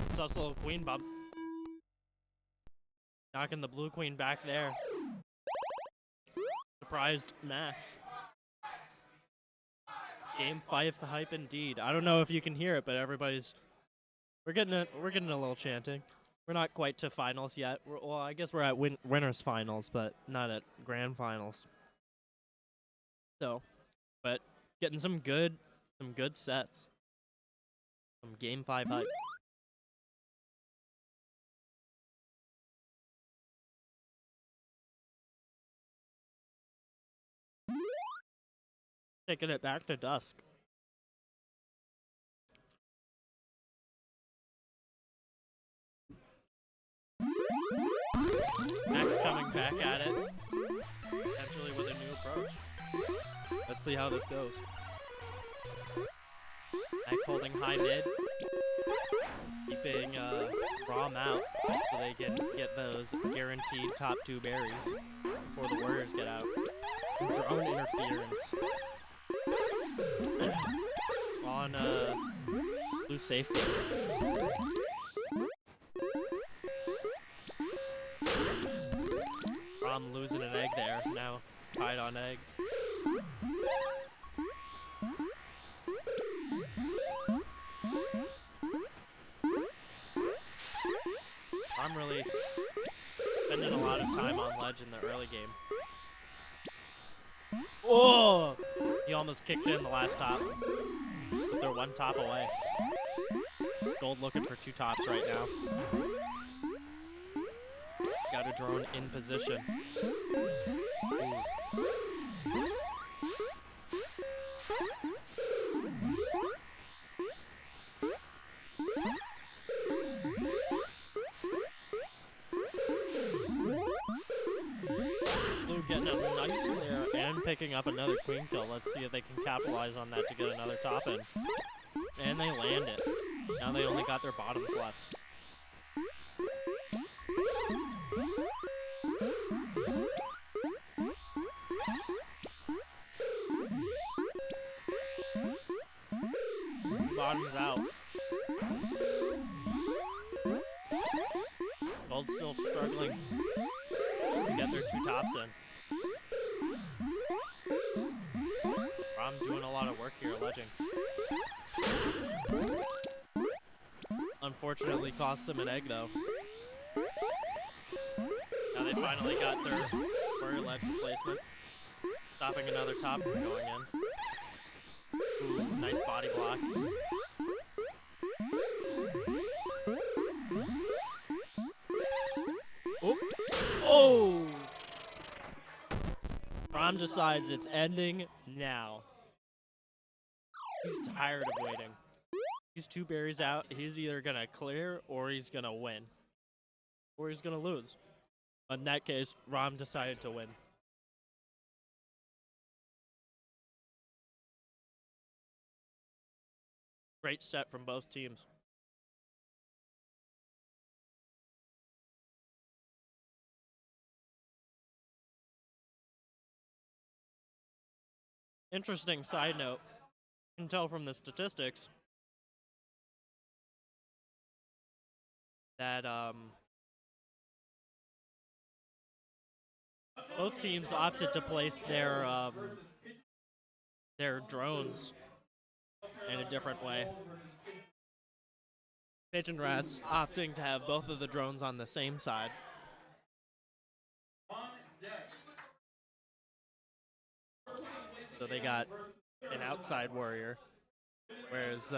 It's also a little queen bump. Knocking the blue queen back there. Surprised Max. Game 5 hype indeed. I don't know if you can hear it, but everybody's we're getting a little chanting. We're not quite to finals yet. Well, I guess we're at winners finals, but not at grand finals. So, but getting some good sets. Some game 5 hype. Taking it back to dusk. Max coming back at it. Potentially with a new approach. Let's see how this goes. Max holding high mid. Keeping Rom out so they can get those guaranteed top 2 berries before the Warriors get out. Drone interference. On blue safety. Rom losing an egg there, now tied on eggs. Rom really spending a lot of time on ledge in the early game. Oh! He almost kicked in the last top. But they're 1 top away. Gold looking for 2 tops right now. Got a drone in position. Ooh. Blue getting a nice clear and picking up another queen kill. Let's see if they can capitalize on that to get another top in. And they land it. Now they only got their bottoms left. Bottoms out. Gold still struggling to get their 2 tops in. Rom doing a lot of work here, ledging. Unfortunately costs him an egg though. Now they finally got their warrior ledge replacement. Stopping another top from going in. Ooh, nice body block. Oh! Oh! Rom decides it's ending now. He's tired of waiting. He's 2 berries out. He's either gonna clear or he's gonna win. Or he's gonna lose. But in that case, Rom decided to win. Great set from both teams. Interesting side note. You can tell from the statistics that both teams opted to place their drones in a different way. Pigeon Rats opting to have both of the drones on the same side. So they got an outside warrior whereas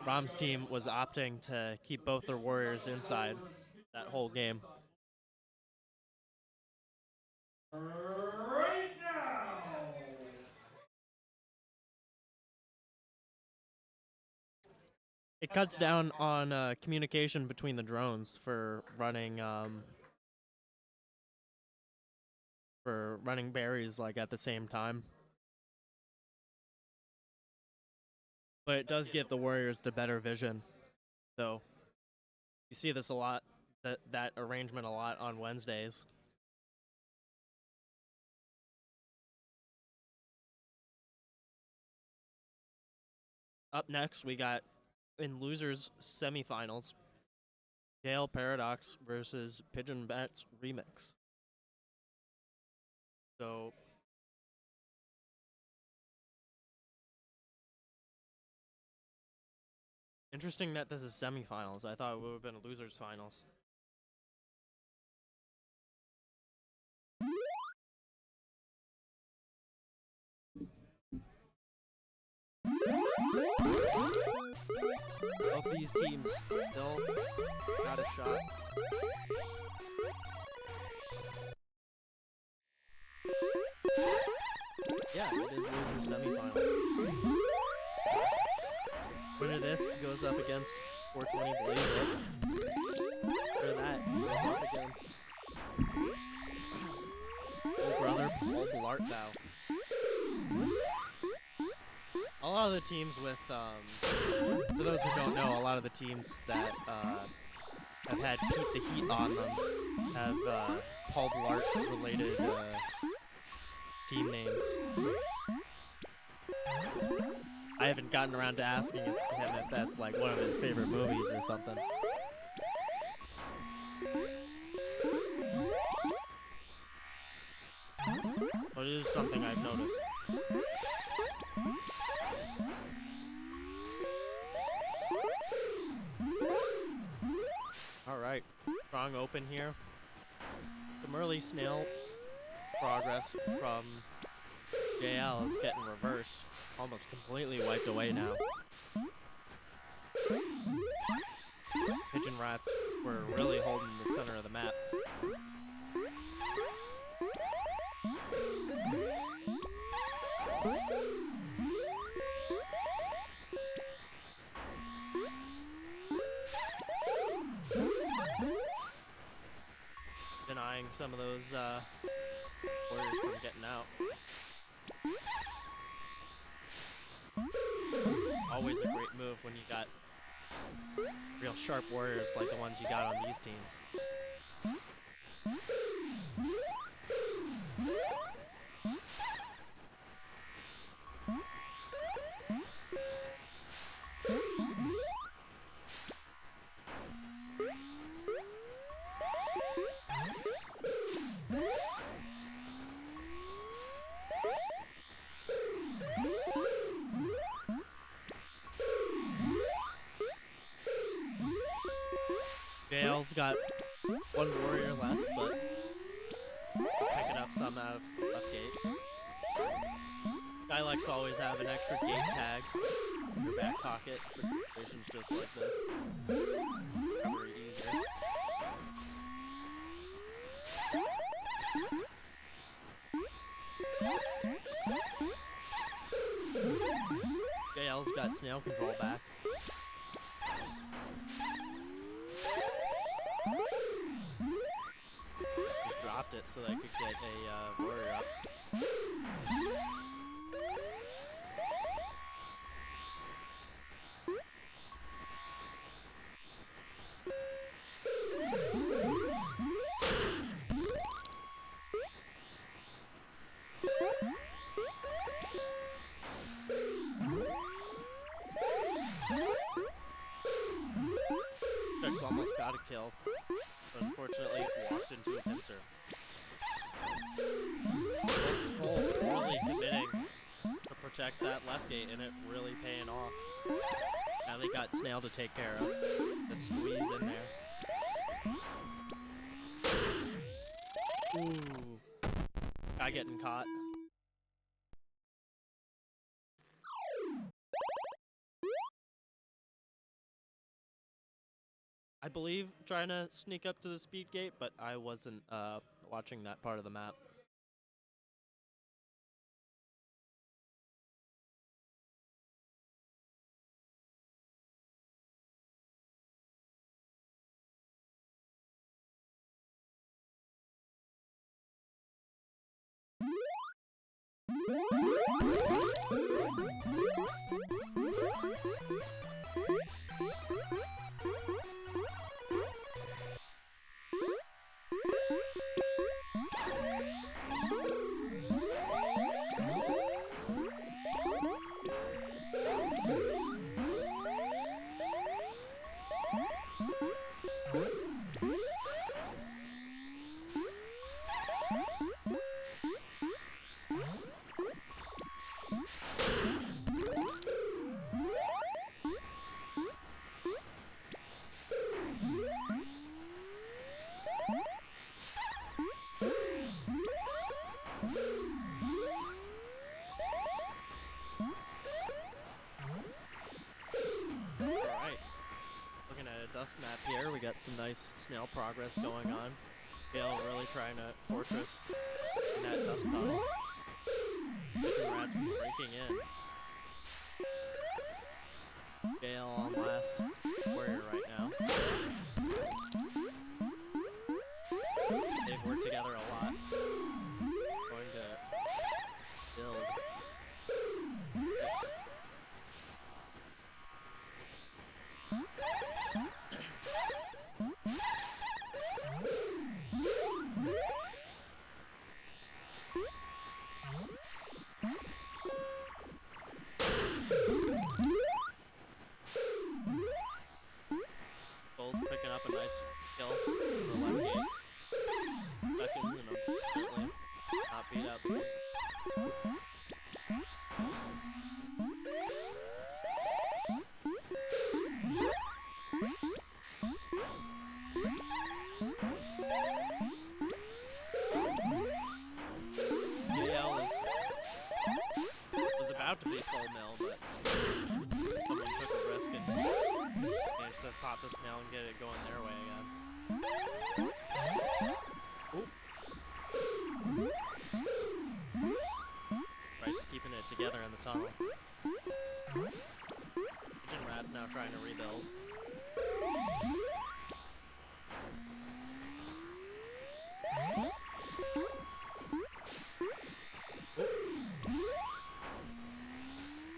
Rom's team was opting to keep both their warriors inside that whole game. Right now. It cuts down on communication between the drones for running berries like at the same time. But it does give the warriors the better vision. So you see this a lot, that arrangement a lot on Wednesdays. Up next, we got in losers semifinals, Gale Paradox versus Pigeon Bats Remix. So interesting that this is semifinals. I thought it would have been losers finals. Both these teams still got a shot. Yeah, it is losers semifinal. Winner of this goes up against 420 Blaze. After that, goes up against old brother Paul Blartbow. A lot of the teams with, for those who don't know, a lot of the teams that have had Pete the Heat on them have Paul Blart related team names. I haven't gotten around to asking him if that's like one of his favorite movies or something. But it is something I've noticed. Alright, strong open here. Some early snail progress from JL is getting reversed. Almost completely wiped away now. Pigeon Rats were really holding the center of the map. Denying some of those warriors from getting out. Always a great move when you got real sharp warriors like the ones you got on these teams. Gale's got one warrior left, but picking up some out of left gate. Guy likes to always have an extra gate tagged in your back pocket for situations just like this. Recovery easier. Gale's got snail control back. Just dropped it so they could get a warrior up. Chex almost got a kill, but unfortunately walked into a pincer. Cole's really committing to protect that left gate, and it really paying off. Now they got Snail to take care of. The squeeze in there. Ooh. Guy getting caught. I believe, trying to sneak up to the speed gate, but I wasn't watching that part of the map. Alright. Looking at a dusk map here, we got some nice snail progress going on. Gale really trying to fortress in that dusk tunnel. Pigeon Rat's breaking in. Gale on last warrior right now. They've worked together a lot. Going to build. Gold's picking up a nice kill from the left gate. Second, certainly not beat up. JL was about to be full mill, but someone took a risk and managed to pop the snail and get it going their way again. Oop. Right's keeping it together in the tunnel. Pigeon Rat's now trying to rebuild.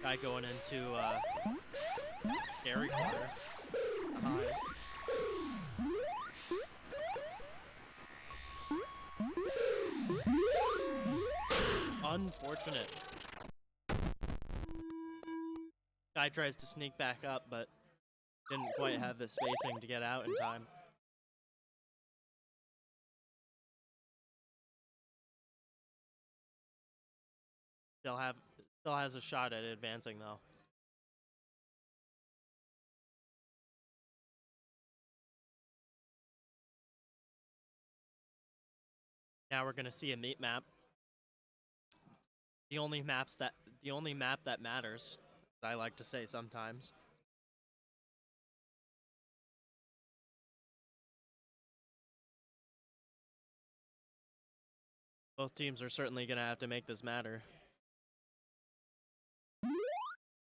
Guy going into scary corner. High. Unfortunate. Guy tries to sneak back up, but didn't quite have the spacing to get out in time. Still has a shot at advancing though. Now we're gonna see a meat map. The only map that matters, as I like to say sometimes. Both teams are certainly gonna have to make this matter.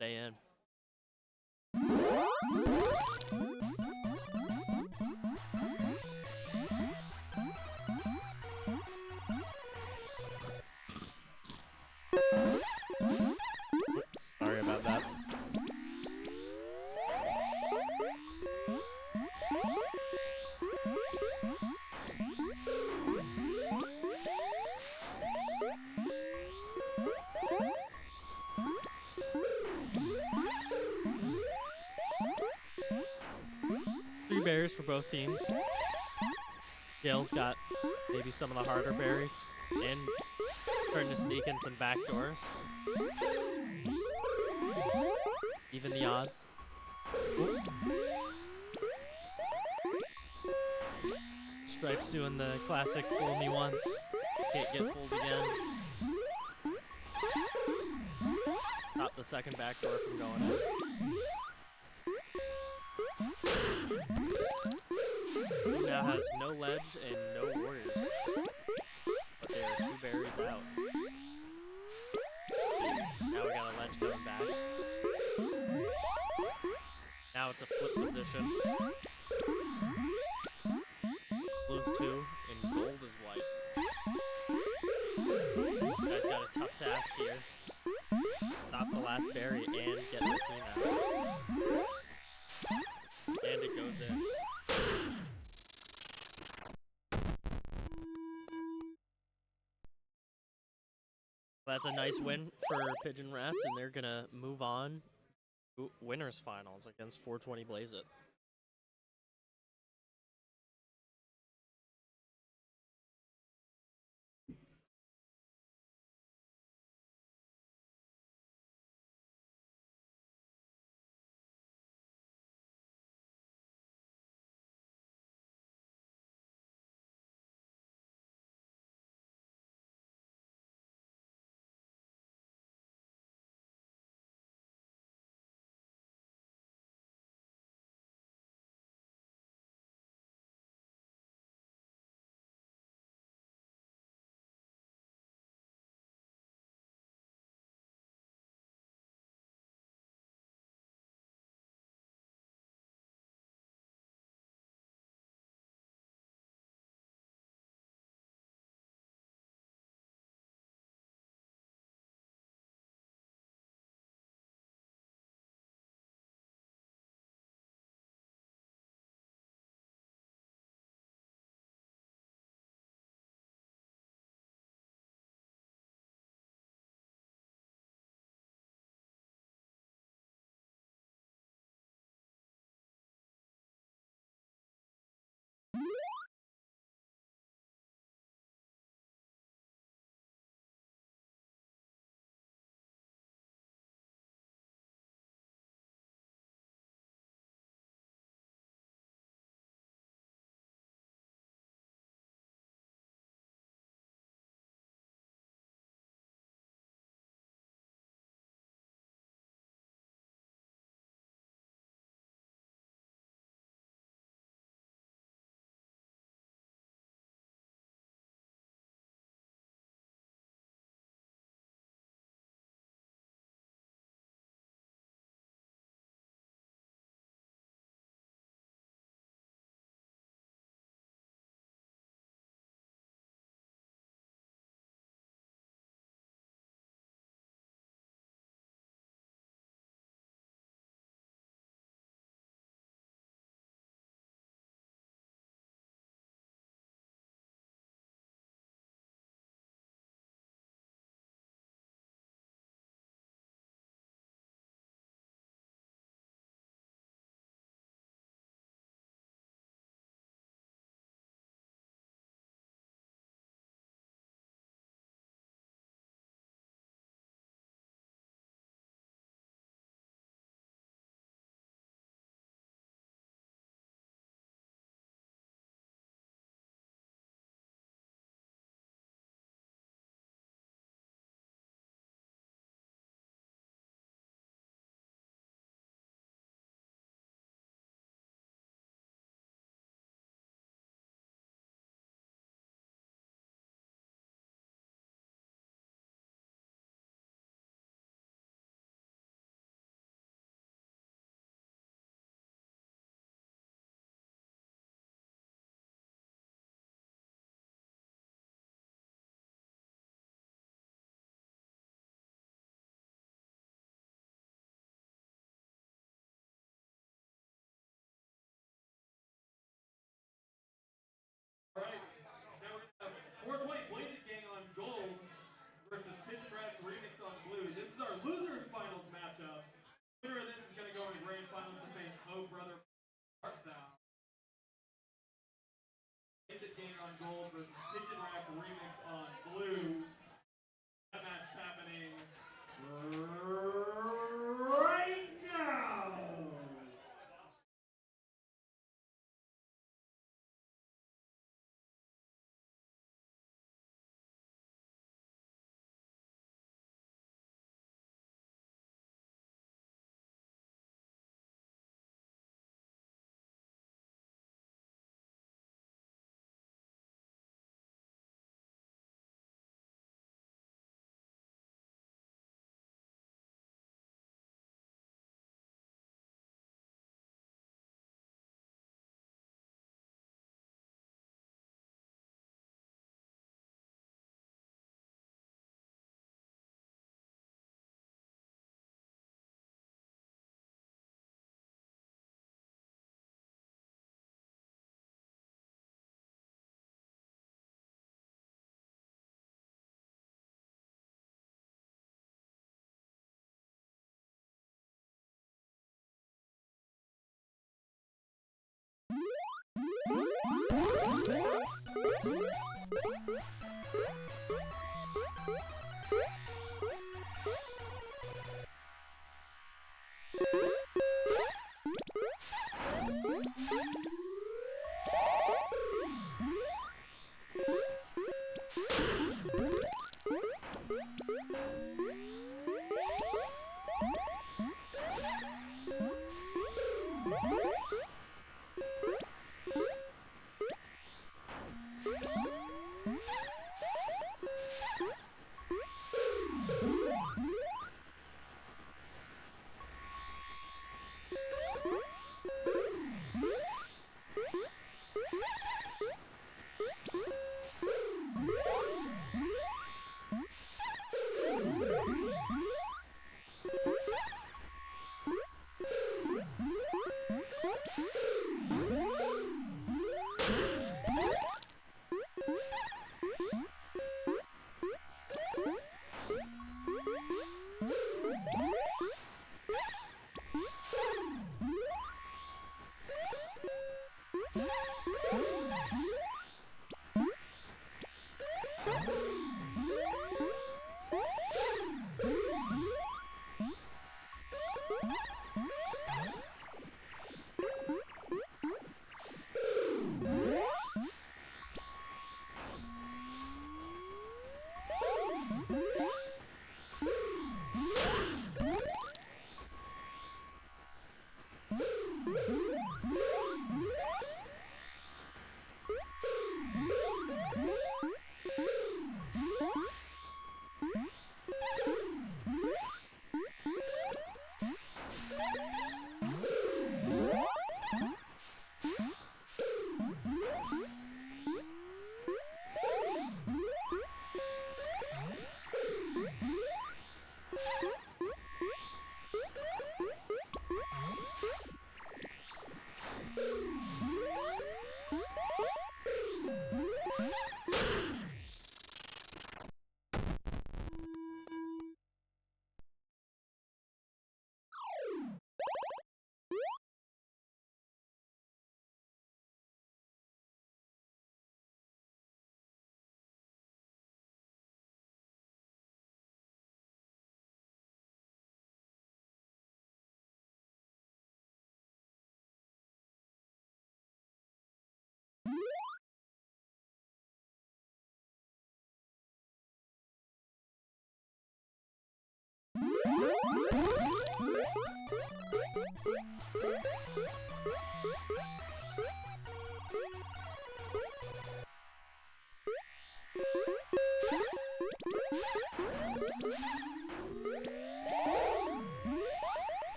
Stay in. Sorry about that. Three berries for both teams. Gale's got maybe some of the harder berries and starting to sneak in some back doors. Even the odds. Oop. Stripes doing the classic fool me once, can't get fooled again. Stop the second back door from going in. now has no ledge and no warriors. But they are 2 berries out. Now we got a ledge coming back. Now it's a flip position. Blue's 2 and gold is white. Guys got a tough task here. Stop the last berry and get the team out. And it goes in. That's a nice win for Pigeon Rats, and they're gonna move on to winners finals against 420 Blaze It.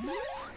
What?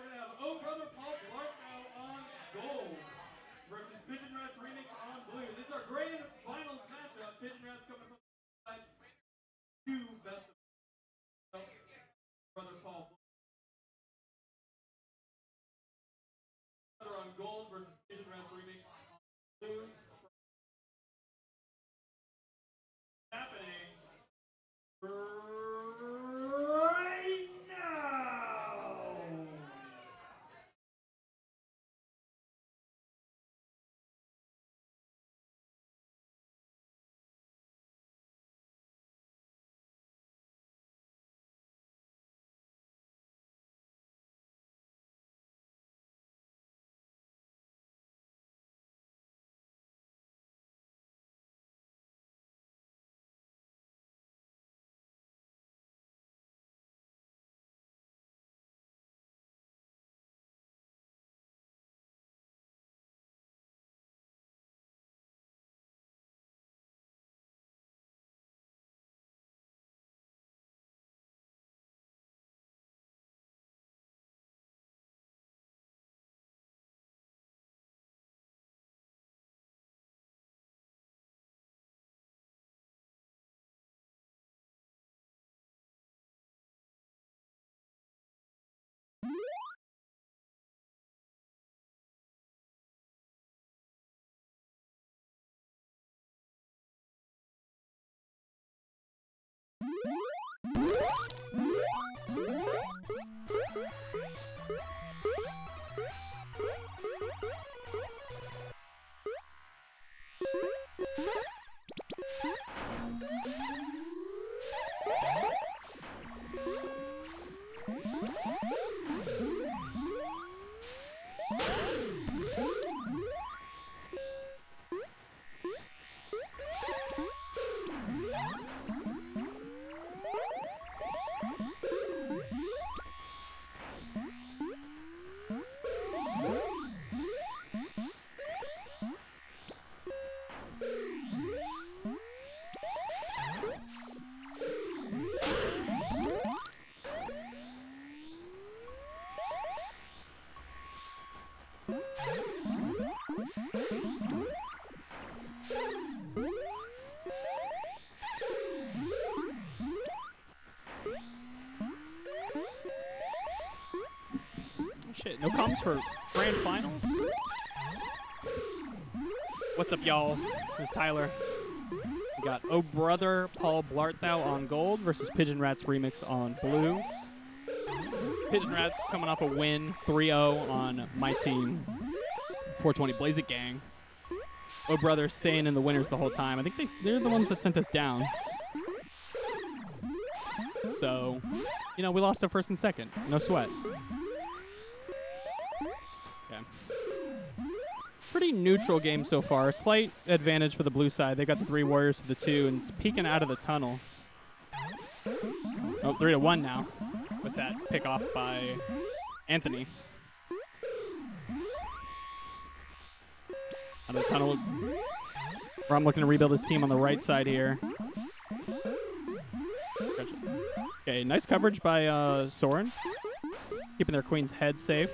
we're gonna have Oh Brother Paul Blart now on gold versus Pigeon Rats Remix on blue. This is our grand finals matchup. Pigeon Rats coming from the side. Two best of Brother Paul Blart on gold versus Pigeon Rats Remix on blue. Happening right now. Shit, no comms for grand finals? What's up, y'all? This is Tyler. We got Oh Brother Paul Blart Thou on gold versus Pigeon Rats Remix on blue. Pigeon Rats coming off a win 3-0 on my team, 420 Blaze It Gang. Oh Brother staying in the winners the whole time. I think they're the ones that sent us down. So, you know, we lost our first and second. No sweat. Pretty neutral game so far. Slight advantage for the blue side. They got the 3 warriors to the 2, and it's peeking out of the tunnel. Oh, 3-1 now with that pick off by Anthony. Out of the tunnel. I'm looking to rebuild his team on the right side here. Okay, nice coverage by Soren. Keeping their queen's head safe.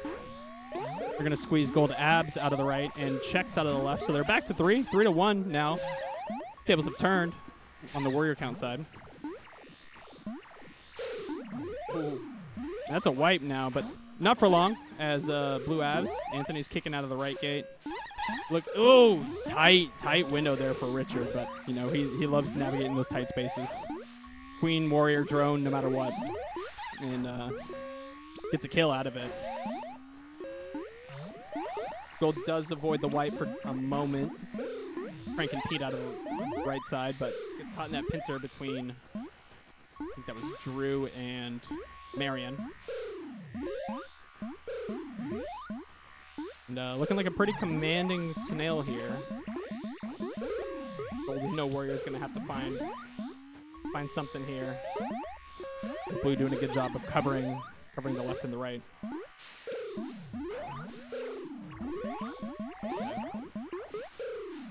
They're going to squeeze gold abs out of the right and checks out of the left. So they're back to 3-1 now. Tables have turned on the warrior count side. Ooh. That's a wipe now, but not for long as blue abs. Anthony's kicking out of the right gate. Look, oh, tight window there for Richard, but, you know, he loves navigating those tight spaces. Queen, warrior, drone, no matter what. And gets a kill out of it. Gold does avoid the wipe for a moment. Frank and Pete out of the right side, but gets caught in that pincer between, I think that was Drew and Marion. And looking like a pretty commanding snail here. Gold with no warrior is going to have to find something here. Blue doing a good job of covering the left and the right.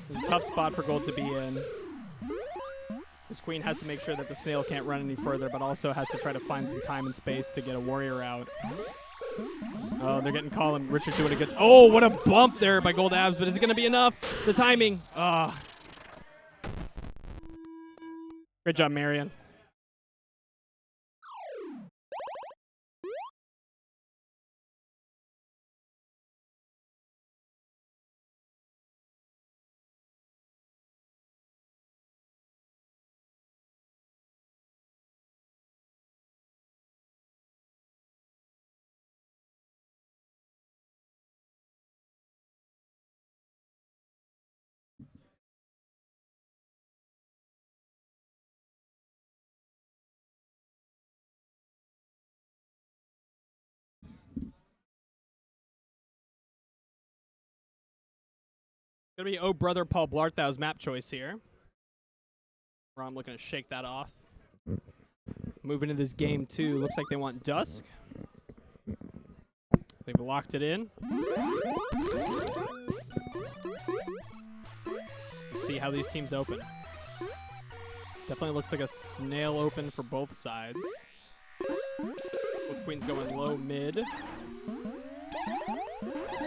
It's a tough spot for gold to be in. His queen has to make sure that the snail can't run any further, but also has to try to find some time and space to get a warrior out. Oh, they're getting Colin. Richard doing a good. Oh, what a bump there by Gold Abs, but is it going to be enough? The timing. Ah. Great job, Marion. Gonna be Oh Brother Paul Blarthau's map choice here. Rom looking to shake that off. Moving into this game 2. Looks like they want Dusk. They've locked it in. Let's see how these teams open. Definitely looks like a snail open for both sides. Both queens going low mid.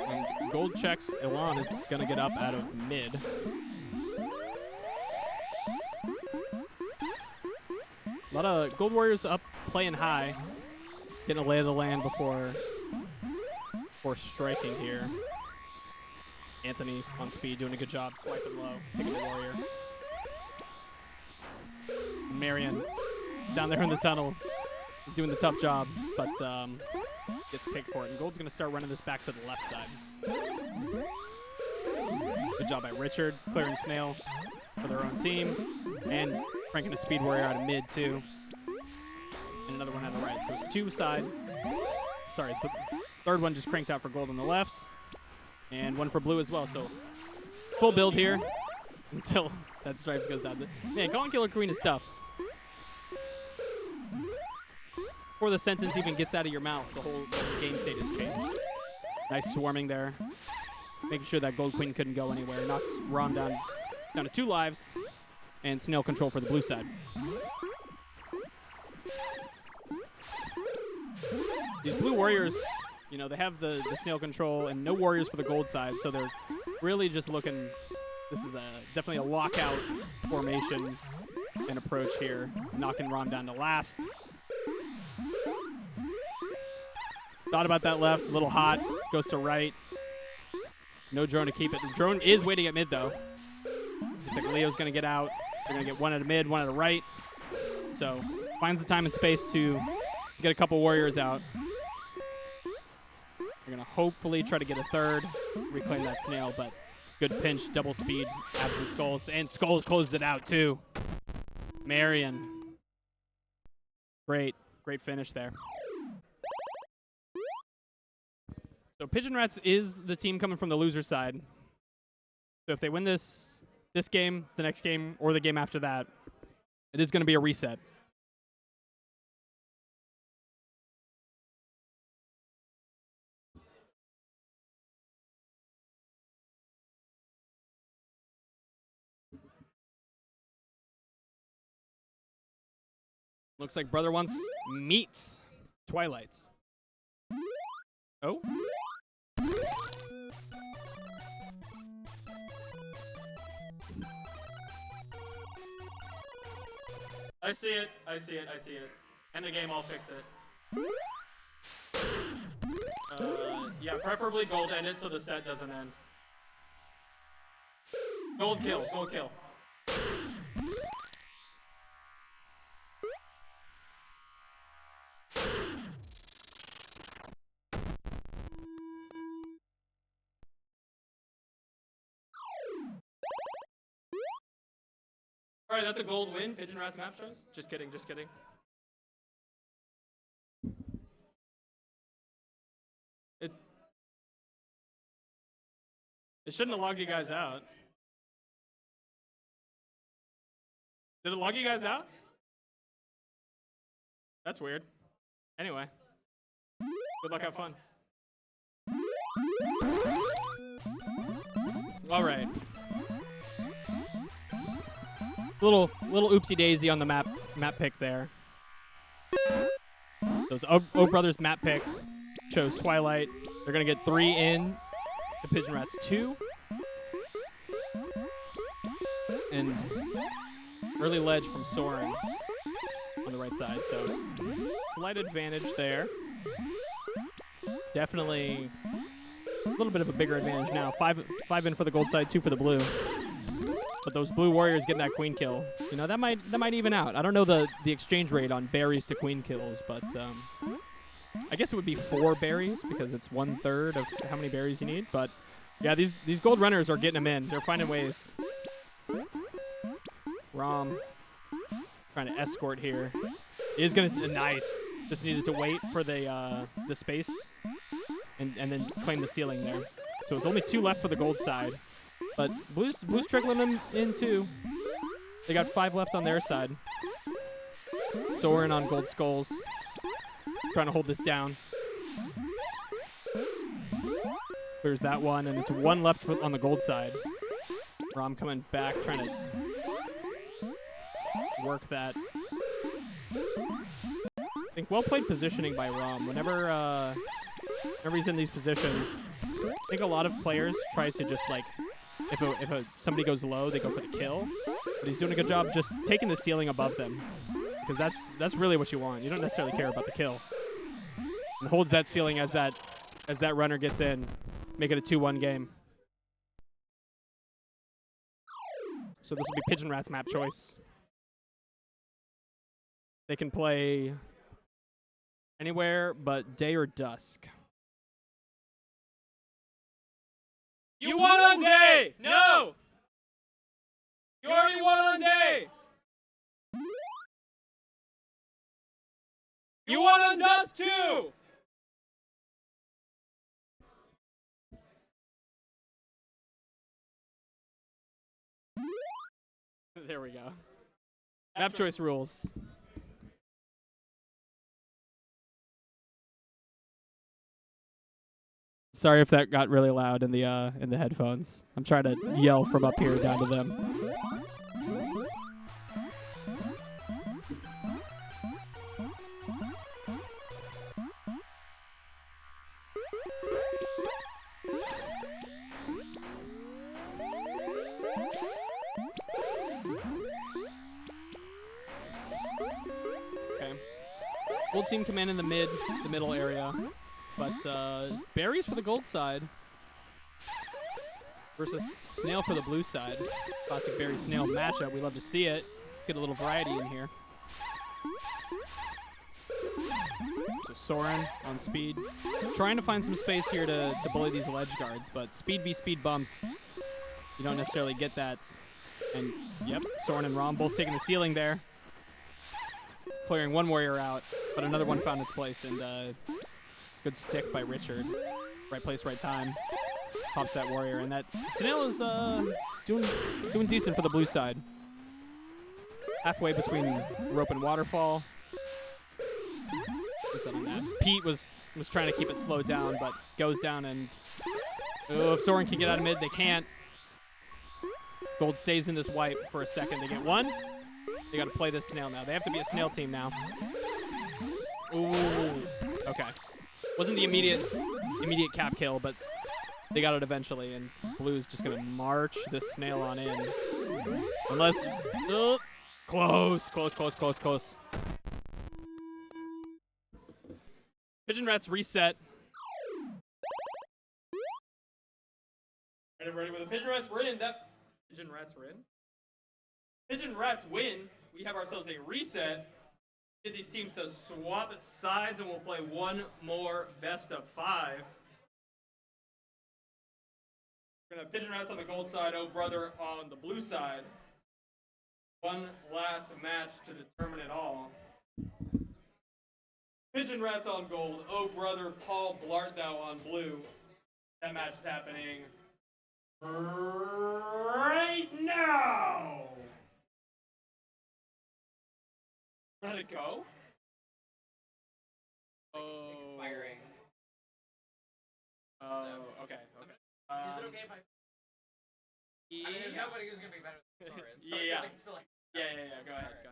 And gold checks Elan is gonna get up out of mid. A lot of Gold Warriors up playing high. Getting a lay of the land before striking here. Anthony on speed doing a good job swiping low, picking the warrior. Marion down there in the tunnel doing the tough job, but gets picked for it. And Gold's going to start running this back to the left side. Good job by Richard, clearing Snail for their own team. And cranking a speed warrior out of mid, too. And another one on the right. So it's two side. Sorry, third one just cranked out for Gold on the left. And one for blue as well. So full build here until that Stripes goes down. Man, calling Killer Queen is tough. Before the sentence even gets out of your mouth, the whole game state has changed. Nice swarming there. Making sure that Gold Queen couldn't go anywhere. Knocks Rom down to 2 lives. And Snail control for the blue side. These blue warriors, you know, they have the Snail control and no warriors for the gold side, so they're really just looking. This is definitely a lockout formation and approach here. Knocking Rom down to last. Thought about that left, a little hot, goes to right. No drone to keep it. The drone is waiting at mid, though. Looks like Leo's going to get out. They're going to get one at mid, one at the right. So finds the time and space to get a couple warriors out. They're going to hopefully try to get a third, reclaim that Snail, but good pinch, double speed, absent Skulls, and Skulls closes it out, too. Marion. Great finish there. So Pigeon Rats is the team coming from the loser side. So if they win this game, the next game, or the game after that, it is going to be a reset. Looks like Brother wants meets Twilight. Oh. I see it. End the game, I'll fix it. Yeah, preferably gold ended so the set doesn't end. Gold kill. All right, that's a gold win. Pigeon Rats map choice. Just kidding. It shouldn't have logged you guys out. Did it log you guys out? That's weird. Anyway, good luck, have fun. All right. Little oopsie daisy on the map pick there. Those O Brothers map pick chose Twilight. They're going to get 3 in. The Pigeon Rats 2. And early ledge from Soren on the right side. So slight advantage there. Definitely a little bit of a bigger advantage now. 5 in for the gold side, 2 for the blue. But those blue warriors getting that queen kill, you know, that might even out. I don't know the exchange rate on berries to queen kills, but I guess it would be 4 berries because it's 1/3 of how many berries you need. But yeah, these gold runners are getting them in. They're finding ways. Rom trying to escort here. Is gonna nice. Just needed to wait for the space and then claim the ceiling there. So it's only 2 left for the gold side. But Blue's trickling them in too. They got 5 left on their side. Soren on gold skulls. Trying to hold this down. Clears that one, and it's 1 left on the gold side. Rom coming back, trying to work that. I think well-played positioning by Rom. Whenever he's in these positions, I think a lot of players try to just like, if somebody goes low, they go for the kill. But he's doing a good job just taking the ceiling above them, because that's really what you want. You don't necessarily care about the kill. And holds that ceiling as that runner gets in, make it a 2-1 game. So this will be Pigeon Rat's map choice. They can play anywhere but day or dusk. You won on day! No! You already won on day! You won on dusk too! There we go. Map choice rules. Sorry if that got really loud in the headphones. I'm trying to yell from up here down to them. Okay. Gold team command in the middle area. But berries for the gold side versus snail for the blue side. Classic berry snail matchup. We love to see it. Let's get a little variety in here. So Soren on speed. Trying to find some space here to bully these ledge guards, but speed v speed bumps, you don't necessarily get that. And yep, Soren and Rom both taking the ceiling there. Clearing one warrior out, but another one found its place, and good stick by Richard. Right place, right time. Pops that warrior, and that snail is doing decent for the blue side. Halfway between rope and waterfall. What's that on maps? Pete was trying to keep it slowed down, but goes down, and if Soren can get out of mid, they can't. Gold stays in this wipe for a second. They get 1. They got to play this snail now. They have to be a snail team now. Ooh, okay. Wasn't the immediate cap kill, but they got it eventually, and Blue's just gonna march this snail on in. Unless, close. Pigeon Rats reset. Ready with the Pigeon Rats win. Pigeon Rats win. Pigeon Rats win. We have ourselves a reset. Get these teams to swap sides, and we'll play one more best of 5. We're gonna have Pigeon Rats on the gold side, Oh Brother on the blue side. One last match to determine it all. Pigeon Rats on gold, Oh Brother Paul Blartdow on blue. That match is happening right now. Let it go? Oh. Expiring. Oh, okay. Is it okay if I... I mean, there's nobody who's going to be better than Soren. So I feel like it's still like... Yeah. Go ahead.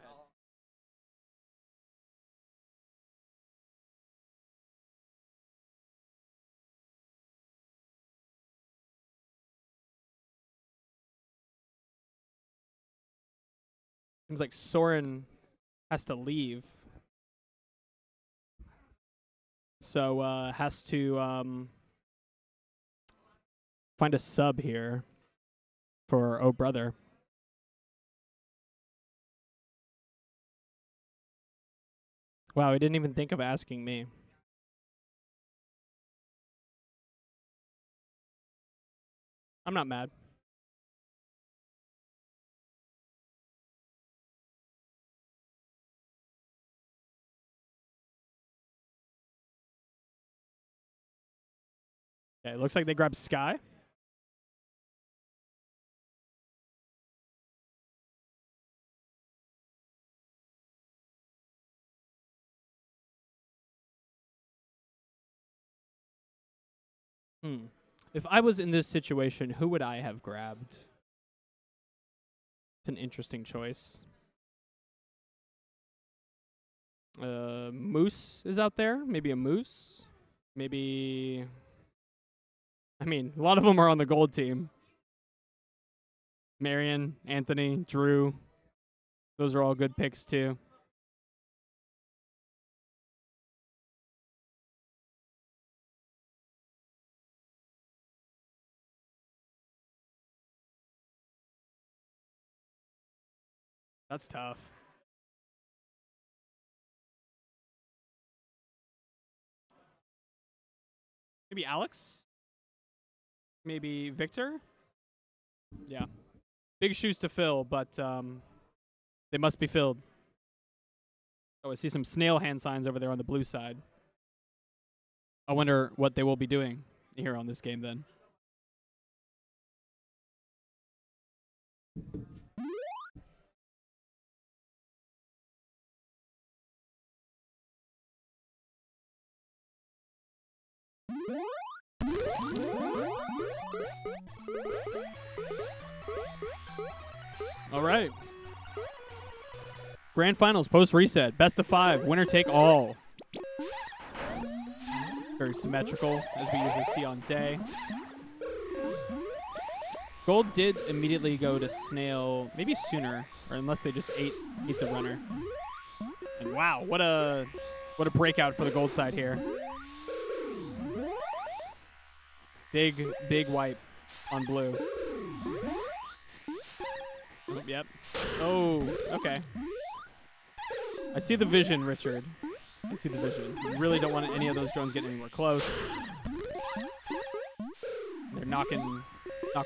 Seems like Soren has to leave. So has to find a sub here for Oh Brother. Wow, he didn't even think of asking me. I'm not mad. Okay, it looks like they grabbed Sky. If I was in this situation, who would I have grabbed? It's an interesting choice. Moose is out there. Maybe a Moose. Maybe... I mean, a lot of them are on the gold team. Marion, Anthony, Drew. Those are all good picks, too. That's tough. Maybe Alex? Maybe Victor? Yeah. Big shoes to fill, but they must be filled. Oh, I see some snail hand signs over there on the blue side. I wonder what they will be doing here on this game then. All right. Grand Finals post reset. Best of 5. Winner take all. Very symmetrical, as we usually see on day. Gold did immediately go to Snail, maybe sooner, or unless they just ate the runner. And wow, what a breakout for the gold side here. Big wipe on blue. Oh, yep. Oh, okay. I see the vision, Richard. I see the vision. You really don't want any of those drones getting anywhere close. They're knock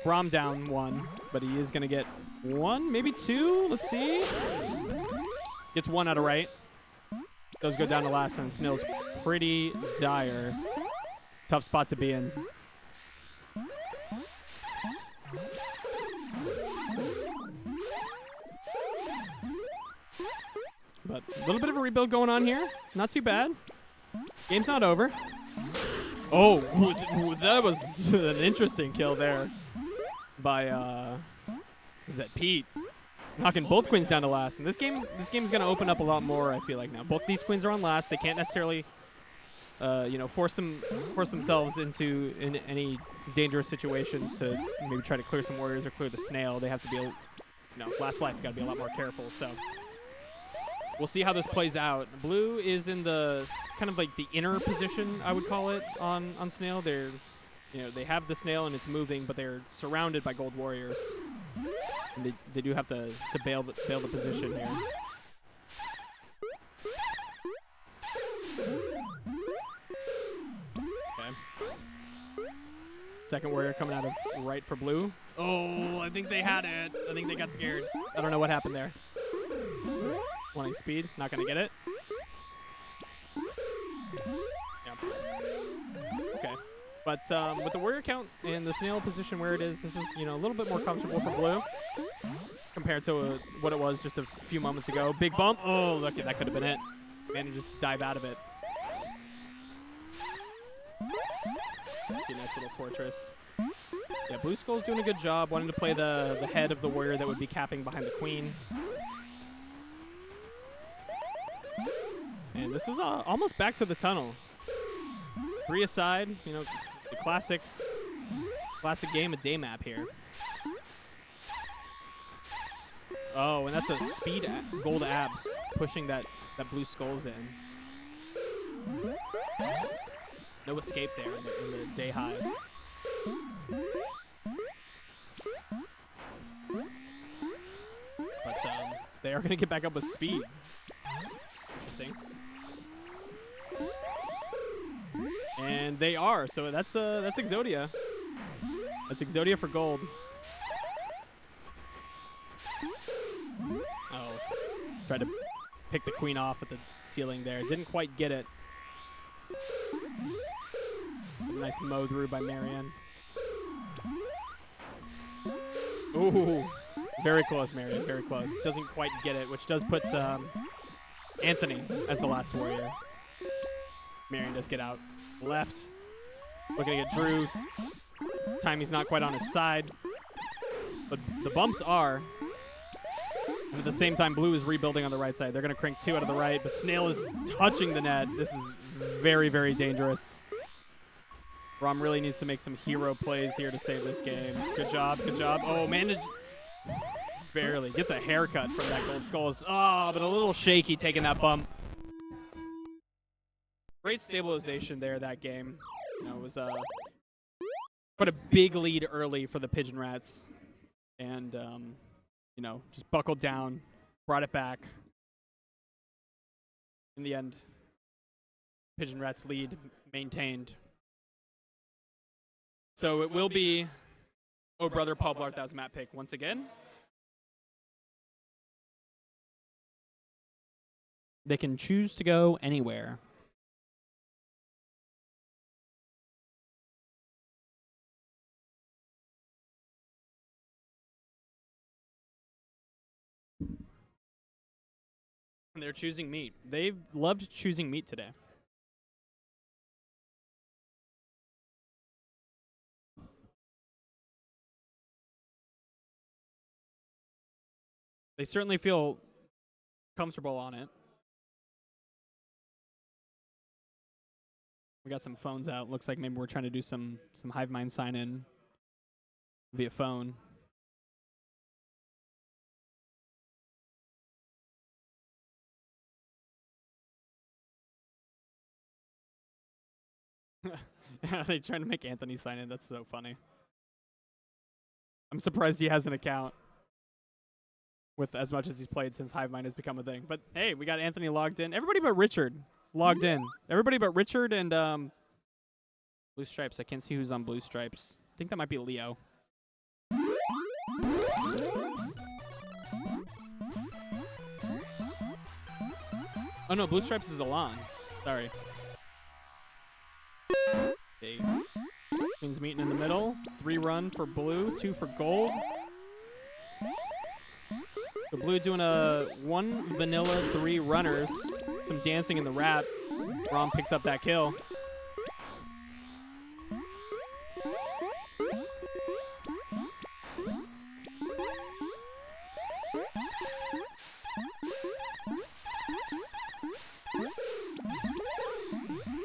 Rom down 1, but he is going to get 1, maybe 2. Let's see. Gets 1 out of right. Those go down to last, and Snail's pretty dire. Tough spot to be in. But a little bit of a rebuild going on here. Not too bad. Game's not over. Oh, that was an interesting kill there by, is that Pete? Knocking both queens down to last. And this game's going to open up a lot more, I feel like, now. Both these queens are on last. They can't necessarily, force themselves into any dangerous situations to maybe try to clear some warriors or clear the snail. They have to be, last life, got to be a lot more careful, so... We'll see how this plays out. Blue is in the kind of like the inner position, I would call it, on Snail. They're, they have the snail and it's moving, but they're surrounded by gold warriors. And they do have to bail the position here. Okay. Second warrior coming out of right for blue. Oh, I think they had it. I think they got scared. I don't know what happened there. Wanting speed, not going to get it. Yeah. Okay. But with the warrior count and the snail position where it is, this is, a little bit more comfortable for blue compared to what it was just a few moments ago. Big bump. Oh, look, that could have been it. Manages to dive out of it. See a nice little fortress. Yeah, Blue Skull's doing a good job, wanting to play the head of the warrior that would be capping behind the queen. And this is almost back to the tunnel. 3 aside, the classic game of day map here. Oh, and that's a speed gold abs pushing that blue skulls in. No escape there in the day hive. But they are going to get back up with speed. Interesting. And they are. So that's Exodia. That's Exodia for gold. Oh, tried to pick the queen off at the ceiling there. Didn't quite get it. A nice mow through by Marianne. Ooh, very close, Marianne. Very close. Doesn't quite get it, which does put Anthony as the last warrior. Marianne does get out left. Looking to get Drew. Timing's not quite on his side. But the bumps are. And at the same time, Blue is rebuilding on the right side. They're going to crank 2 out of the right, but Snail is touching the net. This is very, very dangerous. Rom really needs to make some hero plays here to save this game. Good job, good job. Oh, managed. Barely. Gets a haircut from that gold skulls. Oh, but a little shaky taking that bump. Great stabilization there that game. You know, it was quite a big lead early for the Pigeon Rats. And, you know, just buckled down, brought it back. In the end, Pigeon Rats lead maintained. So it will be Oh Brother Paul Blart. That was Matt pick once again. They can choose to go anywhere. And they're choosing meat. They've loved choosing meat today. They certainly feel comfortable on it. We got some phones out. Looks like maybe we're trying to do some HiveMind sign-in via phone. Are they trying to make Anthony sign in? That's so funny. I'm surprised he has an account with as much as he's played since HiveMind has become a thing. But hey, we got Anthony logged in. Everybody but Richard logged in. Everybody but Richard and Blue Stripes. I can't see who's on Blue Stripes. I think that might be Leo. Oh no, Blue Stripes is Alon. Sorry. Okay. Queen's meeting in the middle. 3 run for Blue, 2 for Gold. So Blue doing a 1 vanilla, 3 runners. Some dancing in the wrap. Rom picks up that kill.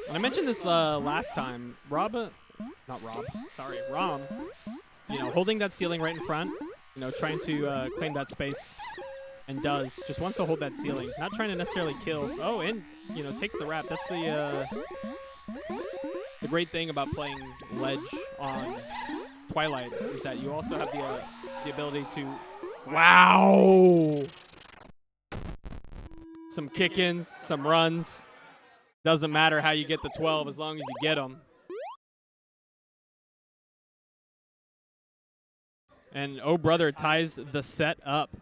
And I mentioned this last time. Rom, you know, holding that ceiling right in front, you know, trying to claim that space, and just wants to hold that ceiling, not trying to necessarily kill. Oh, and, you know, takes the wrap. That's the great thing about playing Ledge on Twilight, is that you also have the ability to, wow! Some kick-ins, some runs. Doesn't matter how you get the 12 as long as you get them. And Oh Brother ties the set up.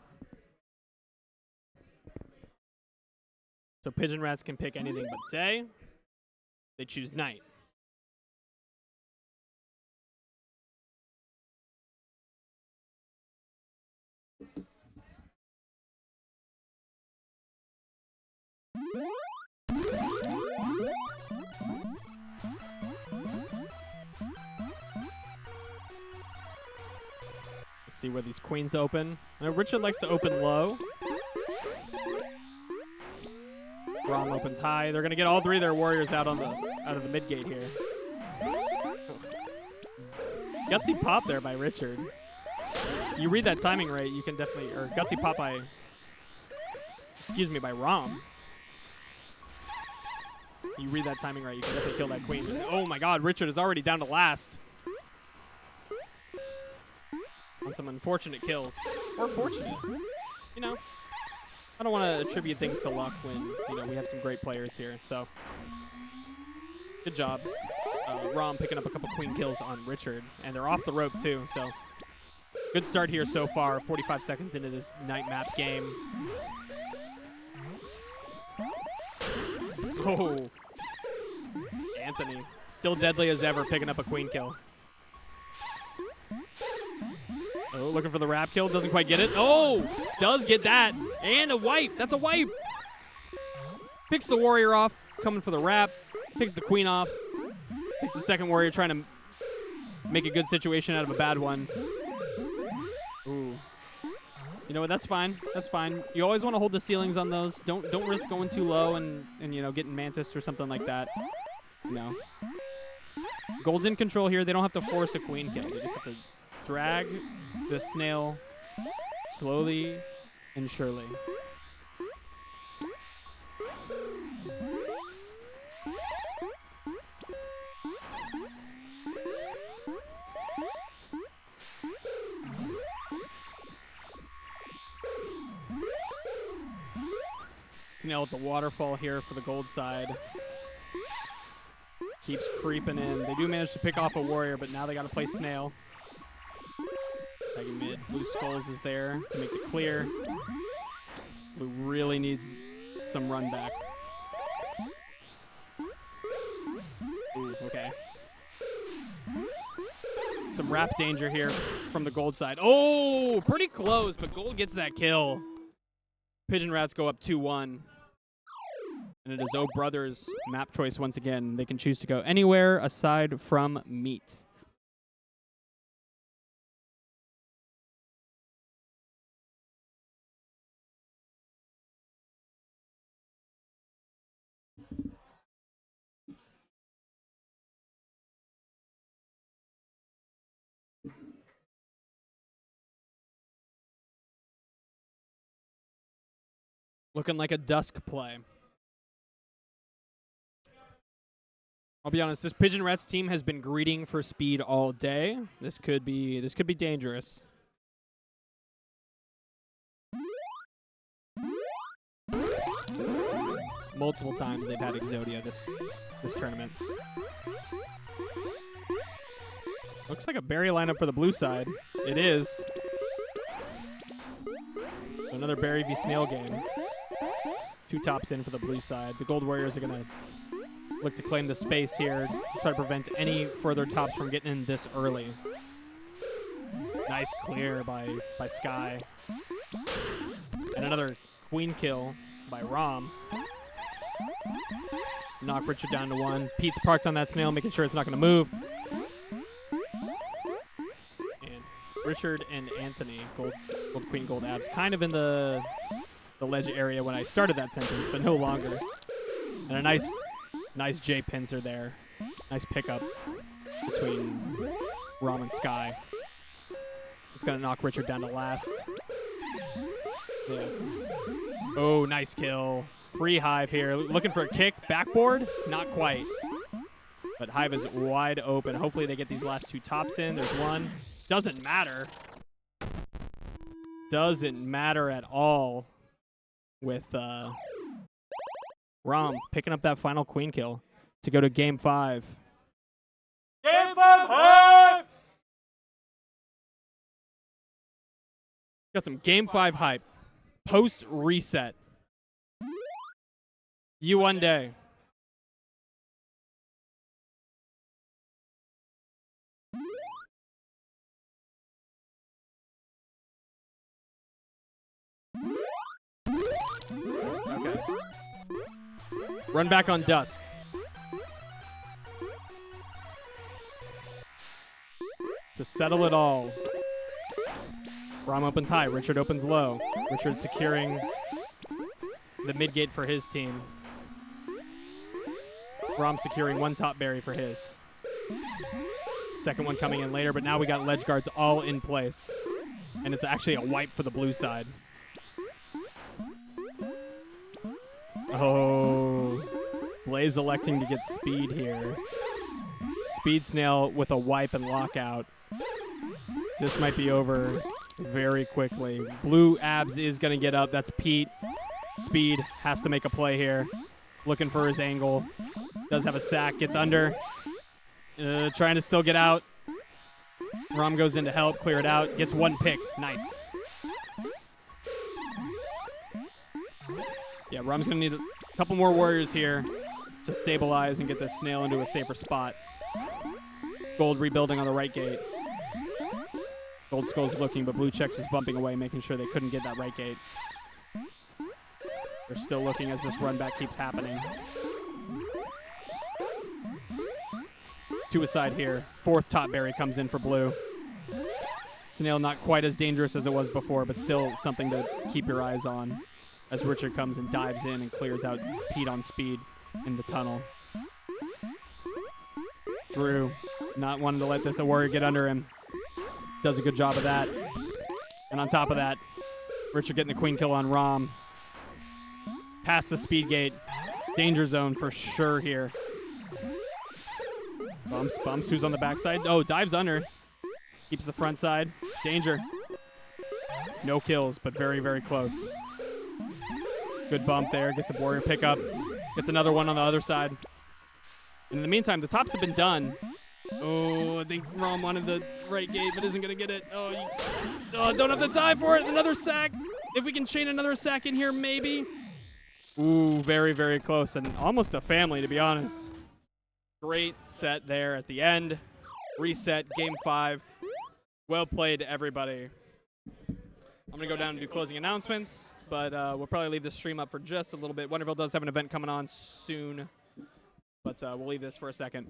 So Pigeon Rats can pick anything but day. They choose night. Let's see where these queens open. Now Richard likes to open low. Rom opens high. They're gonna get all 3 of their warriors out of the mid gate here. Gutsy pop there by Richard. You read that timing right, you can definitely, or Gutsy Pop by, excuse me, by Rom. You read that timing right, you can definitely kill that queen. And, oh my god, Richard is already down to last. On some unfortunate kills. Or fortunate. You know, I don't want to attribute things to luck when, you know, we have some great players here. So, good job. Rom picking up a couple queen kills on Richard. And they're off the rope too, so good start here so far, 45 seconds into this night map game. Oh, Anthony, still deadly as ever, picking up a queen kill. Oh, looking for the wrap kill, doesn't quite get it. Oh, does get that, and a wipe, that's a wipe. Picks the warrior off, coming for the wrap, picks the queen off, picks the second warrior, trying to make a good situation out of a bad one. Ooh. You know what? That's fine. That's fine. You always want to hold the ceilings on those. Don't risk going too low and you know, getting mantised or something like that. No. Gold's in control here. They don't have to force a queen kill. They just have to drag the snail slowly and surely. Snail at the waterfall here for the gold side. Keeps creeping in. They do manage to pick off a warrior, but now they got to play Snail. Tagging mid. Blue Skulls is there to make it clear. Blue really needs some run back. Ooh, okay. Some wrap danger here from the gold side. Oh, pretty close, but gold gets that kill. Pigeon Rats go up 2-1. And it is O Brothers' map choice once again. They can choose to go anywhere aside from meat. Looking like a dusk play. I'll be honest, this Pigeon Rats team has been greeting for speed all day. This could be dangerous. Multiple times they've had Exodia this tournament. Looks like a berry lineup for the blue side. It is. Another berry v snail game. 2 tops in for the blue side. The gold warriors are going to look to claim the space here, try to prevent any further tops from getting in this early. Nice clear by Sky. And another queen kill by Rom. Knock Richard down to 1. Pete's parked on that snail, making sure it's not going to move. And Richard and Anthony, gold queen, gold abs, kind of in the ledge area when I started that sentence, but no longer. And a nice J pincer there. Nice pickup between Rom and Sky. It's going to knock Richard down to last. Yeah. Oh, nice kill. Free Hive here. Looking for a kick. Backboard? Not quite. But Hive is wide open. Hopefully they get these last 2 tops in. There's one. Doesn't matter. Doesn't matter at all with Rom picking up that final queen kill to go to game 5. Game 5 hype! Got some game 5 hype. Post reset. You one day. Okay. Run back on dusk. To settle it all. Rom opens high. Richard opens low. Richard securing the mid gate for his team. Rom securing 1 top berry for his. Second one coming in later, but now we got ledge guards all in place. And it's actually a wipe for the blue side. Oh, Blaze electing to get speed here. Speed Snail with a wipe and lockout. This might be over very quickly. Blue Abs is going to get up. That's Pete. Speed has to make a play here. Looking for his angle. Does have a sack. Gets under. Trying to still get out. Rom goes in to help. Clear it out. Gets one pick. Nice. Yeah, Rom's going to need a couple more warriors here to stabilize and get this snail into a safer spot. Gold rebuilding on the right gate. Gold Skull's looking, but Blue Checks was bumping away, making sure they couldn't get that right gate. They're still looking as this run back keeps happening. Two aside here. Fourth top berry comes in for Blue. Snail not quite as dangerous as it was before, but still something to keep your eyes on as Richard comes and dives in and clears out Pete on speed in the tunnel. Drew not wanting to let this warrior get under him. Does a good job of that. And on top of that, Richard getting the queen kill on Rom. Past the speed gate. Danger zone for sure here. Bumps. Who's on the backside? Oh, dives under. Keeps the front side. Danger. No kills, but very, very close. Good bump there. Gets a warrior pickup. Gets another one on the other side. And in the meantime, the tops have been done. Oh, I think Rom wanted the right gate, but isn't going to get it. Oh, don't have the time for it. Another sack. If we can chain another sack in here, maybe. Ooh, very, very close. And almost a family, to be honest. Great set there at the end. Reset, game 5. Well played, everybody. I'm going to go down and do closing announcements, but we'll probably leave the stream up for just a little bit. Wonderville does have an event coming on soon, but we'll leave this for a second.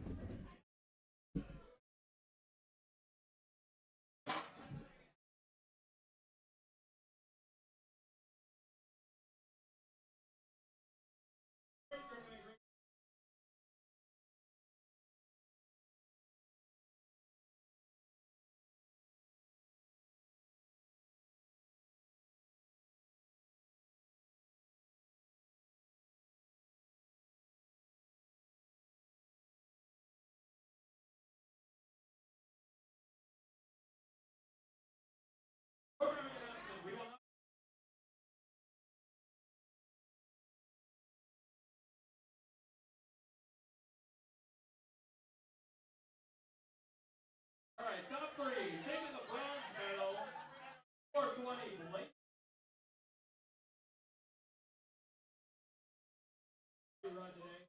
All right, top 3. Taking the bronze medal, 420 Blake. Run today.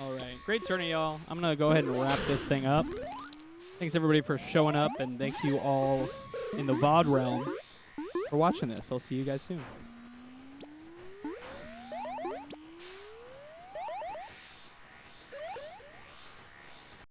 All right, great journey, y'all. I'm gonna go ahead and wrap this thing up. Thanks everybody for showing up, and thank you all in the VOD realm for watching this. I'll see you guys soon.